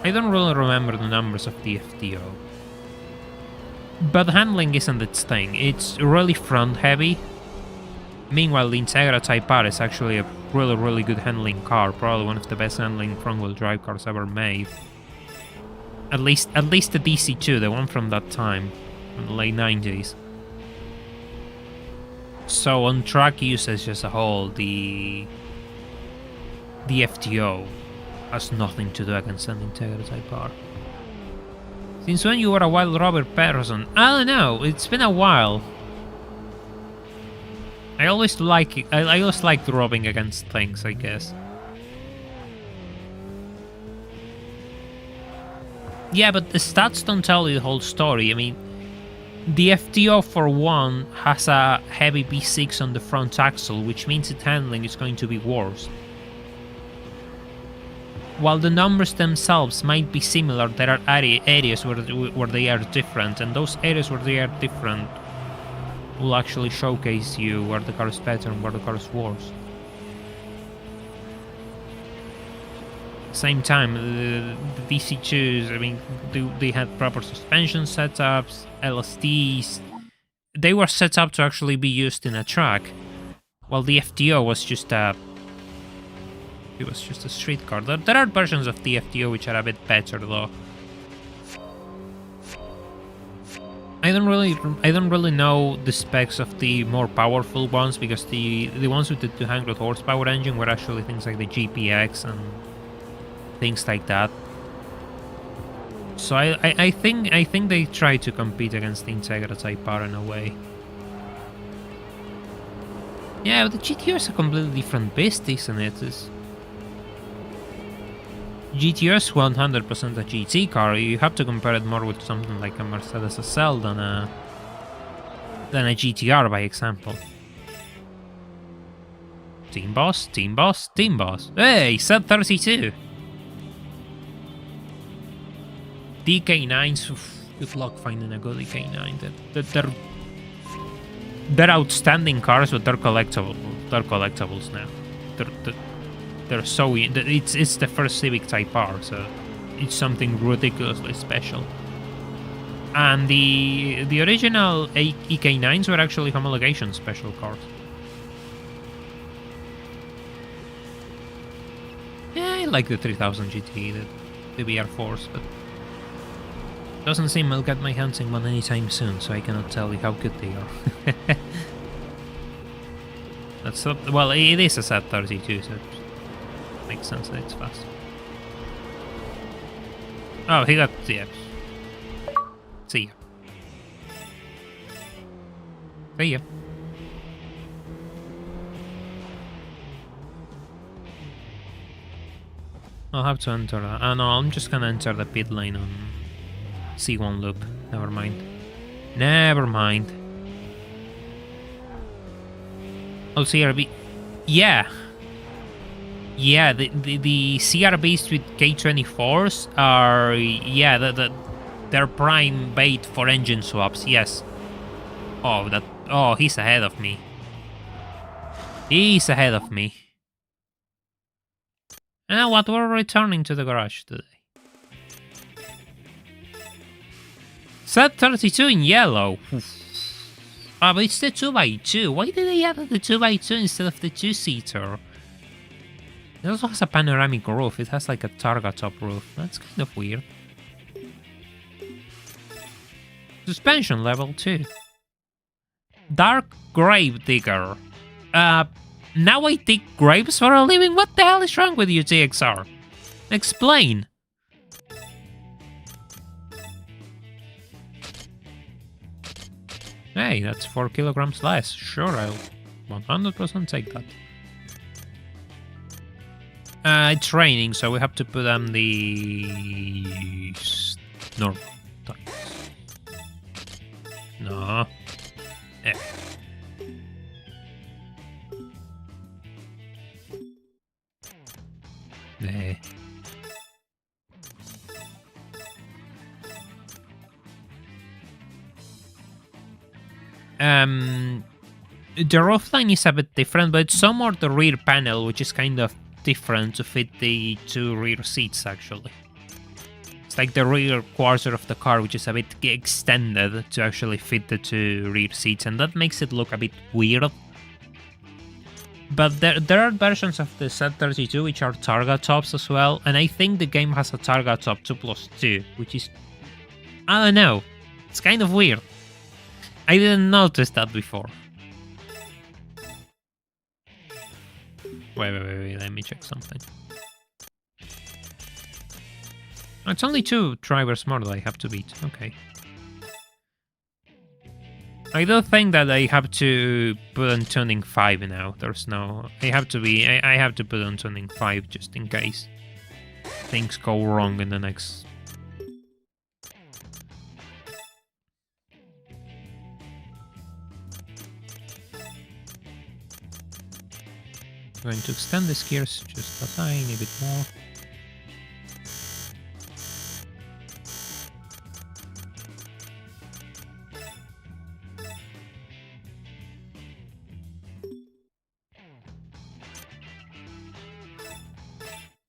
I don't really remember the numbers of the FTO. But handling isn't its thing. It's really front-heavy. Meanwhile, the Integra Type R is actually a really good handling car. Probably one of the best handling front-wheel drive cars ever made. At least the DC2, the one from that time, in the late 90s. So on track usage as a whole, the FTO has nothing to do against an Integra Type R. Since when you were a wild Robert person? I don't know, it's been a while. I always liked robbing against things, I guess. Yeah, but the stats don't tell you the whole story. I mean, the FTO for one has a heavy V6 on the front axle, which means its handling is going to be worse. While the numbers themselves might be similar, there are areas where they are different, and those areas where they are different will actually showcase you where the car is better and where the car is worse. same time, the DC2s, I mean, they had proper suspension setups, LSDs. They were set up to actually be used in a track, while the FTO was just a... It was just a street car. There are versions of the FTO which are a bit better, though. I don't really know the specs of the more powerful ones, because the ones with the 200 horsepower engine were actually things like the GPX and things like that. So I think they try to compete against the Integra Type R in a way. Yeah, but the GTO is a completely different beast, isn't it? GTO is 100% a GT car. You have to compare it more with something like a Mercedes SL than a GTR, by example. Team boss, team boss, team boss. Hey, sub 32. DK9s. Good luck finding a good DK9. They're outstanding cars, but they're collectible. They're collectibles now. They're so... It's the first Civic Type R, so it's something ridiculously special. And the original EK9s were actually homologation special cars. Yeah, I like the 3000 GT, the BR4s, but doesn't seem I'll get my hands in one anytime soon, so I cannot tell you how good they are. Well, it is a Z32, so it makes sense that it's fast. Oh, he got... yeah. See ya. See ya. I'll have to enter... no, I'm just gonna enter the pit lane on C1 loop. Never mind. Never mind. Oh, CRB. Yeah. Yeah, the CRBs with K24s are... yeah, they're prime bait for engine swaps, yes. Oh, he's ahead of me. He's ahead of me. You know what, we're returning to the garage today. Z32 in yellow. Ah, but it's the 2x2. Why did they add the 2x2 instead of the 2-seater? It also has a panoramic roof. It has like a Targa top roof. That's kind of weird. Suspension level 2. Dark Grave Digger. Now I dig graves for a living? What the hell is wrong with you, TXR? Explain. Hey, that's 4 kilograms less. Sure, I'll 100% take that. It's raining, so we have to put on the normal tires. No. Eh. There. The roof line is a bit different, but it's somewhat the rear panel, which is kind of different to fit the 2 rear seats, actually. It's like the rear quarter of the car, which is a bit extended to actually fit the 2 rear seats, and that makes it look a bit weird. But there are versions of the Z32 which are Targa tops as well, and I think the game has a Targa top 2+2, which is... I don't know. It's kind of weird. I didn't notice that before. Wait, let me check something. It's only 2 drivers more that I have to beat. Okay. I don't think that I have to put on tuning 5 now. There's no... I have to put on tuning 5 just in case things go wrong in the next... I'm going to extend the gears just a tiny bit more.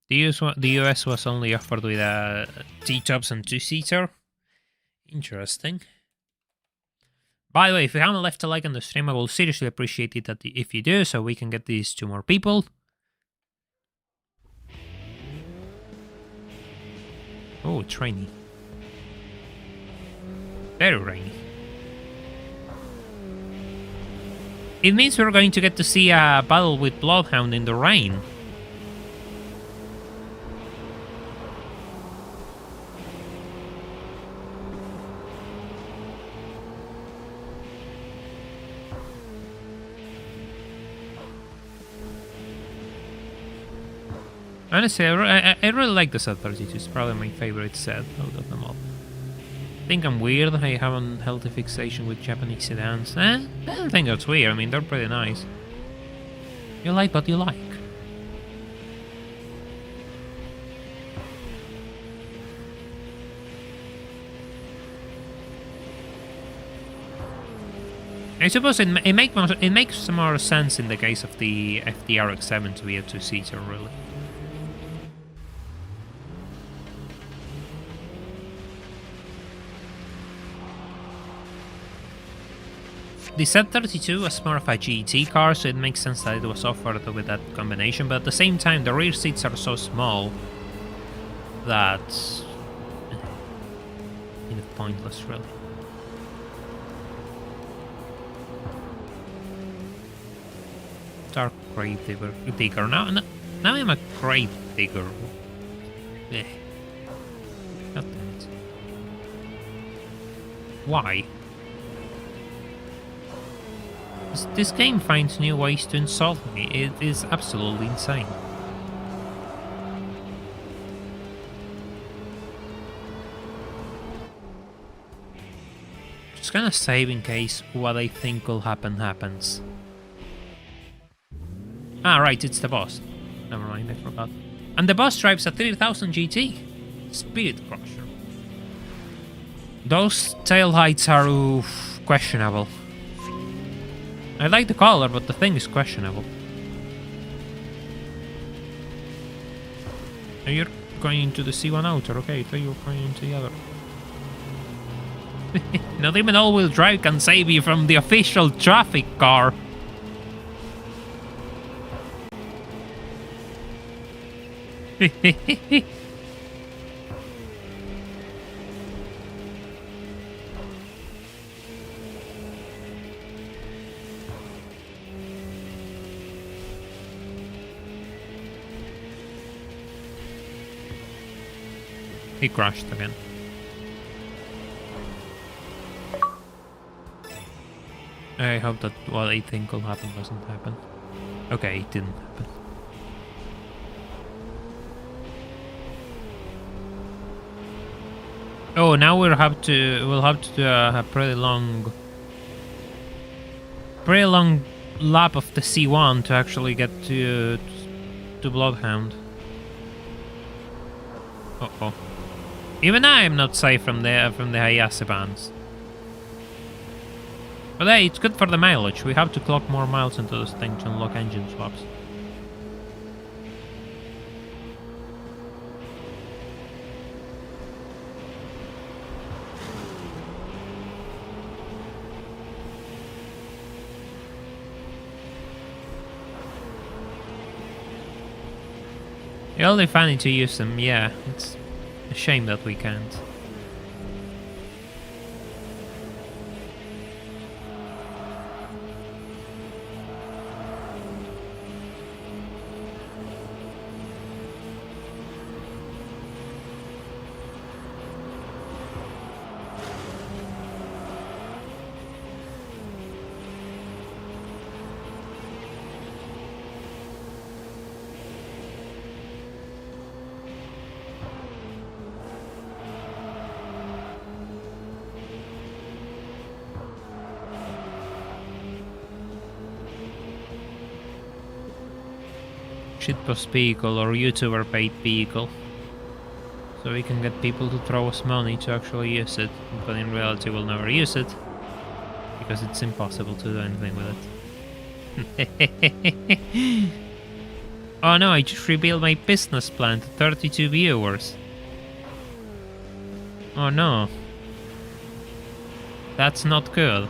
The US was only offered with a T-tops and two-seater. Interesting. By the way, if you haven't left a like on the stream, I will seriously appreciate it if you do, so we can get these to more people. Oh, it's rainy. Very rainy. It means we're going to get to see a battle with Bloodhound in the rain. Honestly, I really like the Z32. It's probably my favorite set out of them all. I think I'm weird. I haven't held a fixation with Japanese sedans. I don't think that's weird. I mean, they're pretty nice. You like what you like. I suppose it makes more sense in the case of the RX-7 to be a two-seater, really. The Z32 was more of a GT car, so it makes sense that it was offered with that combination, but at the same time, the rear seats are so small that it's pointless, really. Dark grave digger. Now I'm a grave digger. Eh. God damn it. Why? This game finds new ways to insult me. It is absolutely insane. Just gonna save in case what I think will happen happens. Ah, right, it's the boss. Never mind, I forgot. And the boss drives a 3000 GT. Spirit Crusher. Those tail heights are questionable. I like the color, but the thing is questionable. Oh, you're going into the C1 outer, okay, so you're going into the other. Not even all-wheel drive can save you from the official traffic car. He crashed again. I hope that what I think will happen doesn't happen. Okay, it didn't happen. Oh, now we'll have to do a pretty long lap of the C1 to actually get to Bloodhound. Uh-oh. Even I am not safe from the Hayase bands. But hey, it's good for the mileage. We have to clock more miles into this thing to unlock engine swaps. It's only funny to use them, yeah. It's a shame that we can't. Shitpost vehicle or YouTuber paid vehicle. So we can get people to throw us money to actually use it, but in reality we'll never use it because it's impossible to do anything with it. Oh no, I just revealed my business plan to 32 viewers. Oh no. That's not good.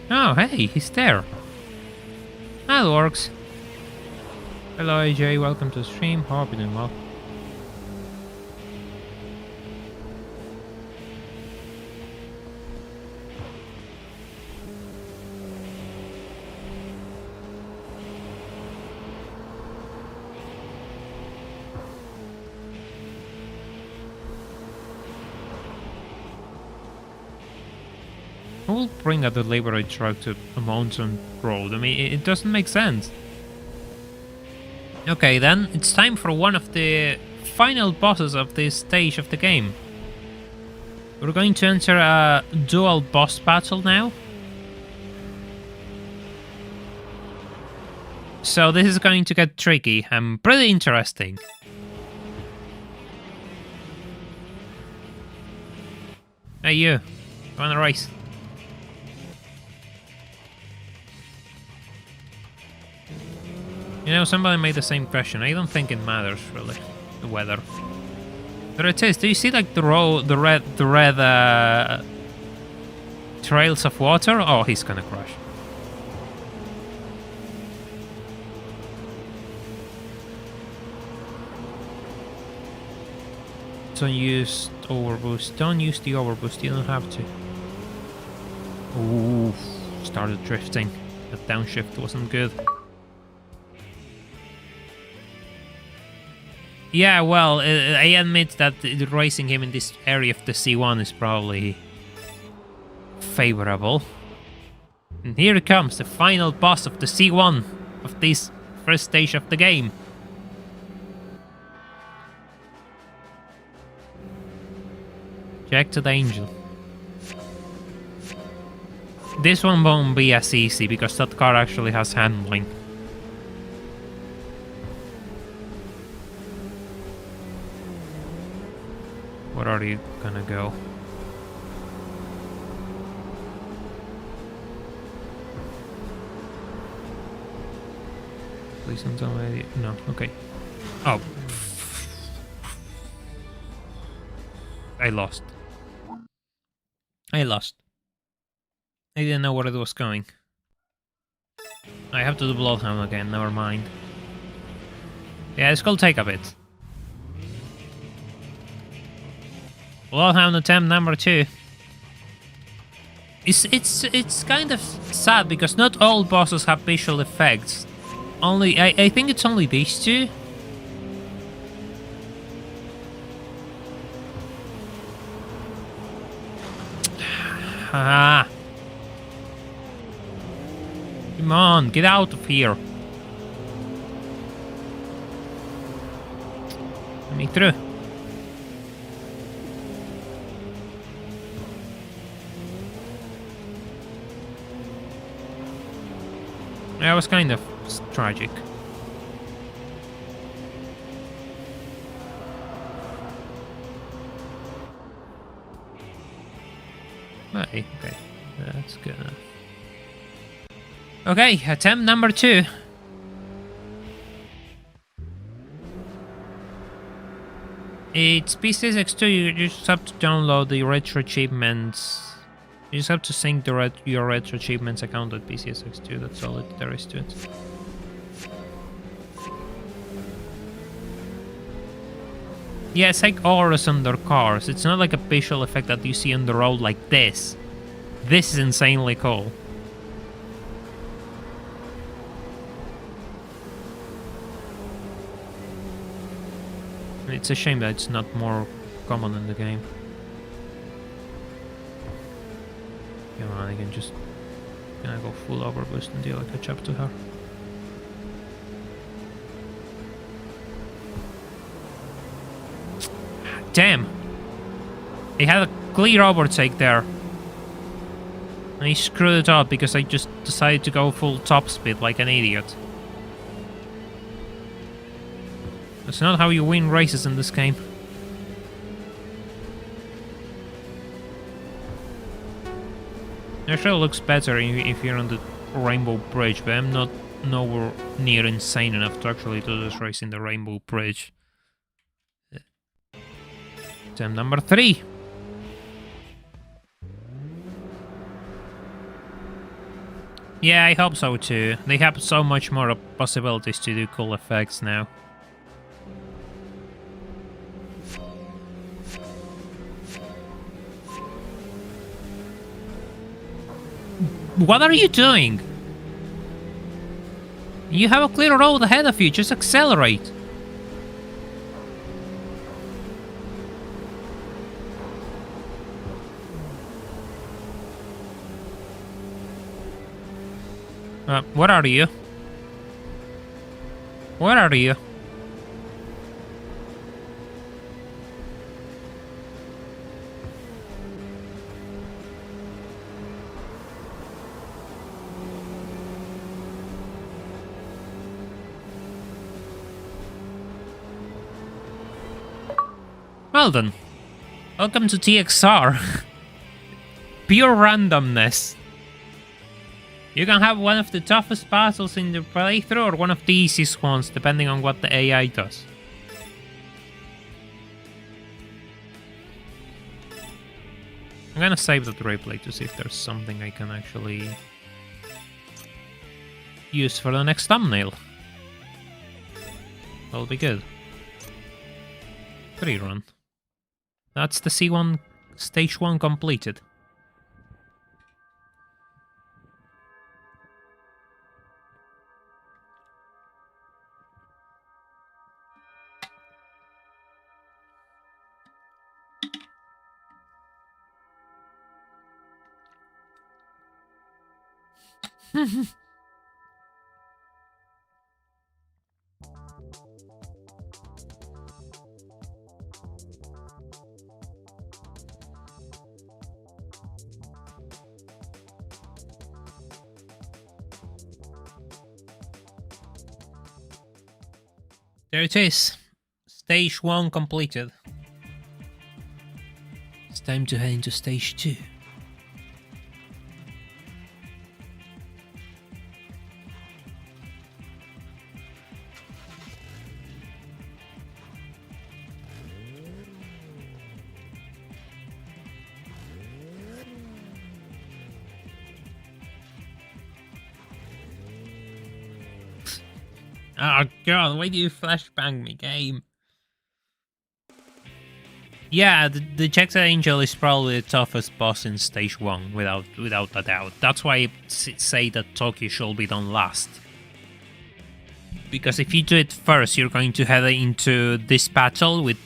Oh, hey, he's there. That works. Hello, AJ. Welcome to the stream. Hope you're doing well. Who will bring a delivery truck to a mountain road? I mean, it doesn't make sense. Okay, then it's time for one of the final bosses of this stage of the game. We're going to enter a dual boss battle now. So this is going to get tricky and pretty interesting. Hey you, wanna race? You know, somebody made the same question. I don't think it matters really, the weather. There it is. Do you see like the red trails of water? Oh, he's gonna crash. Don't use overboost. Don't use the overboost. You don't have to. Ooh, started drifting. That downshift wasn't good. Yeah, well, I admit that racing him in this area of the C1 is probably favorable. And here it comes, the final boss of the C1 of this first stage of the game. Check to the angel. This one won't be as easy because that car actually has handling. Where are you gonna go? Please don't tell me. No, okay. Oh. I lost. I didn't know where it was going. I have to do Bloodhound again, never mind. Yeah, it's gonna take a bit. Bloodhound attempt number 2. It's kind of sad because not all bosses have visual effects. Only I think it's only these two. Ah. Come on, get out of here. Let me through. That was kind of tragic. Okay, that's good enough. Okay, attempt number 2. It's PCSX2, you just have to download the retro achievements. You just have to sync the your retro achievements account at PCSX2, that's all there is to it. Yeah, it's like auras under cars. It's not like a visual effect that you see on the road like this. This is insanely cool. It's a shame that it's not more common in the game. Come on, I can just gonna go full overboost until I catch up to her. Damn. He had a clear overtake there. And he screwed it up because I just decided to go full top speed like an idiot. That's not how you win races in this game. It sure looks better if you're on the Rainbow Bridge, but I'm not nowhere near insane enough to actually do this race in the Rainbow Bridge. Attempt number 3. Yeah, I hope so too. They have so much more possibilities to do cool effects now. What are you doing? You have a clear road ahead of you, just accelerate. Where are you? Where are you? Well then, welcome to TXR. Pure randomness. You can have one of the toughest battles in the playthrough or one of the easiest ones, depending on what the AI does. I'm gonna save that replay to see if there's something I can actually use for the next thumbnail. That'll be good. Free run. That's the C1 stage 1 completed. There it is. Stage 1 completed. It's time to head into stage 2. Oh god, why do you flashbang me, game? Yeah, the Jackson Angel is probably the toughest boss in stage 1, without a doubt. That's why I say that Tokyo should be done last. Because if you do it first, you're going to head into this battle with...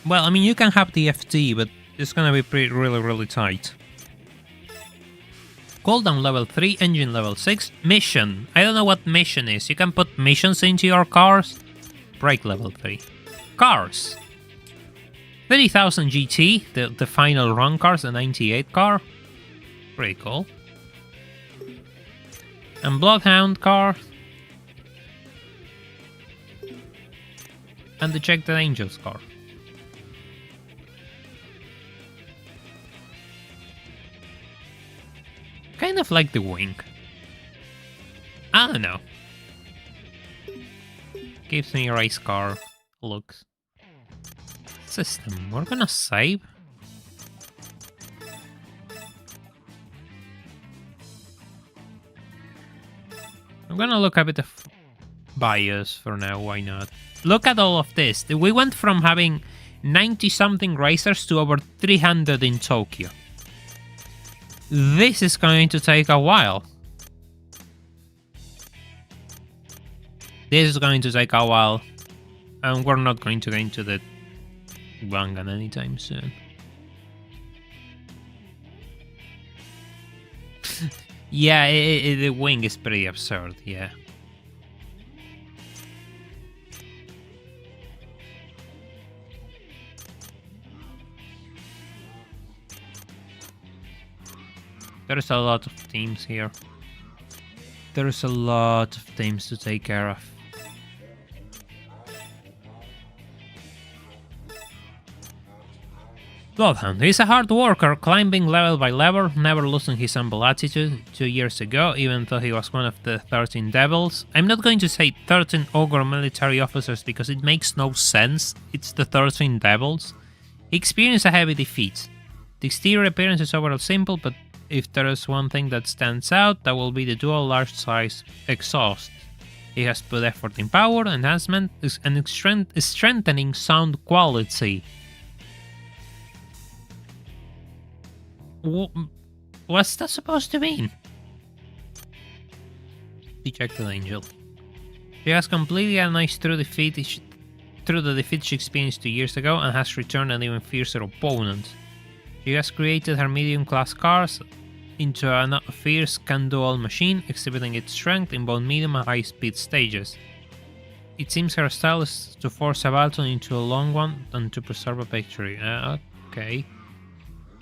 Well, I mean, you can have the FT, but it's gonna be really tight. Cooldown level 3, engine level 6, mission. I don't know what mission is. You can put missions into your cars. Brake level 3. Cars. 30,000 GT, the final run cars, a 98 car. Pretty cool. And Bloodhound car. And the Jagged Angels car. Kind of like the wing. I don't know. Gives me a race car looks. System. We're gonna save. I'm gonna look a bit of bias for now, why not? Look at all of this. We went from having 90-something racers to over 300 in Tokyo. This is going to take a while. This is going to take a while. And we're not going to get into the Wangan anytime soon. Yeah, the wing is pretty absurd, yeah. There's a lot of teams here. There's a lot of teams to take care of. Bloodhound. He's a hard worker, climbing level by level, never losing his humble attitude. 2 years ago, even though he was one of the 13 devils. I'm not going to say 13 ogre military officers because it makes no sense. It's the 13 devils. He experienced a heavy defeat. The exterior appearance is overall simple, but if there is one thing that stands out, that will be the dual large-size exhaust. He has put effort in power, enhancement, and strengthening sound quality. What's that supposed to mean? Dejected Angel. She has completely analyzed through the defeat she experienced 2 years ago and has returned an even fiercer opponent. She has created her medium-class cars into a fierce can-do-all machine, exhibiting its strength in both medium and high-speed stages. It seems her style is to force a battle into a long one and to preserve a victory. Okay.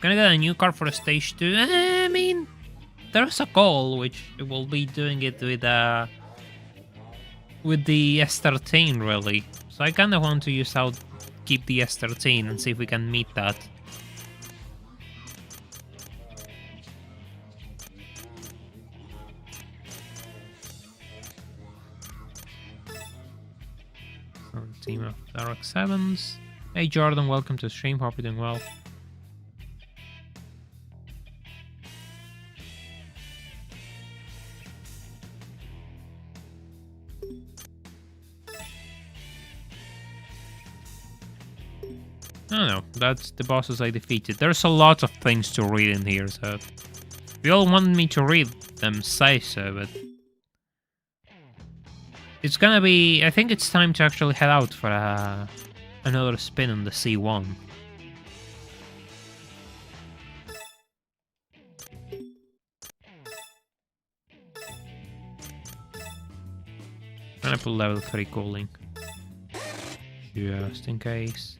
Gonna get a new car for stage 2. I mean, there's a goal, which will be doing it with the S13, really. So I kinda want to keep the S13 and see if we can meet that. Team of Dark Sevens. Hey Jordan, welcome to the stream. Hope you're doing well. I don't know, that's the bosses I defeated. There's a lot of things to read in here, so if you all want me to read them, say so, but it's gonna be... I think it's time to actually head out for another spin on the C1. I'm gonna put level 3 cooling. Just in case.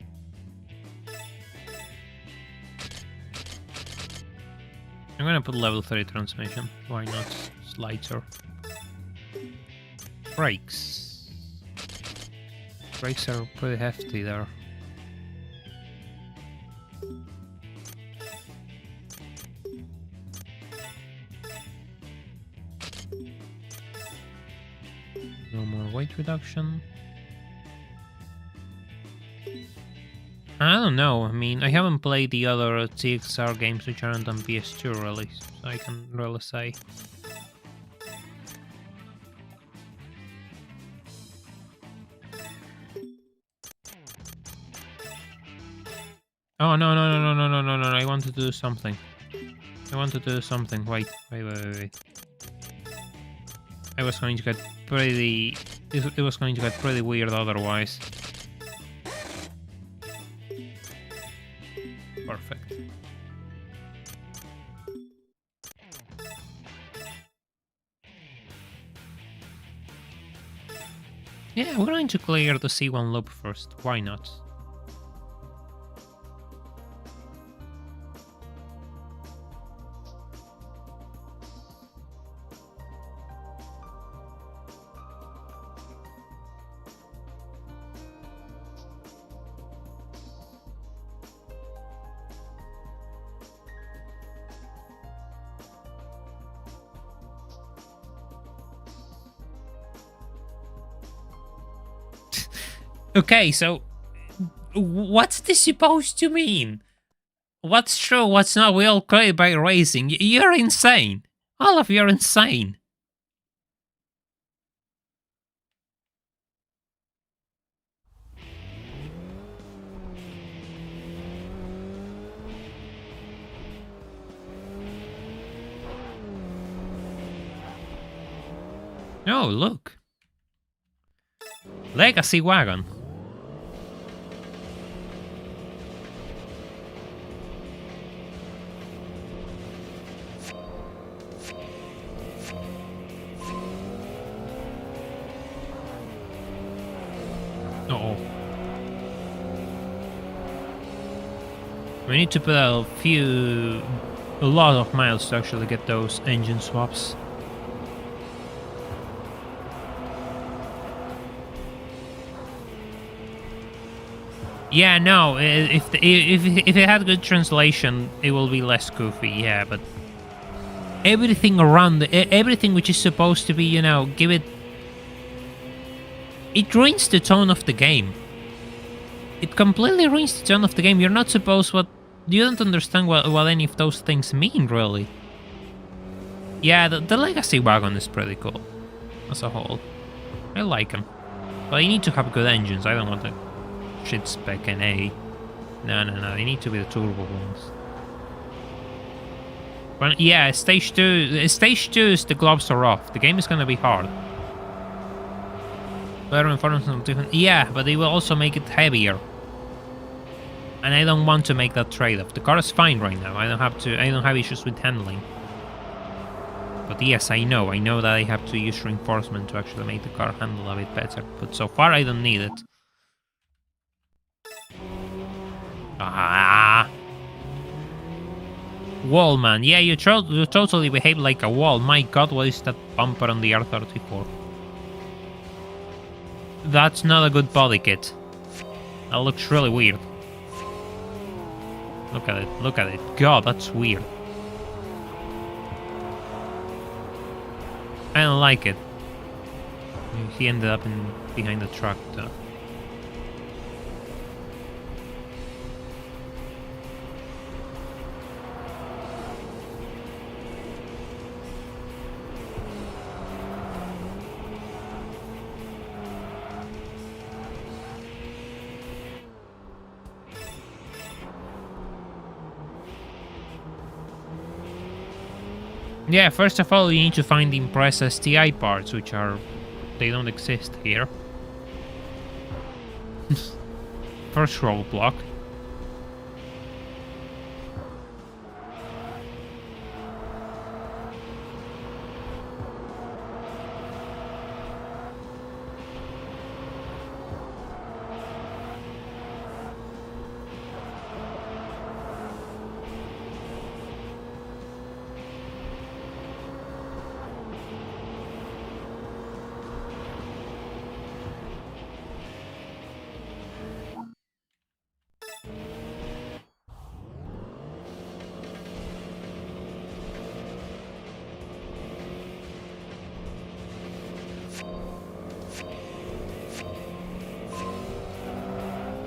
I'm gonna put level 3 transmission. Why not? It's lighter. Brakes. Brakes are pretty hefty there. No more weight reduction. I don't know, I mean, I haven't played the other TXR games which aren't on PS2 really, so I can't really say. Oh, no, I want to do something. Wait. I was going to get pretty... It was going to get pretty weird otherwise. Perfect. Yeah, we're going to clear the C1 loop first. Why not? Okay, so what's this supposed to mean? What's true, what's not? We all created by racing. You're insane. All of you are insane. Oh, look. Legacy wagon. Uh-oh. We need to put a a lot of miles to actually get those engine swaps. Yeah, no, if it had good translation, it will be less goofy, yeah, but everything around, everything which is supposed to be, you know, give it... It ruins the tone of the game. It completely ruins the tone of the game. You're not supposed what... You don't understand what any of those things mean, really. Yeah, the Legacy wagon is pretty cool, as a whole. I like them. But you need to have good engines, I don't want to... shit spec and A. No, they need to be the turbo ones. But yeah, stage 2 is the gloves are off. The game is gonna be hard. Better environment different. Yeah, but they will also make it heavier. And I don't want to make that trade-off. The car is fine right now. I don't have issues with handling. But yes, I know that I have to use reinforcement to actually make the car handle a bit better. But so far I don't need it. Ah! Wall, man. Yeah, you totally behave like a wall. My god, what is that bumper on the R34? That's not a good body kit. That looks really weird. Look at it. God, that's weird. I don't like it. He ended up behind the truck, though. Yeah, first of all, you need to find the Impress STI parts, which are... they don't exist here. First roadblock.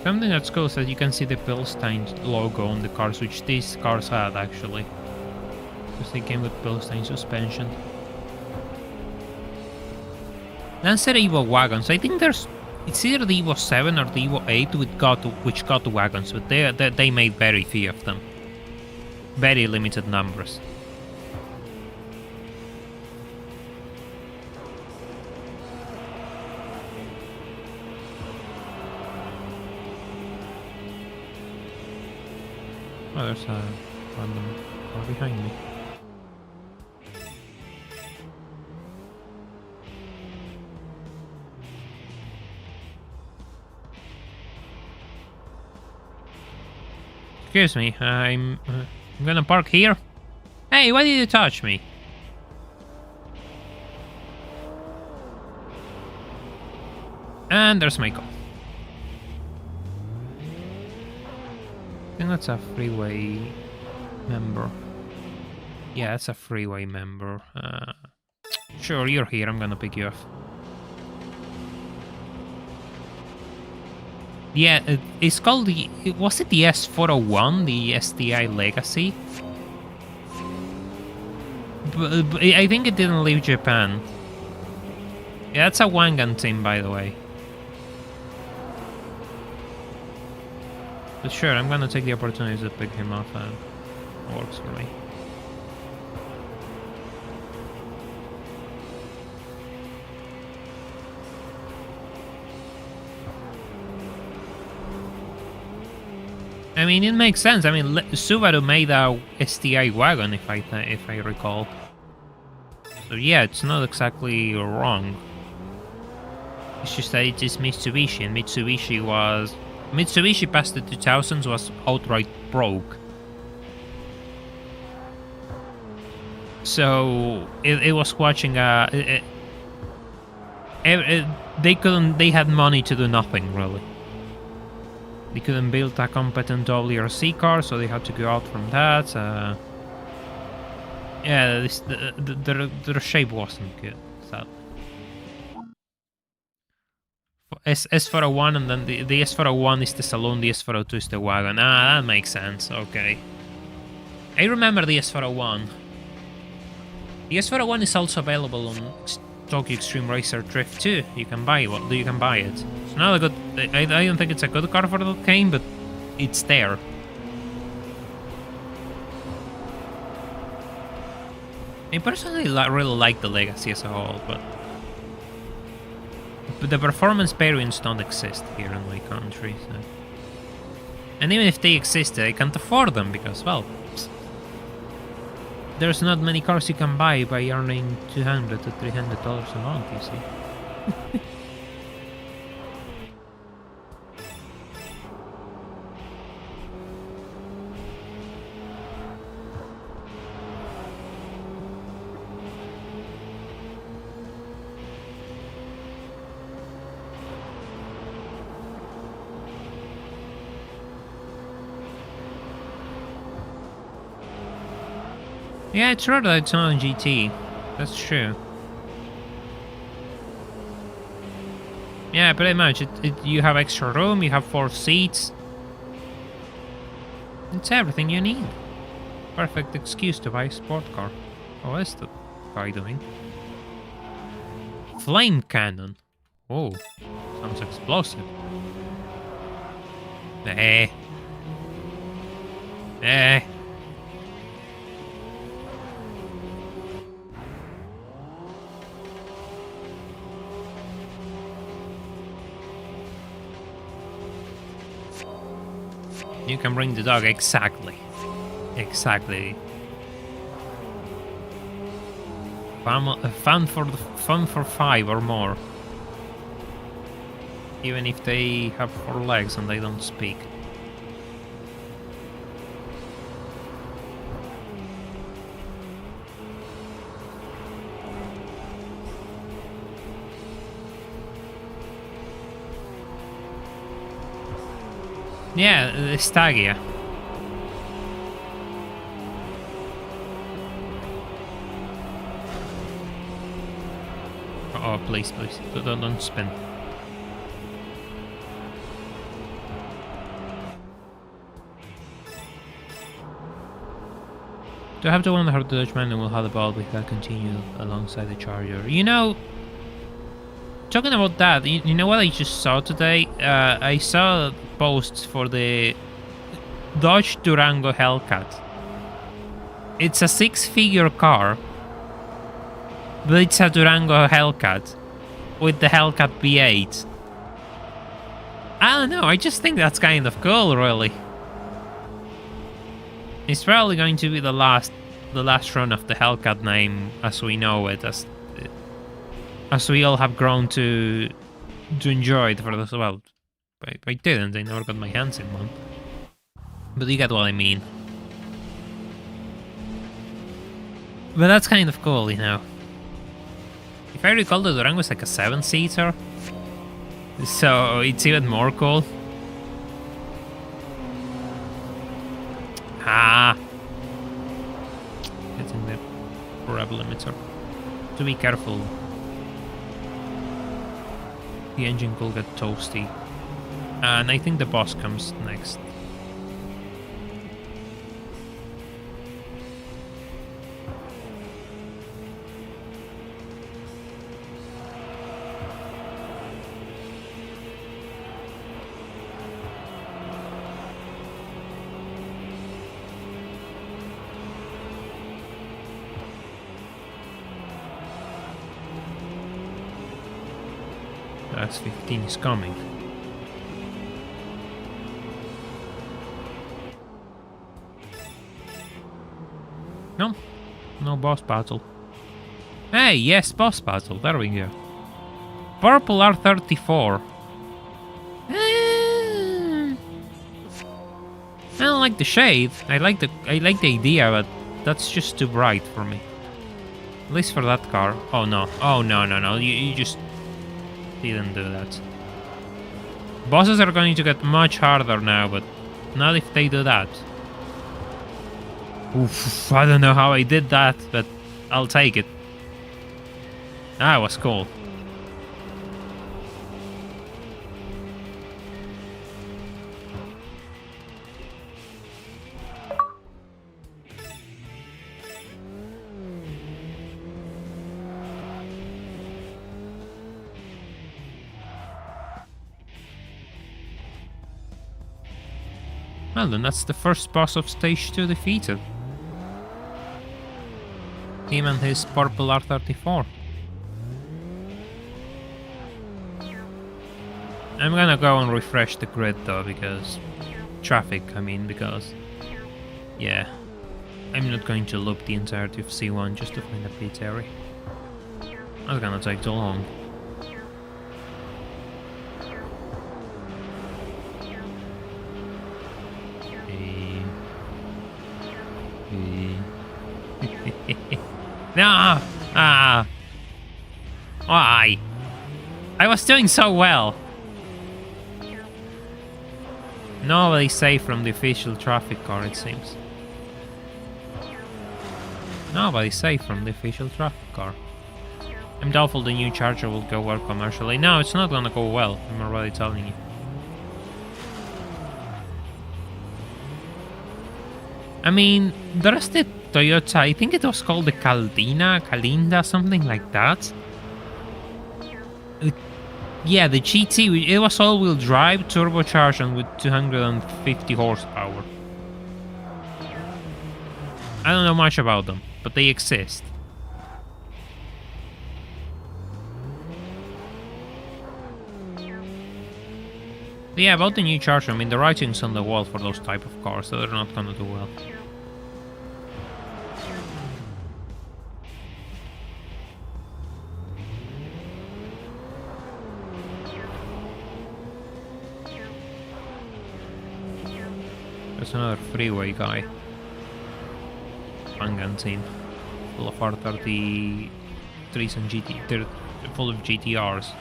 Something that's cool is that you can see the Bilstein logo on the cars, which these cars had actually. Because they came with Bilstein suspension. Lancer Evo wagons. I think there's... it's either the Evo 7 or the Evo 8 which got wagons, but they made very few of them. Very limited numbers. Oh, there's a random car behind me. Excuse me, I'm gonna park here. Hey, why did you touch me? And there's Michael. I think that's a freeway member. Yeah, that's a freeway member. Sure, you're here. I'm gonna pick you up. Yeah, it's called the... was it the S401, the STI Legacy? But I think it didn't leave Japan. Yeah, that's a Wangan team, by the way. But sure, I'm gonna take the opportunity to pick him up, and it works for me. I mean, it makes sense. I mean, Subaru made a STI wagon, if I recall. So yeah, it's not exactly wrong. It's just that it is Mitsubishi, and Mitsubishi past the 2000s was outright broke. So it was watching they had money to do nothing really. They couldn't build a competent WRC car, so they had to go out from that. Yeah, their shape wasn't good. So S401, and then the S401 is the saloon, the S402 is the wagon. Ah, that makes sense. Okay, I remember the S401. The S401 is also available on Tokyo Xtreme Racer Drift 2. You can buy it. You can buy it. It's not a good. I don't think it's a good car for the game, but it's there. I personally really like the Legacy as a whole, but the performance variants don't exist here in my country. So. And even if they existed, I can't afford them because, well, there's not many cars you can buy by earning $200 to $300 a month, you see. Yeah, it's true that it's not on GT. That's true. Yeah, pretty much. You have extra room, you have 4 seats. It's everything you need. Perfect excuse to buy a sport car. What is the guy doing? Flame cannon. Oh, sounds explosive. Eh. Eh. You can bring the dog, exactly. Exactly. Fun for 5 or more. Even if they have 4 legs and they don't speak. Yeah, Stagia. Oh, please, don't spin. Do I have to wonder how the Dutch man will have the ball if that continue alongside the Charger? You know, talking about that, you know what I just saw today? I saw posts for the Dodge Durango Hellcat. It's a 6-figure car, but it's a Durango Hellcat with the Hellcat V8. I don't know, I just think that's kind of cool, really. It's probably going to be the last run of the Hellcat name as we know it, as we all have grown to enjoy it for this. Well, I didn't. I never got my hands in one. But you get what I mean. But that's kind of cool, you know. If I recall, the Durango was like a 7-seater. So it's even more cool. Ah! Getting the rev limiter. To be careful. The engine could get toasty. And I think the boss comes next. S15 is coming. No boss battle. Hey, yes, boss battle. There we go. Purple R34. I don't like the shade. I like the idea, but that's just too bright for me. At least for that car. Oh no. Oh no, no, no. You just didn't do that. Bosses are going to get much harder now, but not if they do that. Oof, I don't know how I did that, but I'll take it. That was cool. Well then, that's the first boss of stage 2 defeated. Him and his purple R34. I'm gonna go and refresh the grid though, because... traffic, I mean, because... yeah. I'm not going to loop the entirety of C1 just to find a pit area. That's gonna take too long. No! Ah! Why? I was doing so well. Nobody's safe from the official traffic car, it seems. Nobody's safe from the official traffic car. I'm doubtful the new Charger will go well commercially. No, it's not gonna go well, I'm already telling you. I mean, there's the Toyota, I think it was called the Kalinda, something like that. Yeah, the GT, it was all-wheel drive, turbocharged and with 250 horsepower. I don't know much about them, but they exist. But yeah, about the new Charger, I mean, the writing's on the wall for those type of cars, so they're not gonna do well. There's another freeway guy. Pangan team. Full of R33s and GT. They're full of GTRs.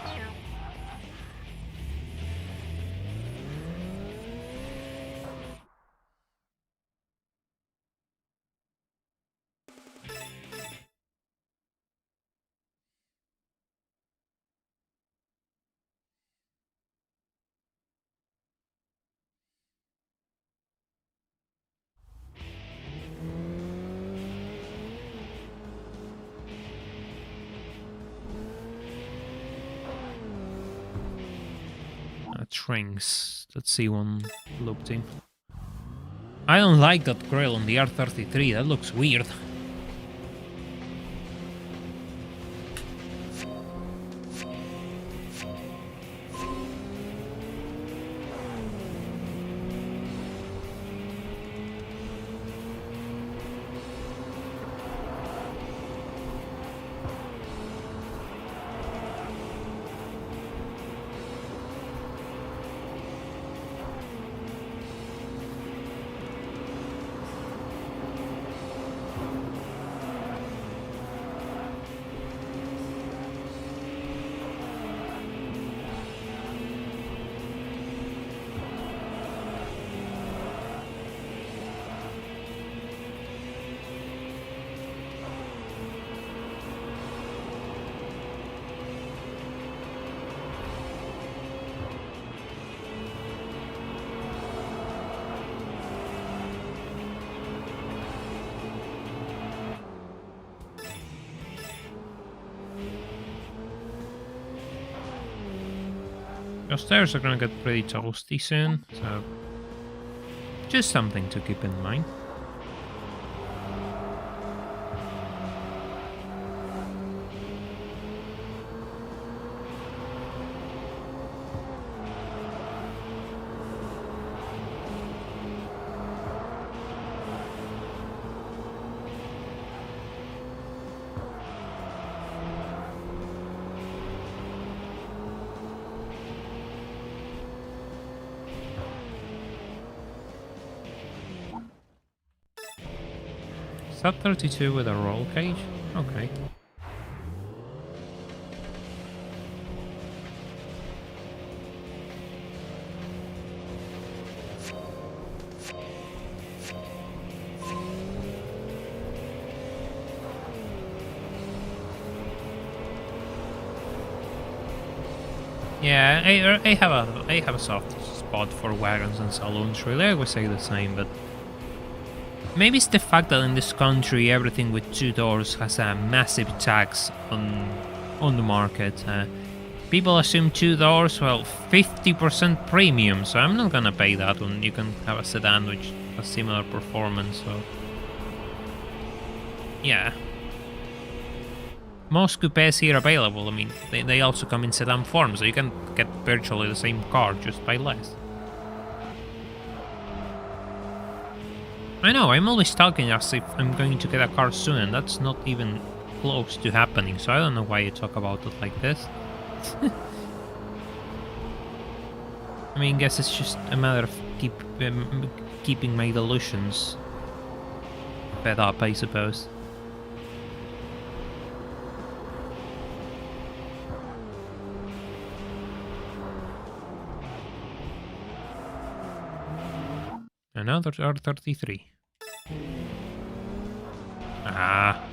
Strings. Let's see one loop team. I don't like that grill on the R33, that looks weird. Your stairs are gonna get pretty toasty soon, so just something to keep in mind. Is that 32 with a roll cage? Okay. Yeah, I have a soft spot for wagons and saloons. Really, I would say the same, but maybe it's the fact that in this country everything with 2 doors has a massive tax on the market. People assume 2 doors, well, 50% premium, so I'm not gonna pay that when you can have a sedan which has similar performance. So yeah. Most coupes here available, I mean, they also come in sedan form, so you can get virtually the same car just by less. I know, I'm always talking as if I'm going to get a car soon, and that's not even close to happening, so I don't know why you talk about it like this. I mean, guess it's just a matter of keeping my delusions fed up, I suppose. Another R33. Ah.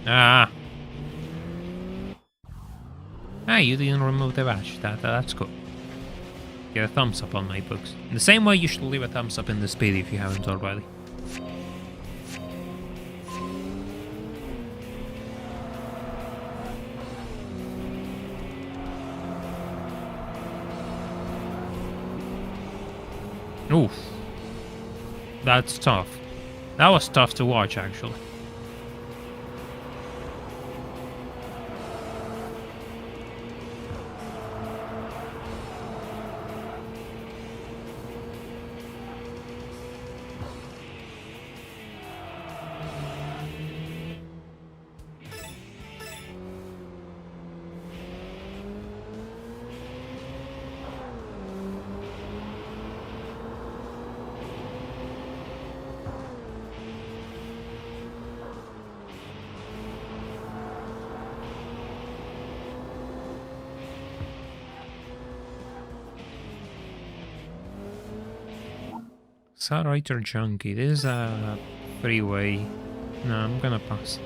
Ah. Ah, you didn't remove the badge. That's cool. Get a thumbs up on my books. In the same way you should leave a thumbs up in this video if you haven't already. Oof. That's tough. That was tough to watch, actually. Accelerator junkie. This is a freeway. No, I'm gonna pass.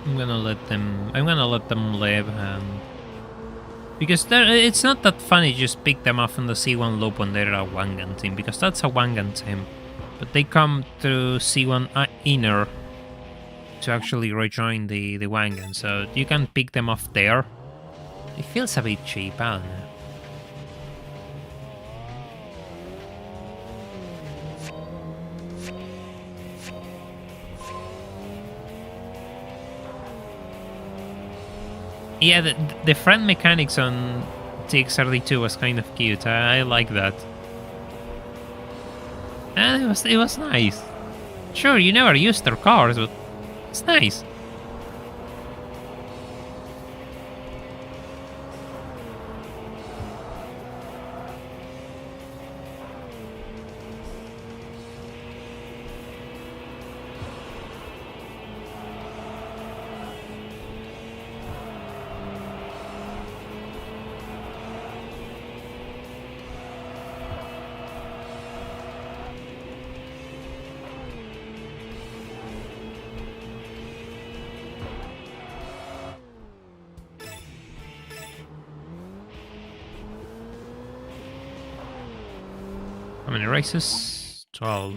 I'm gonna let them live, and because it's not that funny just pick them off in the C1 loop when they're a Wangan team, because that's a Wangan team. But they come through C1 inner to actually rejoin the Wangan, so you can pick them off there. It feels a bit cheap, I don't know. Yeah, the front mechanics on TX32 was kind of cute. I like that. And it was nice. Sure, you never used their cars, but it's nice. How many races? 12.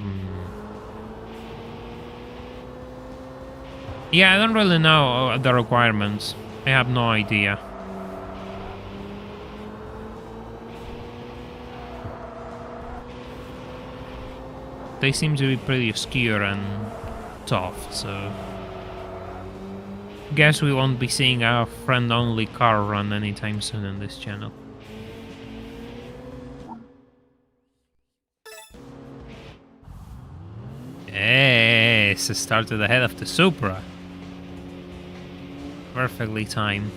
Yeah, I don't really know the requirements. I have no idea. They seem to be pretty obscure and tough, so... Guess we won't be seeing a friend-only car run anytime soon on this channel. Yes, it started ahead of the Supra. Perfectly timed.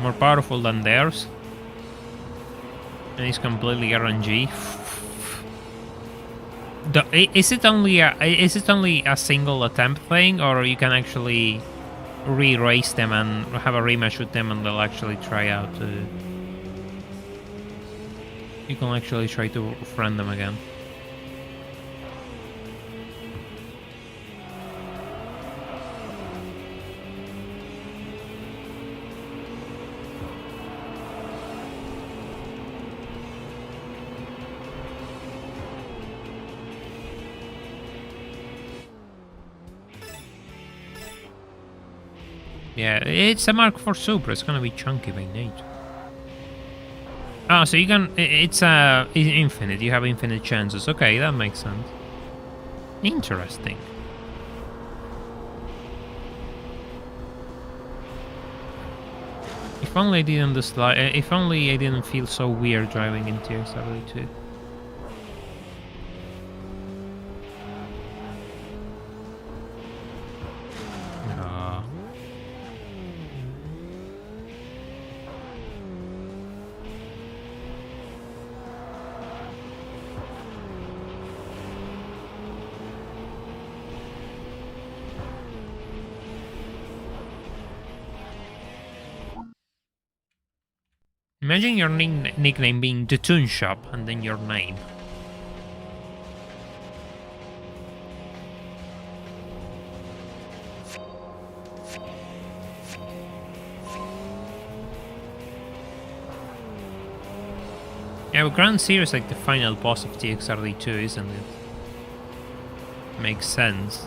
more powerful than theirs. And it's completely RNG. Is it only a single attempt thing, or you can actually re-race them and have a rematch with them, and they'll actually try out to... You can actually try to friend them again. Yeah, it's a Mark IV Super. It's gonna be chunky by nature. Oh, so you can... It's infinite. You have infinite chances. Okay, that makes sense. Interesting. If only I didn't if only I didn't feel so weird driving in TXW2. Imagine your nickname being the Toon Shop and then your name. Yeah, well, Grand Series is like the final boss of TXRD2, isn't it? Makes sense.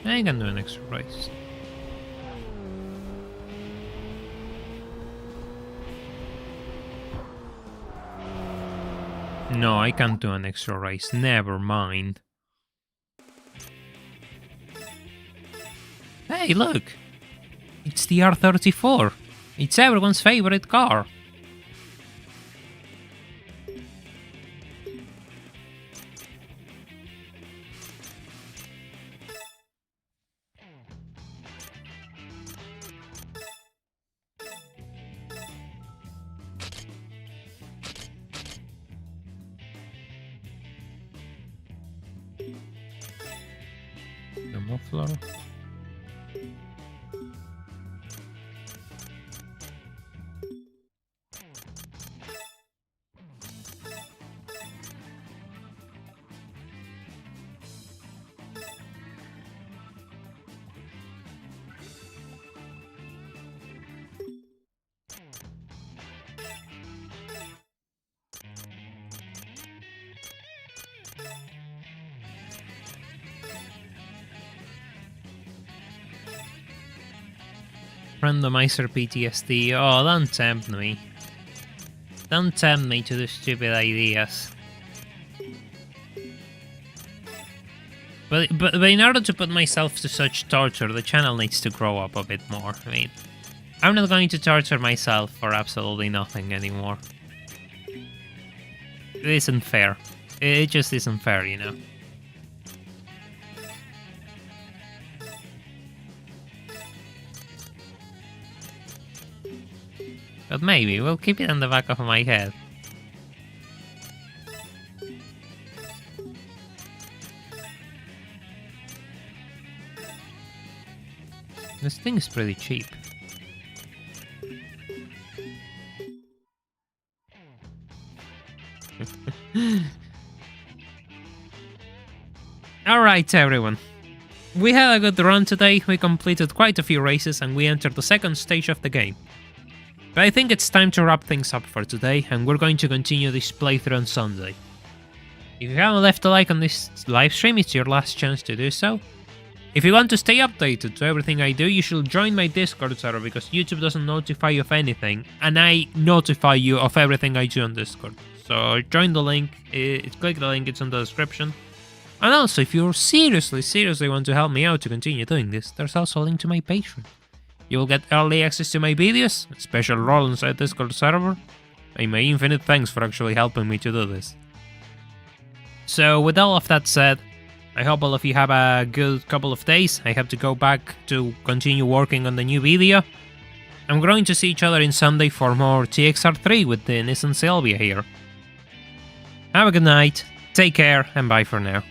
I can do an extra race. No, I can't do an extra race. Never mind. Hey, look! It's the R34. It's everyone's favorite car. The muffler. Randomizer PTSD. Oh, don't tempt me. Don't tempt me to do stupid ideas. But in order to put myself to such torture, the channel needs to grow up a bit more. I mean, I'm not going to torture myself for absolutely nothing anymore. It isn't fair. It just isn't fair, you know. But maybe, we'll keep it on the back of my head. This thing is pretty cheap. Alright everyone. We had a good run today, we completed quite a few races and we entered the second stage of the game. But I think it's time to wrap things up for today, and we're going to continue this playthrough on Sunday. If you haven't left a like on this live stream, it's your last chance to do so. If you want to stay updated to everything I do, you should join my Discord server because YouTube doesn't notify you of anything, and I notify you of everything I do on Discord. So join the link, click the link, it's in the description. And also, if you seriously want to help me out to continue doing this, there's also a link to my Patreon. You will get early access to my videos, a special role inside Discord server, and my infinite thanks for actually helping me to do this. So with all of that said, I hope all of you have a good couple of days. I have to go back to continue working on the new video. I'm going to see each other in Sunday for more TXR3 with the Nissan Silvia here. Have a good night, take care, and bye for now.